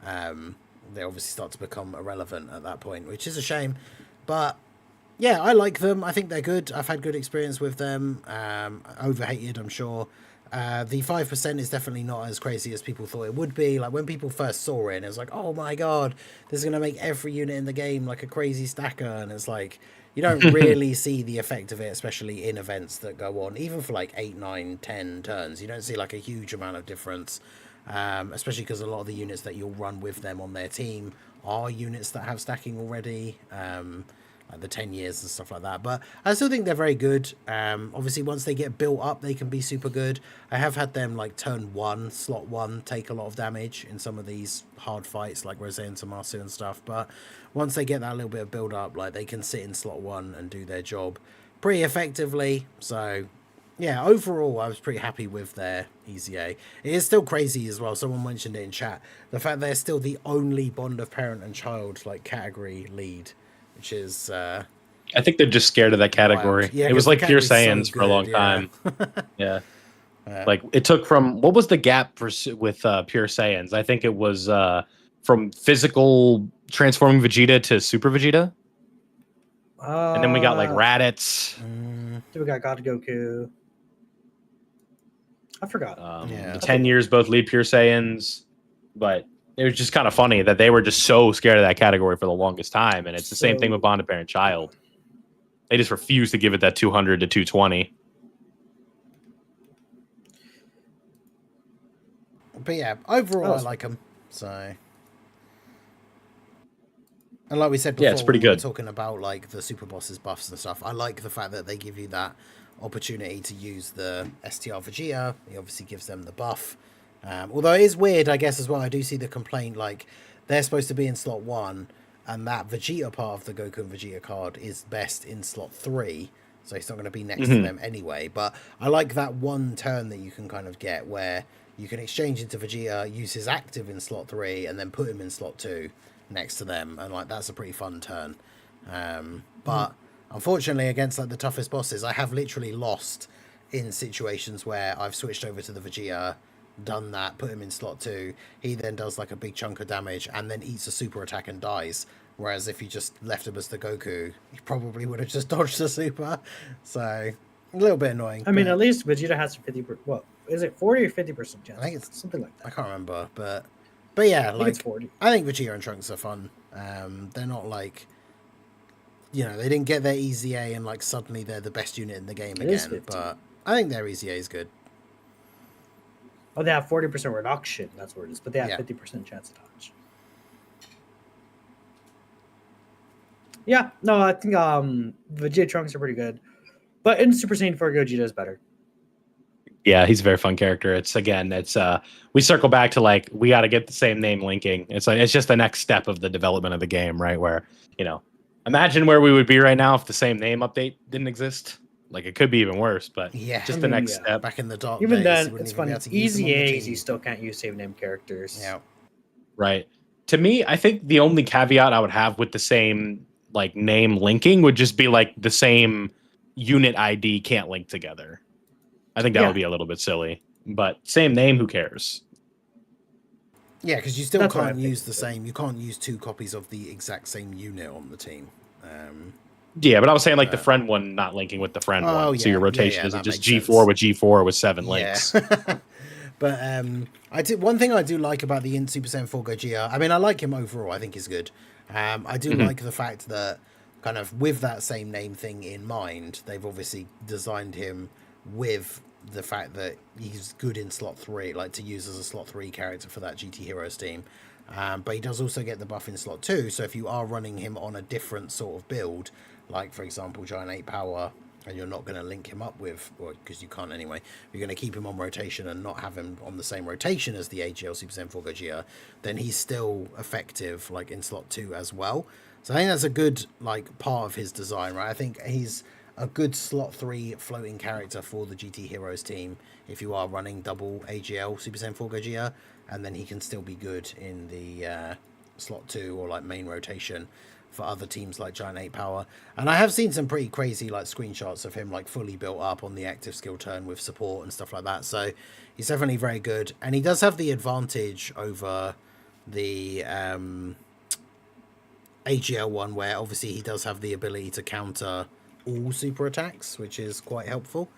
they obviously start to become irrelevant at that point, which is a shame. But yeah, I like them. I think they're good. I've had good experience with them. Overhated, I'm sure. The 5% is definitely not as crazy as people thought it would be. Like when people first saw it, and it was like, oh my god, this is gonna make every unit in the game like a crazy stacker. And it's like, you don't really see the effect of it, especially in events that go on, even for like 8, 9, 10 turns. You don't see like a huge amount of difference, especially because a lot of the units that you'll run with them on their team are units that have stacking already, like the 10 years and stuff like that. But I still think they're very good. Obviously, once they get built up, they can be super good. I have had them like turn 1, slot 1, take a lot of damage in some of these hard fights like Rose and Tamasu and stuff. But once they get that little bit of build up, like they can sit in slot 1 and do their job pretty effectively. So yeah, overall, I was pretty happy with their EZA. It is still crazy as well. Someone mentioned it in chat. The fact they're still the only bond of parent and child like category lead, which is I think they're just scared of that category. Yeah, it was like Pure Saiyans for a long time. Yeah. Like it took from, what was the gap with Pure Saiyans? I think it was from physical transforming Vegeta to Super Vegeta. And then we got like Raditz. Then we got God Goku. I forgot. The 10 years both lead Pure Saiyans. But it was just kind of funny that they were just so scared of that category for the longest time. And it's the same thing with bonded parent child. They just refuse to give it that 200 to 220. But yeah, overall, I like them. So, and like we said before, it's pretty good. Talking about like the super bosses buffs and stuff. I like the fact that they give you that opportunity to use the STR Vegeta. It obviously gives them the buff. Although it is weird, I guess, as well. I do see the complaint, like, they're supposed to be in slot 1, and that Vegeta part of the Goku and Vegeta card is best in slot 3, so it's not going to be next to them anyway. But I like that one turn that you can kind of get, where you can exchange into Vegeta, use his active in slot 3, and then put him in slot 2 next to them, and, like, that's a pretty fun turn. But, unfortunately, against, like, the toughest bosses, I have literally lost in situations where I've switched over to the Vegeta, done that, put him in slot 2, he then does like a big chunk of damage and then eats a super attack and dies, whereas if you just left him as the Goku, he probably would have just dodged the super. So a little bit annoying. I mean, at least Vegeta has 50%. What is it, 40 or 50% chance? I think it's something like that. I can't remember, but yeah, I think like it's 40. I think Vegeta and Trunks are fun. They're not like, you know, they didn't get their EZA and like suddenly they're the best unit in the game again, but I think their EZA is good. Oh, they have 40% reduction. That's what it is. But they have 50% chance to dodge. Yeah, no, I think Vegeta Trunks are pretty good. But in Super Saiyan 4, Gogeta is better. Yeah, he's a very fun character. It's we circle back to like, we got to get the same name linking. It's like, it's just the next step of the development of the game, right? Where, you know, imagine where we would be right now if the same name update didn't exist. Like, it could be even worse, but the next step. Back in the dark even days, then, it's funny. EZAs, you still can't use save name characters. Yeah. Right. To me, I think the only caveat I would have with the same like name linking would just be like the same unit ID can't link together. I think that would be a little bit silly, but same name, who cares? Yeah, because you still can't use the same. You can't use 2 copies of the exact same unit on the team. Yeah, but I was saying like the friend one not linking with the friend one. So your rotation isn't just G4 sense. with G4 with 7 links. But one thing I do like about the Super Saiyan 4 Gogeta, I mean, I like him overall. I think he's good. I do like the fact that kind of with that same name thing in mind, they've obviously designed him with the fact that he's good in slot 3, like to use as a slot 3 character for that GT Heroes team. But he does also get the buff in slot 2, so if you are running him on a different sort of build, like for example Giant 8 Power, and you're not going to link him up with, or because you can't anyway, you're going to keep him on rotation and not have him on the same rotation as the AGL Super Saiyan 4 Gogeta, then he's still effective like in slot 2 as well. So I think that's a good like part of his design, right? I think he's a good slot 3 floating character for the GT Heroes team if you are running double AGL Super Saiyan 4 Gogeta, and then he can still be good in the slot 2 or like main rotation for other teams like Giant 8 Power. And I have seen some pretty crazy like screenshots of him like fully built up on the active skill turn with support and stuff like that. So he's definitely very good, and he does have the advantage over the AGL one, where obviously he does have the ability to counter all super attacks, which is quite helpful.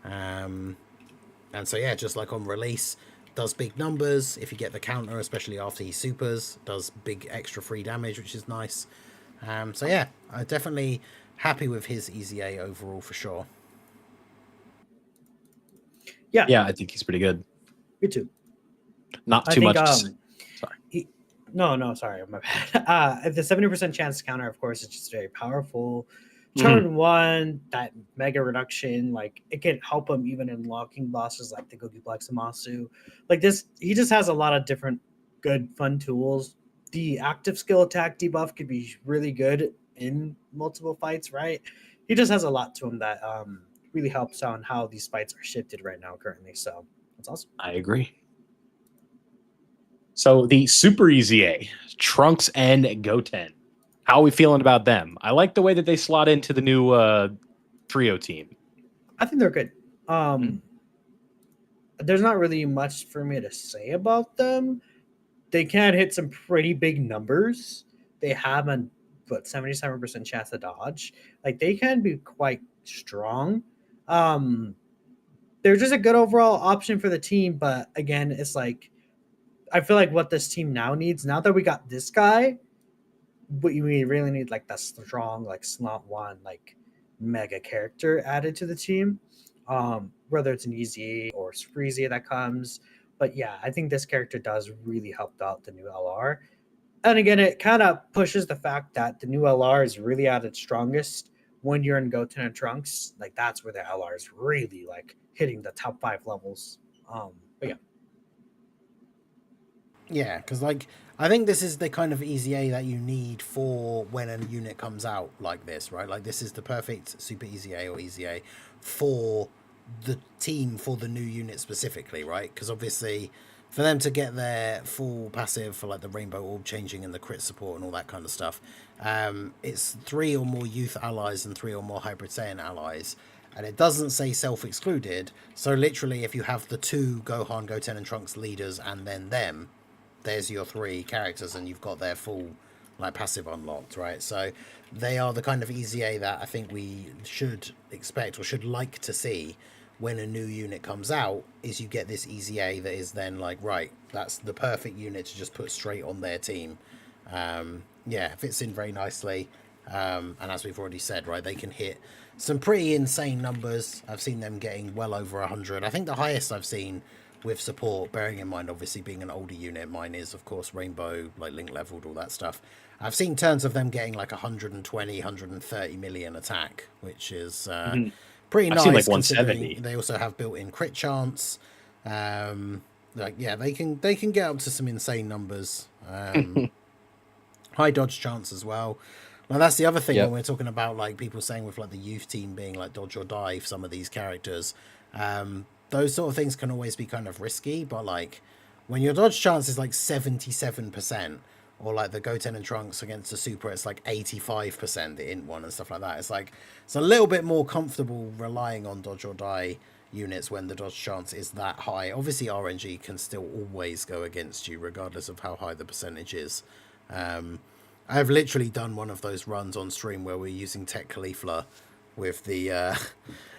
And so yeah, just like on release, does big numbers if you get the counter, especially after he supers, does big extra free damage, which is nice. So yeah, I'm definitely happy with his EZA overall for sure. Yeah, I think he's pretty good. Me too. Not I too think, much. Sorry. No, sorry, my bad. The 70% chance counter, of course, is just very powerful. Turn 1, that mega reduction, like it can help him even in locking bosses like the Gogiplex and Masu. Like this, he just has a lot of different good, fun tools. The active skill attack debuff could be really good in multiple fights, right? He just has a lot to him that really helps on how these fights are shifted right now currently. So that's awesome. I agree. So the Super EZA, Trunks and Goten. How are we feeling about them? I like the way that they slot into the new trio team. I think they're good. There's not really much for me to say about them. They can hit some pretty big numbers. They have a 77% chance to dodge. Like they can be quite strong. They're just a good overall option for the team. But again, it's like I feel like what this team now needs, now that we got this guy, we really need like that strong like slot 1 like mega character added to the team. Whether it's an EZA or Super EZA that comes. But yeah, I think this character does really help out the new LR. And again, it kind of pushes the fact that the new LR is really at its strongest when you're in Goten and Trunks. Like that's where the LR is really like hitting the top 5 levels. But yeah. Yeah, because like I think this is the kind of EZA that you need for when a unit comes out like this, right? Like this is the perfect Super EZA or EZA for the team, for the new unit specifically, right? Because obviously for them to get their full passive for like the rainbow orb changing and the crit support and all that kind of stuff, it's 3 or more youth allies and 3 or more hybrid Saiyan allies, and it doesn't say self-excluded. So literally if you have the 2 Gohan, Goten and Trunks leaders and then them, there's your 3 characters and you've got their full like passive unlocked, right? So they are the kind of EZA that I think we should expect or should like to see when a new unit comes out, is you get this EZA that is then like, right, that's the perfect unit to just put straight on their team. Yeah, fits in very nicely. And as we've already said, right, they can hit some pretty insane numbers. I've seen them getting well over 100. I think the highest I've seen with support, bearing in mind obviously being an older unit, mine is of course rainbow, like link leveled, all that stuff. I've seen turns of them getting like 120, 130 million attack, which is pretty nice. I've seen like 170. They also have built-in crit chance. Like yeah, they can get up to some insane numbers. High dodge chance as well. Now that's the other thing when we're talking about like people saying with like the youth team being like dodge or die for some of these characters. Those sort of things can always be kind of risky, but like when your dodge chance is like 77%, or like the Goten and Trunks against the Super, it's like 85%, the int one and stuff like that. It's like it's a little bit more comfortable relying on dodge or die units when the dodge chance is that high. Obviously RNG can still always go against you regardless of how high the percentage is. I've literally done one of those runs on stream where we're using Tech Caulifla with the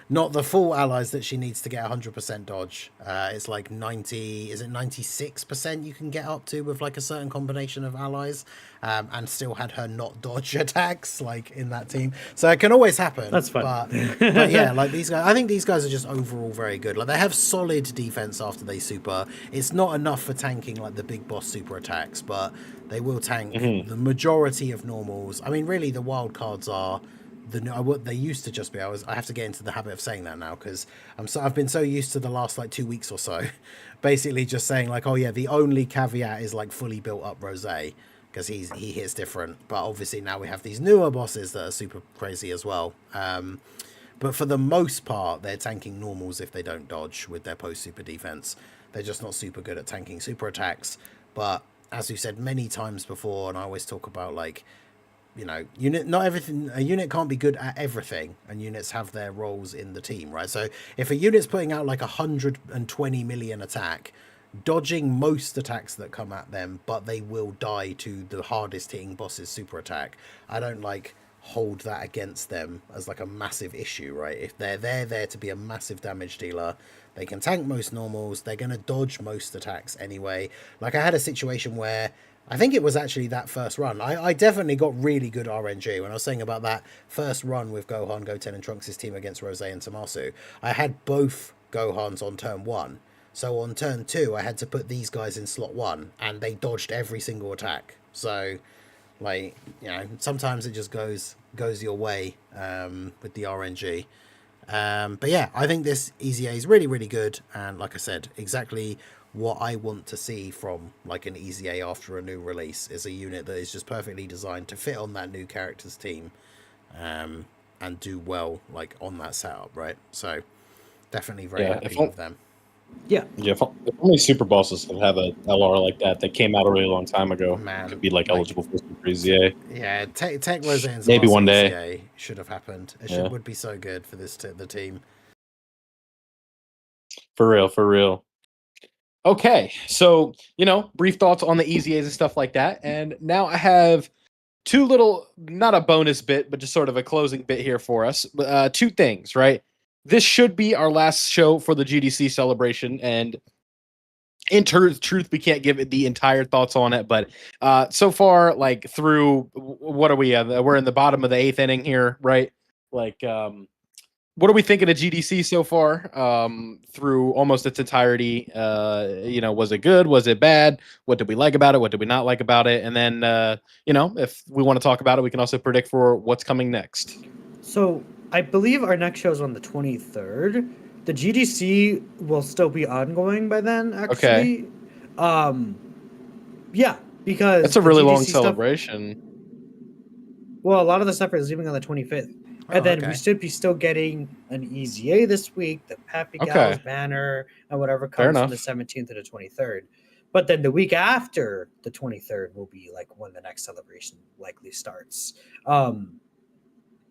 not the full allies that she needs to get 100% dodge. It's like 96% you can get up to with like a certain combination of allies, and still had her not dodge attacks like in that team. So it can always happen. That's fun. But yeah, like these guys, I think these guys are just overall very good. Like they have solid defense after they super. It's not enough for tanking like the big boss super attacks, but they will tank the majority of normals. I mean, really, the wild cards are what they used to just be. I have to get into the habit of saying that now because I've been so used to the last like 2 weeks or so, basically just saying like, oh yeah, the only caveat is like fully built up Rose because he hits different. But obviously now we have these newer bosses that are super crazy as well. But for the most part, they're tanking normals if they don't dodge with their post super defense. They're just not super good at tanking super attacks. But as we've said many times before, and I always talk about like, you know, a unit can't be good at everything, and units have their roles in the team, right? So if a unit's putting out like 120 million attack, dodging most attacks that come at them, but they will die to the hardest hitting boss's super attack, I don't like hold that against them as like a massive issue, right? If they're there to be a massive damage dealer, they can tank most normals, they're going to dodge most attacks anyway. Like I had a situation where I think it was actually that first run. I definitely got really good RNG when I was saying about that first run with Gohan, Goten, and Trunks' team against Rose and Tamasu. I had both Gohans on turn 1. So on turn 2, I had to put these guys in slot 1, and they dodged every single attack. So, like, you know, sometimes it just goes your way with the RNG. But yeah, I think this EZA is really, really good. And like I said, exactly what I want to see from like an EZA after a new release is a unit that is just perfectly designed to fit on that new character's team, and do well like on that setup, right? So definitely very happy with them. Yeah, if only super bosses could have a LR like that came out a really long time ago. Man, could be like eligible for Super EZA. Yeah, Tech Rose and maybe one day EZA should have happened. Would be so good for the team. For real. Okay, so, you know, brief thoughts on the EZAs and stuff like that. And now I have two little, not a bonus bit, but just sort of a closing bit here for us. Two things, right? This should be our last show for the GDC celebration. And in truth, we can't give it the entire thoughts on it. But so far, like through, what are we? We're in the bottom of the 8th inning here, right? Like, what are we thinking of GDC so far through almost its entirety? You know, was it good? Was it bad? What did we like about it? What did we not like about it? And then, you know, if we want to talk about it, we can also predict for what's coming next. So I believe our next show is on the 23rd. The GDC will still be ongoing by then, actually. Okay. Yeah, because it's a really long celebration. Well, a lot of the stuff is leaving on the 25th. And then we should be still getting an EZA this week, the Pappy Gals banner, and whatever comes from the 17th to the 23rd. But then the week after the 23rd will be like when the next celebration likely starts.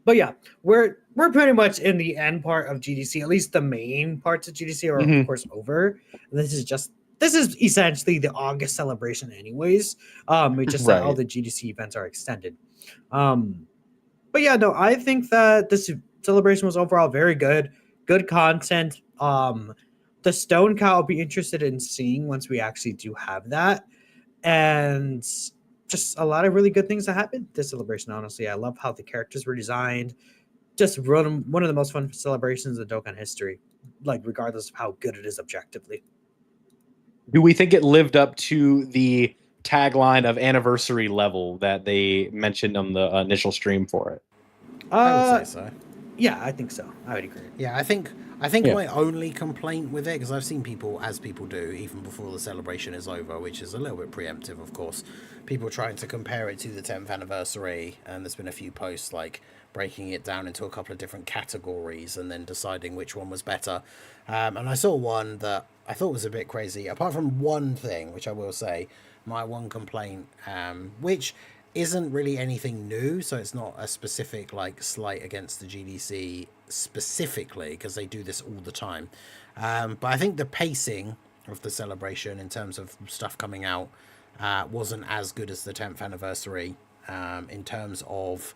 But yeah, we're pretty much in the end part of GDC. At least the main parts of GDC are of course over. This is essentially the August celebration, anyways. It's just that all the GDC events are extended. But yeah, no, I think that this celebration was overall very good. Good content. The stone cow I'll be interested in seeing once we actually do have that. And just a lot of really good things that happened this celebration, honestly. I love how the characters were designed. Just one of the most fun celebrations in Dokkan history, like regardless of how good it is objectively. Do we think it lived up to the tagline of anniversary level that they mentioned on the initial stream for it? I would say so. Yeah, I think so. I would agree. Yeah, I think my only complaint with it, because I've seen people, as people do, even before the celebration is over, which is a little bit preemptive, of course, people trying to compare it to the 10th anniversary, and there's been a few posts like breaking it down into a couple of different categories and then deciding which one was better. And I saw one that I thought was a bit crazy, apart from one thing, which I will say, my one complaint, which isn't really anything new, so it's not a specific like slight against the GDC specifically, because they do this all the time. But I think the pacing of the celebration in terms of stuff coming out wasn't as good as the 10th anniversary in terms of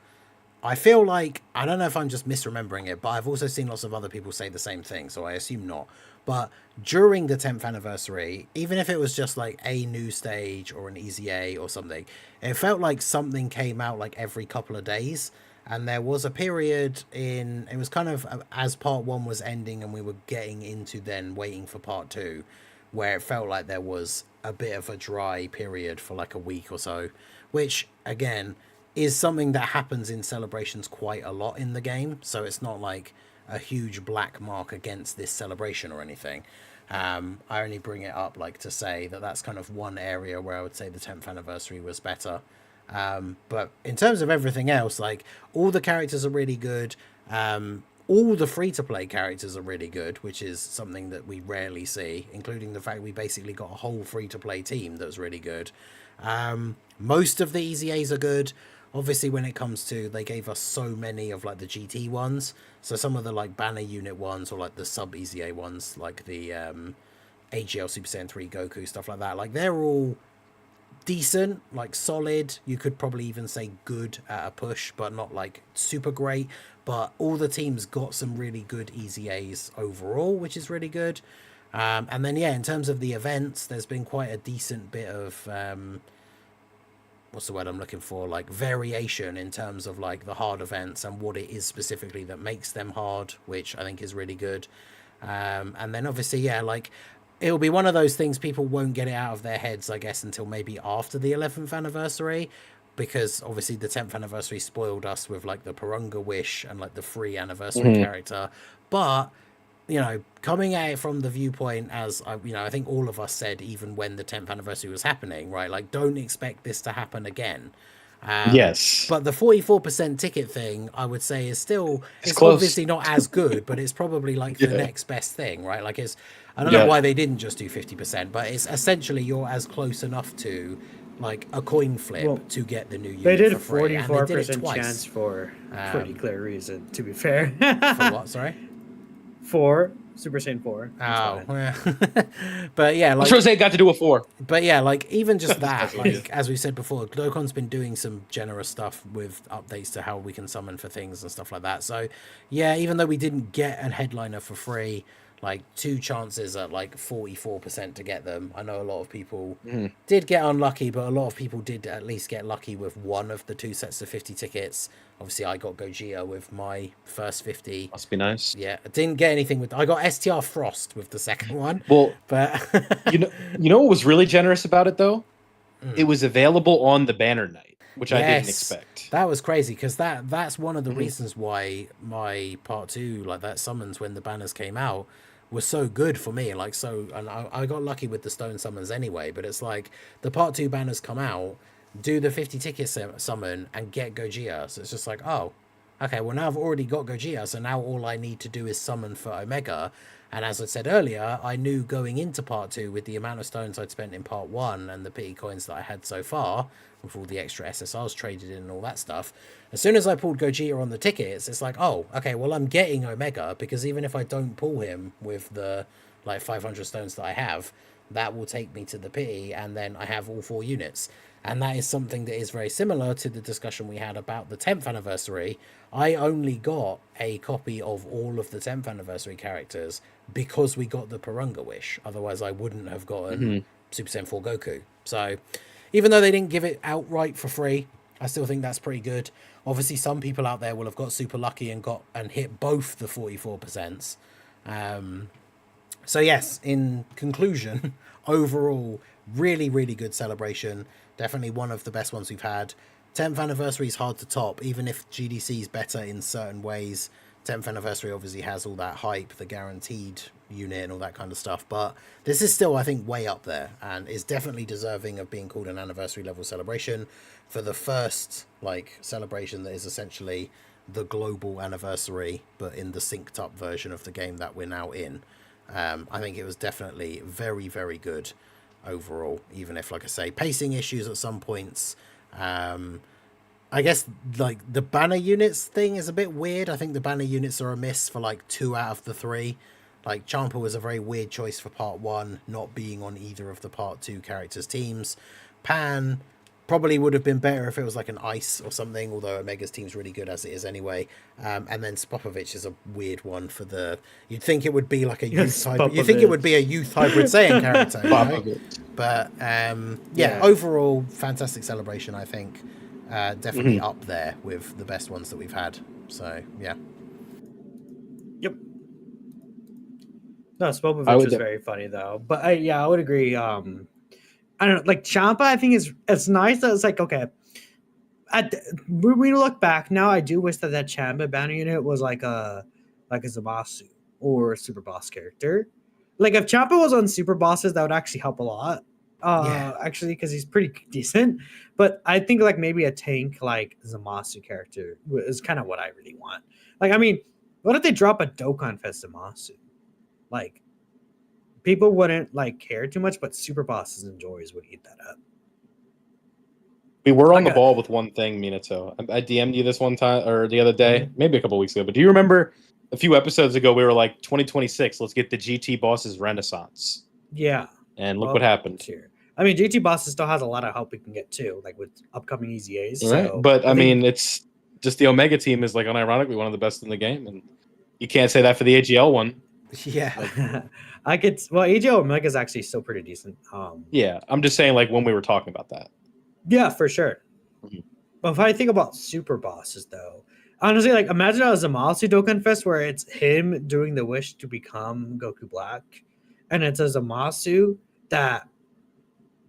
I feel like, I don't know if I'm just misremembering it, but I've also seen lots of other people say the same thing, so I assume not. But during the 10th anniversary, even if it was just like a new stage or an Easy A or something, it felt like something came out like every couple of days. And there was a period it was kind of as part 1 was ending and we were getting into then waiting for part 2, where it felt like there was a bit of a dry period for like a week or so, which again is something that happens in celebrations quite a lot in the game. So it's not like a huge black mark against this celebration or anything. I only bring it up like to say that that's kind of one area where I would say the 10th anniversary was better. But in terms of everything else, like all the characters are really good. All the free-to-play characters are really good, which is something that we rarely see, including the fact we basically got a whole free-to-play team that was really good. Most of the Easy A's are good. Obviously, when it comes to, they gave us so many of like the GT ones. So some of the like banner unit ones or like the sub Easy A ones, like the AGL Super Saiyan 3 Goku, stuff like that. Like they're all decent, like solid. You could probably even say good at a push, but not like super great. But all the teams got some really good Easy A's overall, which is really good. And then in terms of the events, there's been quite a decent bit of what's the word I'm looking for, like variation in terms of like the hard events and what it is specifically that makes them hard, which I think is really good. And then obviously like it'll be one of those things people won't get it out of their heads, I guess, until maybe after the 11th anniversary, because obviously the 10th anniversary spoiled us with like the Purunga Wish and like the free anniversary character. But coming at it from the viewpoint as I think all of us said, even when the 10th anniversary was happening, right, like don't expect this to happen again. Yes, but the 44% ticket thing, I would say, is still, it's obviously not as good, but it's probably like the next best thing, right? Like I don't know why they didn't just do 50%, but it's essentially you're as close enough to like a coin flip to get the new unit. They did for free, 44% chance for pretty clear reason, to be fair. For what? Sorry? For Super Saiyan 4. But yeah, like Rose got to do a 4. But yeah, like even just that, like as we said before, Dokkan's been doing some generous stuff with updates to how we can summon for things and stuff like that. So yeah, even though we didn't get a headliner for free, like 2 chances at like 44% to get them. I know a lot of people did get unlucky, but a lot of people did at least get lucky with one of the 2 sets of 50 tickets. Obviously, I got Gogeta with my first 50. Must be nice. Yeah, I didn't get anything with. I got STR Frost with the second one. Well, but you know what was really generous about it though? It was available on the banner night, which I didn't expect. That was crazy because that's one of the reasons why my part 2, like that summons when the banners came out, was so good for me. Like and I got lucky with the stone summons anyway. But it's like the part 2 banners come out, do the 50 ticket summon and get Gogeta. So it's just like, oh, okay, well now I've already got Gogeta, so now all I need to do is summon for Omega. And as I said earlier, I knew going into part 2 with the amount of stones I'd spent in part 1 and the pity coins that I had so far, with all the extra SSRs traded in and all that stuff, as soon as I pulled Gogeta on the tickets, it's like, oh, okay, well I'm getting Omega, because even if I don't pull him with the like 500 stones that I have, that will take me to the pity, and then I have all 4 units. And that is something that is very similar to the discussion we had about the 10th anniversary. I only got a copy of all of the 10th anniversary characters because we got the Purunga Wish. Otherwise, I wouldn't have gotten Super Saiyan 4 Goku. So, even though they didn't give it outright for free, I still think that's pretty good. Obviously, some people out there will have got super lucky and hit both the 44%. So yes, in conclusion, overall, really, really good celebration. Definitely one of the best ones we've had. 10th anniversary is hard to top, even if GDC is better in certain ways. 10th anniversary obviously has all that hype, the guaranteed unit and all that kind of stuff. But this is still, I think, way up there and is definitely deserving of being called an anniversary level celebration for the first like celebration that is essentially the global anniversary, but in the synced up version of the game that we're now in. I think it was definitely very, very good overall, even if, like I say, pacing issues at some points. I guess like the banner units thing is a bit weird. I think the banner units are a miss for like 2 out of the 3. Like Champa was a very weird choice for part 1, not being on either of the part 2 characters' teams. Pan, Probably would have been better if it was like an ice or something, although Omega's team's really good as it is anyway. And then Spopovich is a weird one for the... You'd think it would be like a youth hybrid... You think it would be a youth hybrid Saiyan character, right? But overall, fantastic celebration, I think. Definitely up there with the best ones that we've had. So, yeah. Yep. No, Spopovich was very funny, though. But I would agree. I don't know, like Champa, I think it's nice that it's like, okay, when we look back now, I do wish that Champa banner unit was like a Zamasu or a super boss character. Like if Champa was on super bosses, that would actually help a lot. Actually, because he's pretty decent. But I think like maybe a tank like Zamasu character is kind of what I really want. Like, I mean, what if they drop a Dokkan Fest Zamasu? Like, people wouldn't like care too much, but super bosses and joys would eat that up. We were on the ball with one thing, Minato. I DM'd you this one time or the other day, maybe a couple weeks ago. But do you remember a few episodes ago we were like 2026? Let's get the GT bosses Renaissance. Yeah, and look what happened here. I mean, GT bosses still has a lot of help we can get too, like with upcoming EZAs. Right, so but I mean, it's just the Omega team is like unironically one of the best in the game, and you can't say that for the AGL one. Yeah. I could. Well, AGL Omega is actually still pretty decent. Yeah, I'm just saying, like when we were talking about that. Yeah, for sure. But if I think about super bosses, though, honestly, like imagine a Zamasu Dokkan Fest where it's him doing the wish to become Goku Black, and it's a Zamasu that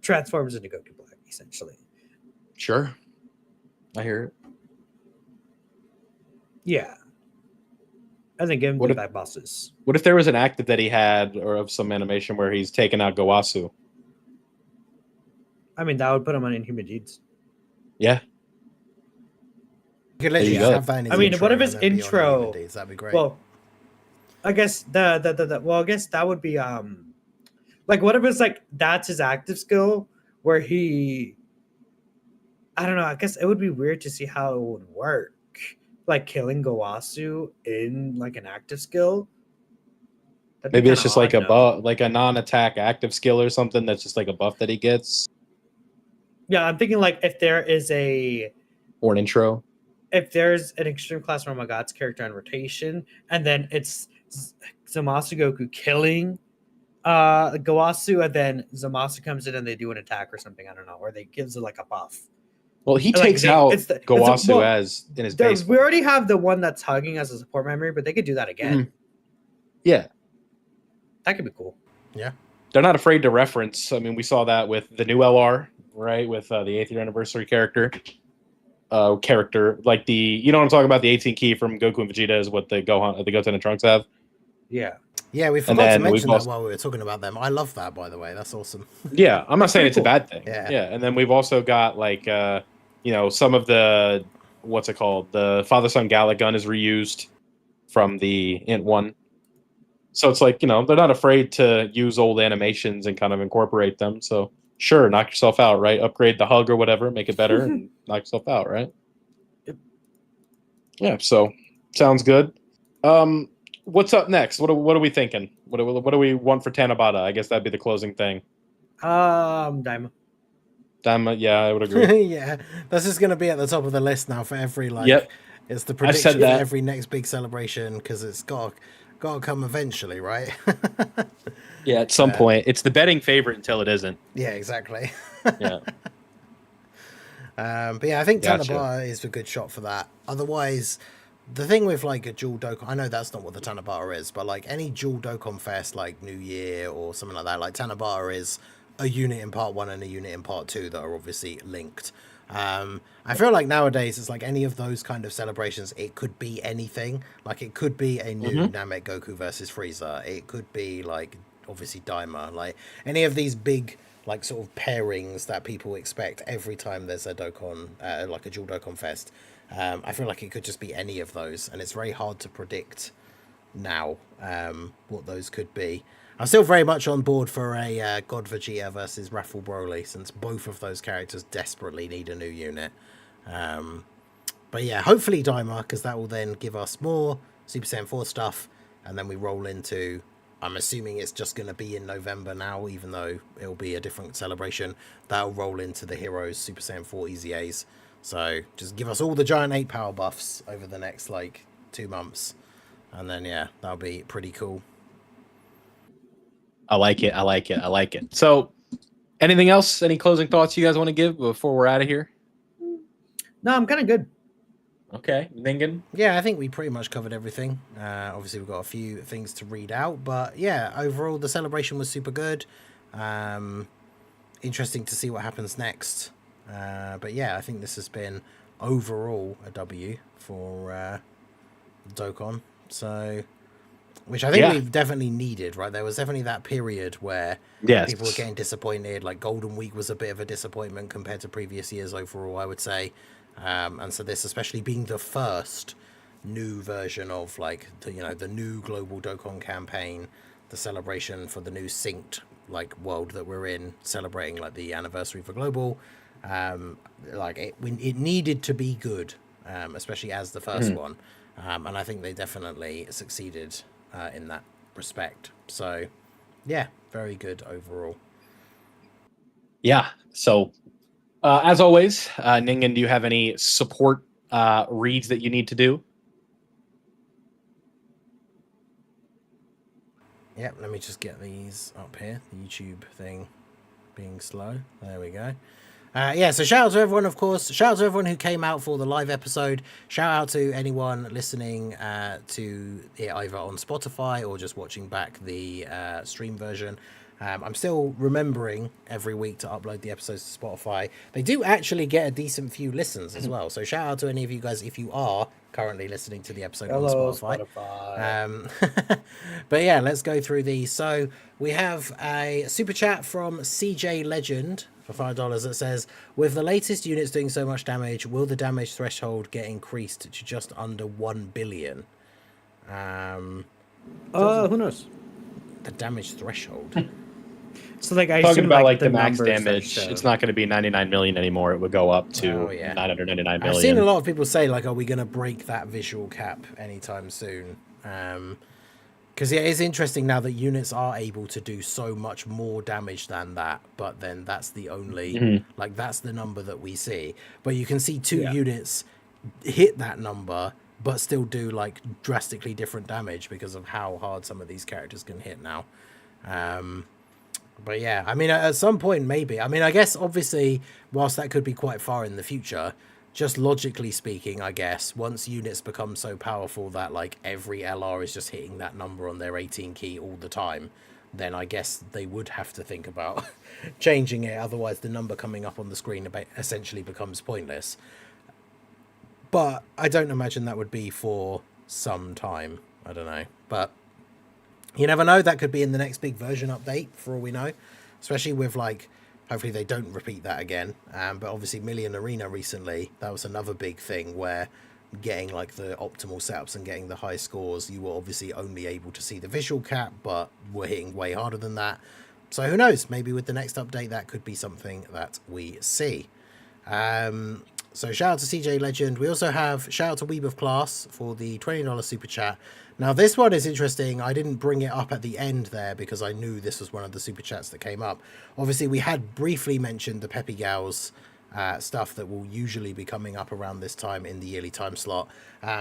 transforms into Goku Black, essentially. Sure, I hear it. Yeah. I think give him that bosses. What if there was an active that he had or of some animation where he's taking out Gowasu? I mean, that would put him on Inhuman Deeds. Yeah. You could literally have that in his intro. What if his intro? That'd be great. Well, I guess I guess that would be like what if it's like that's his active skill where he I don't know, I guess it would be weird to see how it would work. Like killing Gowasu in like an active skill. Maybe it's just like a buff, like a non-attack active skill or something that's just like a buff that he gets. Yeah, I'm thinking like if there is or an intro. If there's an extreme class from a God's character on rotation, and then it's Zamasu Goku killing Gowasu, and then Zamasu comes in and they do an attack or something, I don't know, or they gives it like a buff. Well, he takes out Gowasu as in his base. We already have the one that's hugging as a support memory, but they could do that again. Mm-hmm. Yeah. That could be cool. Yeah. They're not afraid to reference. I mean, we saw that with the new LR, right? With the 8th year anniversary character. Like you know what I'm talking about? The 18 key from Goku and Vegeta is what the Goten and Trunks have. Yeah. Yeah, we forgot to mention that while we were talking about them. I love that, by the way. That's awesome. Yeah, I'm not saying it's a bad thing. Yeah. And then we've also got like some of the what's it called? The Father Son Gallic gun is reused from the Int 1. So it's like, they're not afraid to use old animations and kind of incorporate them. So sure, knock yourself out, right? Upgrade the hug or whatever, make it better, and knock yourself out, right? Yep. Yeah, so sounds good. What's up next? What are we thinking? What do we want for Tanabata? I guess that'd be the closing thing. Daima. Daima, yeah, I would agree. Yeah, that's just going to be at the top of the list now for every Yep. It's the prediction for every next big celebration because it's got to come eventually, right? Yeah, at some point. It's the betting favorite until it isn't. Yeah, exactly. Yeah. But yeah, I think Tanabata is a good shot for that. Otherwise, the thing with like a dual Dokkan, I know that's not what the Tanabata is, but like any dual Dokkan Fest, like New Year or something like that, like Tanabata is a unit in part 1 and a unit in part 2 that are obviously linked. I feel like nowadays it's like any of those kind of celebrations, it could be anything. Like it could be a new Namek Goku versus Frieza. It could be like obviously Daima. Like any of these big like sort of pairings that people expect every time there's a Dokkan, like a dual Dokkan Fest. I feel like it could just be any of those, and it's very hard to predict now what those could be. I'm still very much on board for a God Vegeta versus Raffle Broly, since both of those characters desperately need a new unit. But yeah, hopefully Daima, because that will then give us more Super Saiyan 4 stuff, and then we roll into I'm assuming it's just going to be in November now, even though it'll be a different celebration. That'll roll into the Heroes Super Saiyan 4 EZAs. So just give us all the Giant 8 power buffs over the next, 2 months. And then, yeah, that'll be pretty cool. I like it. So, anything else? Any closing thoughts you guys want to give before we're out of here? No, I'm kind of good. Okay, thinking. Yeah, I think we pretty much covered everything. Obviously, we've got a few things to read out, but yeah, overall, the celebration was super good. Interesting to see what happens next. But yeah, I think this has been overall a W for Dokkan. So, which I think we've definitely needed, right? There was definitely that period where people were getting disappointed. Like Golden Week was a bit of a disappointment compared to previous years overall, I would say. And so this, especially being the first new version of the new global Dokkan campaign, the celebration for the new synced world that we're in, celebrating the anniversary for global, it needed to be good, especially as the first one, and I think they definitely succeeded in that respect. So yeah, very good overall. Yeah. So as always, Ningen, do you have any support reads that you need to do? Yep, let me just get these up here. The YouTube thing being slow. There we go. So shout out to everyone, of course. Shout out to everyone who came out for the live episode. Shout out to anyone listening to it either on Spotify or just watching back the stream version. I'm still remembering every week to upload the episodes to Spotify. They do actually get a decent few listens as well. So shout out to any of you guys if you are currently listening to the episode on Spotify. But yeah, let's go through these. So we have a super chat from CJ Legend for $5 that says, with the latest units doing so much damage, will the damage threshold get increased to just under 1 billion? Who knows? The damage threshold. So I talking assume, about the max damage, it's not going to be 99 million anymore. It would go up to 999 million. I've seen a lot of people say are we going to break that visual cap anytime soon? Because it's interesting now that units are able to do so much more damage than that, but then that's the only that's the number that we see. But you can see two units hit that number but still do drastically different damage because of how hard some of these characters can hit now. But yeah, I mean, at some point, maybe. I mean, I guess, obviously, whilst that could be quite far in the future, just logically speaking, I guess, once units become so powerful that, every LR is just hitting that number on their 18 key all the time, then I guess they would have to think about changing it. Otherwise, the number coming up on the screen essentially becomes pointless. But I don't imagine that would be for some time. I don't know. But you never know, that could be in the next big version update for all we know, especially with hopefully they don't repeat that again. But obviously Million Arena recently, that was another big thing where getting the optimal setups and getting the high scores, you were obviously only able to see the visual cap, but were hitting way harder than that. So who knows, maybe with the next update that could be something that we see. So shout out to CJ Legend. We also have shout out to Weeb of Class for the $20 super chat. Now this one is interesting. I didn't bring it up at the end there because I knew this was one of the super chats that came up. Obviously we had briefly mentioned the Peppy Gals stuff that will usually be coming up around this time in the yearly time slot.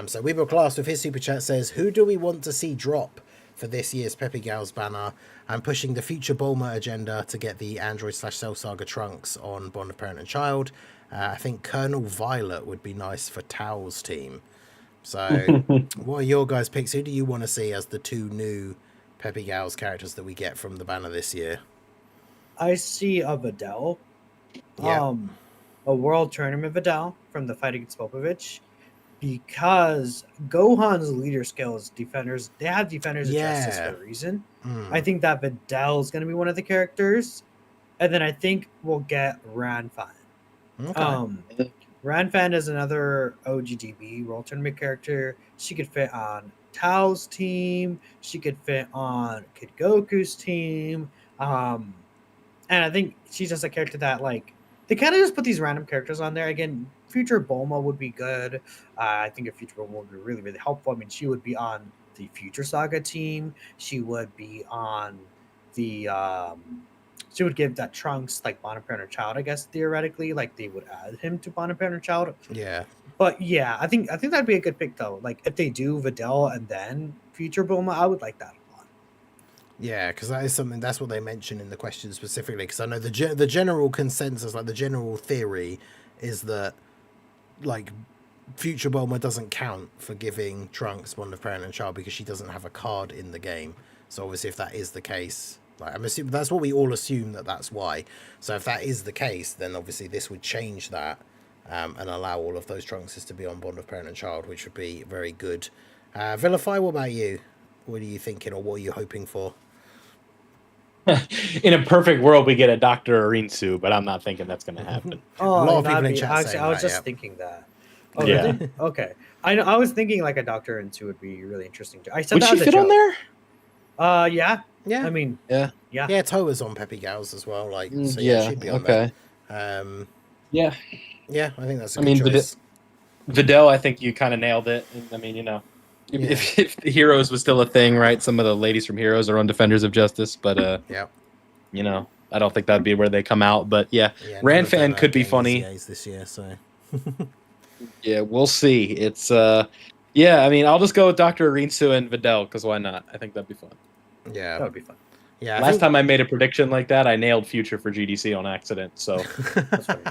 So Weeb of Class with his super chat says, who do we want to see drop for this year's Peppy Gals banner? I'm pushing the future Bulma agenda to get the Android/Cell Saga Trunks on Bond of Parent and Child. I think Colonel Violet would be nice for Tao's team. So what are your guys' picks? Who do you want to see as the two new Peppy Gals characters that we get from the banner this year? I see a Videl. Yeah. A World Tournament Videl from the fight against Popovich. Because Gohan's leader skills, defenders, they have defenders of justice for a reason. I think that Videl is going to be one of the characters. And then I think we'll get Ranfan. Okay. Ranfan is another OGDB World Tournament character. She could fit on Tao's team. She could fit on Kid Goku's team. And I think she's just a character that they kind of just put these random characters on there. Again, future Bulma would be good. I think a future Bulma would be really, really helpful. I mean, she would be on the Future Saga team. She would be on the she would give that Trunks like bond parent child, I guess theoretically, like they would add him to bond parent child. Yeah. But yeah, I think that'd be a good pick though. Like if they do Videl and then Future Bulma, I would like that a lot. Yeah, because that is something, that's what they mentioned in the question specifically. Because I know the general consensus, like the general theory, is that like Future Bulma doesn't count for giving Trunks bond of parent and child because she doesn't have a card in the game. So obviously, if that is the case, like I'm assuming that's what we all assume that's why. So if that is the case, then obviously this would change that and allow all of those Trunkses to be on bond of parent and child, which would be very good. Vilify, what about you? What are you thinking, or what are you hoping for? In a perfect world, we get a Dr. Arinsu, but I'm not thinking that's going to happen. A lot of that'd people in be- chat actually, saying I was that, just yeah. thinking that. Oh, Yeah. really? Okay. I was thinking like a Doctor and Two would be really interesting too. I said Would that she as a fit on joke. there? Yeah. Yeah. I mean, Yeah. yeah. Yeah, Toa's on Peppy Gals as well. Like, so yeah, she'd be on okay. there. Yeah. Yeah, I think that's a I good mean, choice. Videl, I think you kind of nailed it. I mean, if the Heroes was still a thing, right? Some of the ladies from Heroes are on Defenders of Justice, but Yeah. I don't think that'd be where they come out. But yeah, Yeah, Ran none of them Fan are could be getting funny. EZAs this year, so Yeah, we'll see. It's yeah. I mean, I'll just go with Dr. Arinsu and Videl because why not? I think that'd be fun. yeah, That would be fun. yeah. Last time I made a prediction like that, I nailed Future for GDC on accident. So That's funny.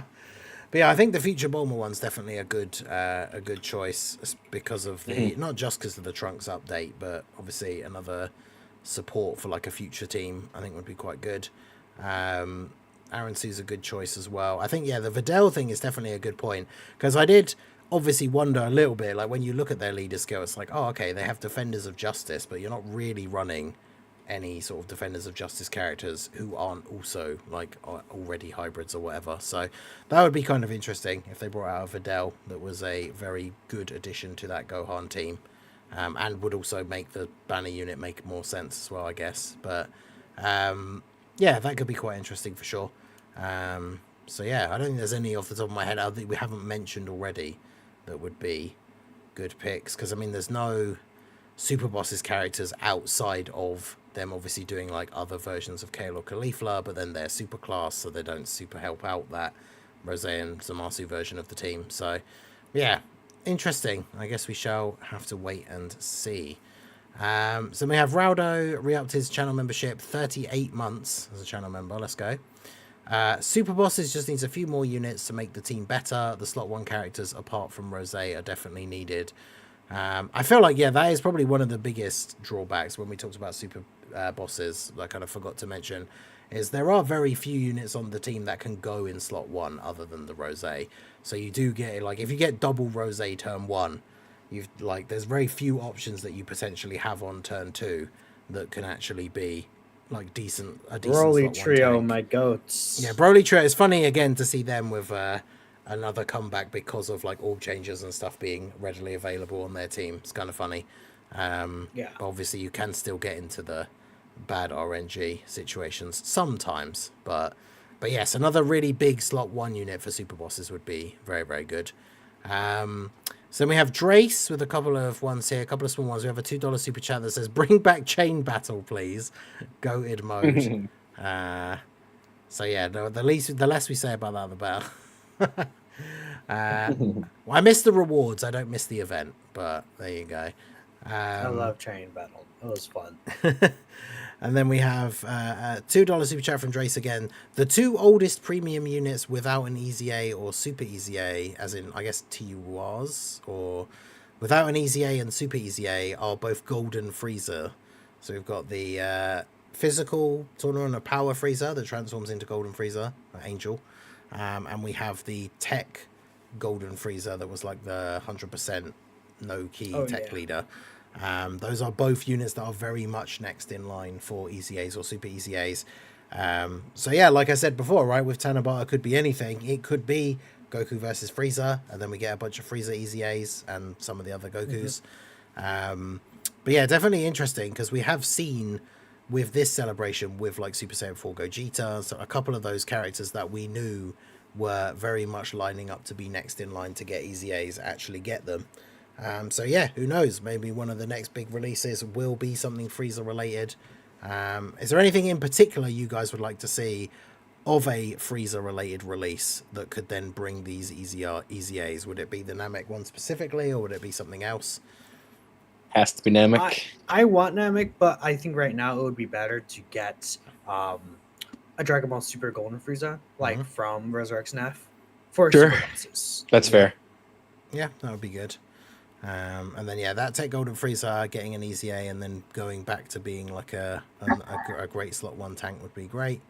But yeah, I think the Future Bulma one's definitely a good choice because of the not just because of the Trunks update, but obviously another support for like a future team. I think would be quite good. Aaron Su's a good choice as well. I think the Videl thing is definitely a good point because I did obviously wonder a little bit like when you look at their leader skill, it's like okay, they have Defenders of Justice, but you're not really running any sort of Defenders of Justice characters who aren't also like already hybrids or whatever. So that would be kind of interesting if they brought out a Videl that was a very good addition to that Gohan team, and would also make the banner unit make more sense as well, I guess. But yeah, that could be quite interesting for sure. So yeah, I don't think there's any off the top of my head I think we haven't mentioned already that would be good picks because I mean there's no Super Bosses characters outside of them obviously doing like other versions of Kale or Caulifla, but then they're super class, so they don't super help out that Rose and Zamasu version of the team. So yeah, interesting. I guess we shall have to wait and see. So we have Raudo re-upped his channel membership 38 months as a channel member. Let's go. Super Bosses just needs a few more units to make the team better. The slot 1 characters apart from Rose are definitely needed. I feel like that is probably one of the biggest drawbacks when we talked about Super Bosses. I kind of forgot to mention is there are very few units on the team that can go in slot 1 other than the Rose. So you do get like if you get double Rose turn 1, you've like there's very few options that you potentially have on turn 2 that can actually be like decent. A decent Broly slot 1 trio, tank. my goats. Yeah, Broly trio. It's funny again to see them with another comeback because of like orb changes and stuff being readily available on their team. It's kind of funny. Yeah. But obviously you can still get into the bad RNG situations sometimes. But yes, another really big slot 1 unit for Super Bosses would be very, very good. So then we have Drace with a couple of ones here, a couple of small ones. We have a $2 super chat that says, "Bring back Chain Battle, please." Goated mode. So yeah, the less we say about that, the better. Well, I miss the rewards. I don't miss the event, but there you go. I love Train Battle. It was fun. And then we have a $2 super chat from Drace again. The 2 oldest premium units without an EZA or super EZA, as in, I guess, TUAs, or without an EZA and super EZA, are both Golden Frieza. So we've got the physical Tournament of Power Frieza that transforms into Golden Frieza, Angel. And we have the tech Golden Frieza that was like the 100% no key tech leader. Those are both units that are very much next in line for EZAs or super EZAs. So yeah, like I said before, right, with Tanabata could be anything. It could be Goku versus Frieza, and then we get a bunch of Frieza EZAs and some of the other Gokus. But yeah, definitely interesting because we have seen with this celebration with like Super Saiyan 4 Gogeta, so a couple of those characters that we knew were very much lining up to be next in line to get EZAs actually get them. So yeah, who knows? Maybe one of the next big releases will be something Frieza related. Is there anything in particular you guys would like to see of a Frieza related release that could then bring these EZAs? Would it be the Namek one specifically, or would it be something else? Has to be Namek. I want Namek, but I think right now it would be better to get a Dragon Ball Super Golden Frieza, like from Resurrection F, for Sure. Super Boxes. That's fair. Yeah, that would be good. And then that Tech Golden Frieza getting an EZA and then going back to being like a great slot 1 tank would be great.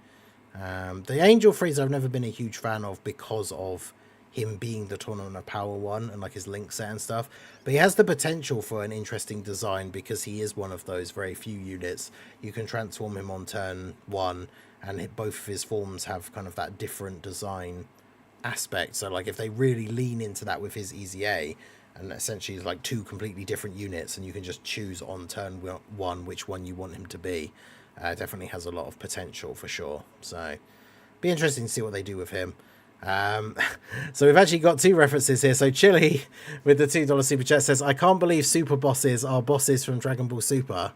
The Angel Frieza I've never been a huge fan of because of him being the Tournament of Power one and like his link set and stuff, but he has the potential for an interesting design because he is one of those very few units you can transform him on turn 1, and both of his forms have kind of that different design aspect. So like if they really lean into that with his EZA, and essentially it's like 2 completely different units, and you can just choose on turn 1 which one you want him to be, definitely has a lot of potential for sure. So be interesting to see what they do with him. So we've actually got 2 references here. So Chili with the $2 super chat says, I can't believe super bosses are bosses from Dragon Ball Super.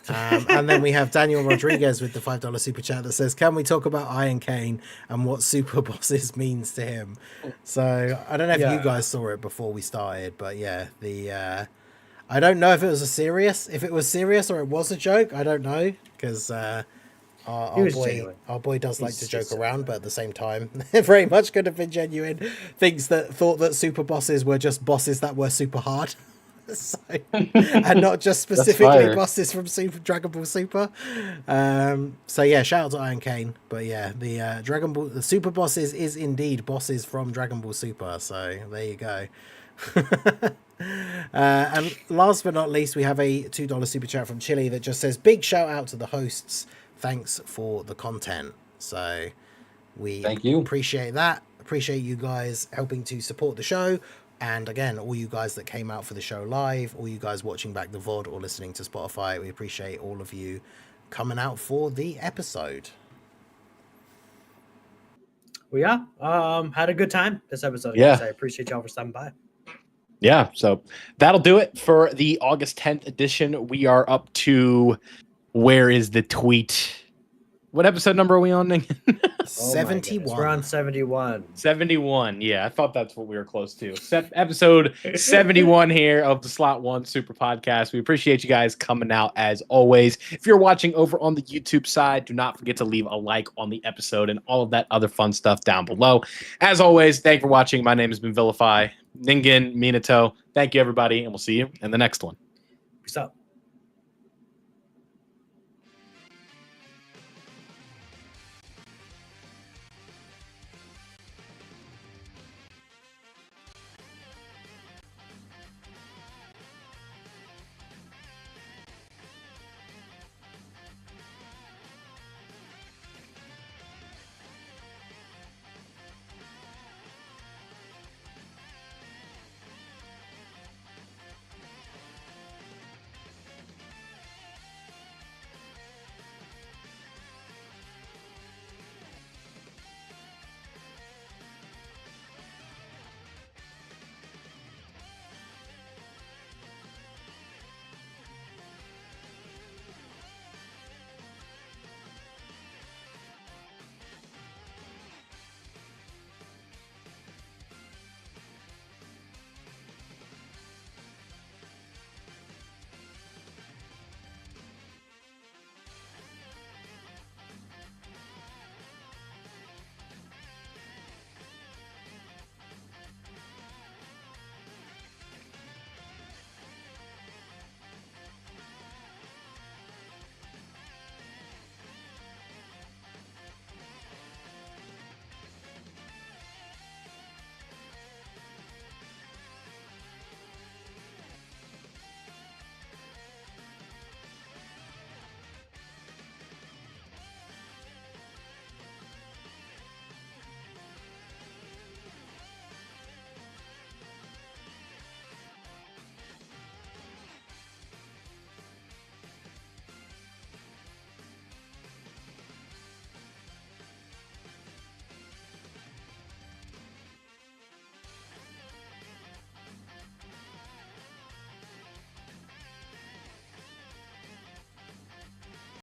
And then we have Daniel Rodriguez with the $5 super chat that says, can we talk about Iron Cane and what super bosses means to him? So I don't know if you guys saw it before we started, but I don't know if it was if it was serious or it was a joke. I don't know, because our boy does like to joke around, but at the same time, it very much could have been genuine. Thought that super bosses were just bosses that were super hard. So, and not just specifically bosses from Dragon Ball Super. So yeah, shout out to Iron Cane. But yeah, the super bosses is indeed bosses from Dragon Ball Super. So there you go. And last but not least, we have a $2 super chat from Chili that just says, big shout out to the hosts. Thanks for the content. So we appreciate that. Appreciate you guys helping to support the show. And again, all you guys that came out for the show live, all you guys watching back the VOD or listening to Spotify, we appreciate all of you coming out for the episode. Well, had a good time this episode. Yeah. Guys. I appreciate y'all for stopping by. Yeah, so that'll do it for the August 10th edition. We are up to, where is the tweet? What episode number are we on? 71. We're on 71. 71. Yeah, I thought that's what we were close to. Episode 71 here of the Slot 1 Super Podcast. We appreciate you guys coming out as always. If you're watching over on the YouTube side, do not forget to leave a like on the episode and all of that other fun stuff down below. As always, thank you for watching. My name has been Vilify, Ningen, Minato. Thank you, everybody, and we'll see you in the next one. Peace out.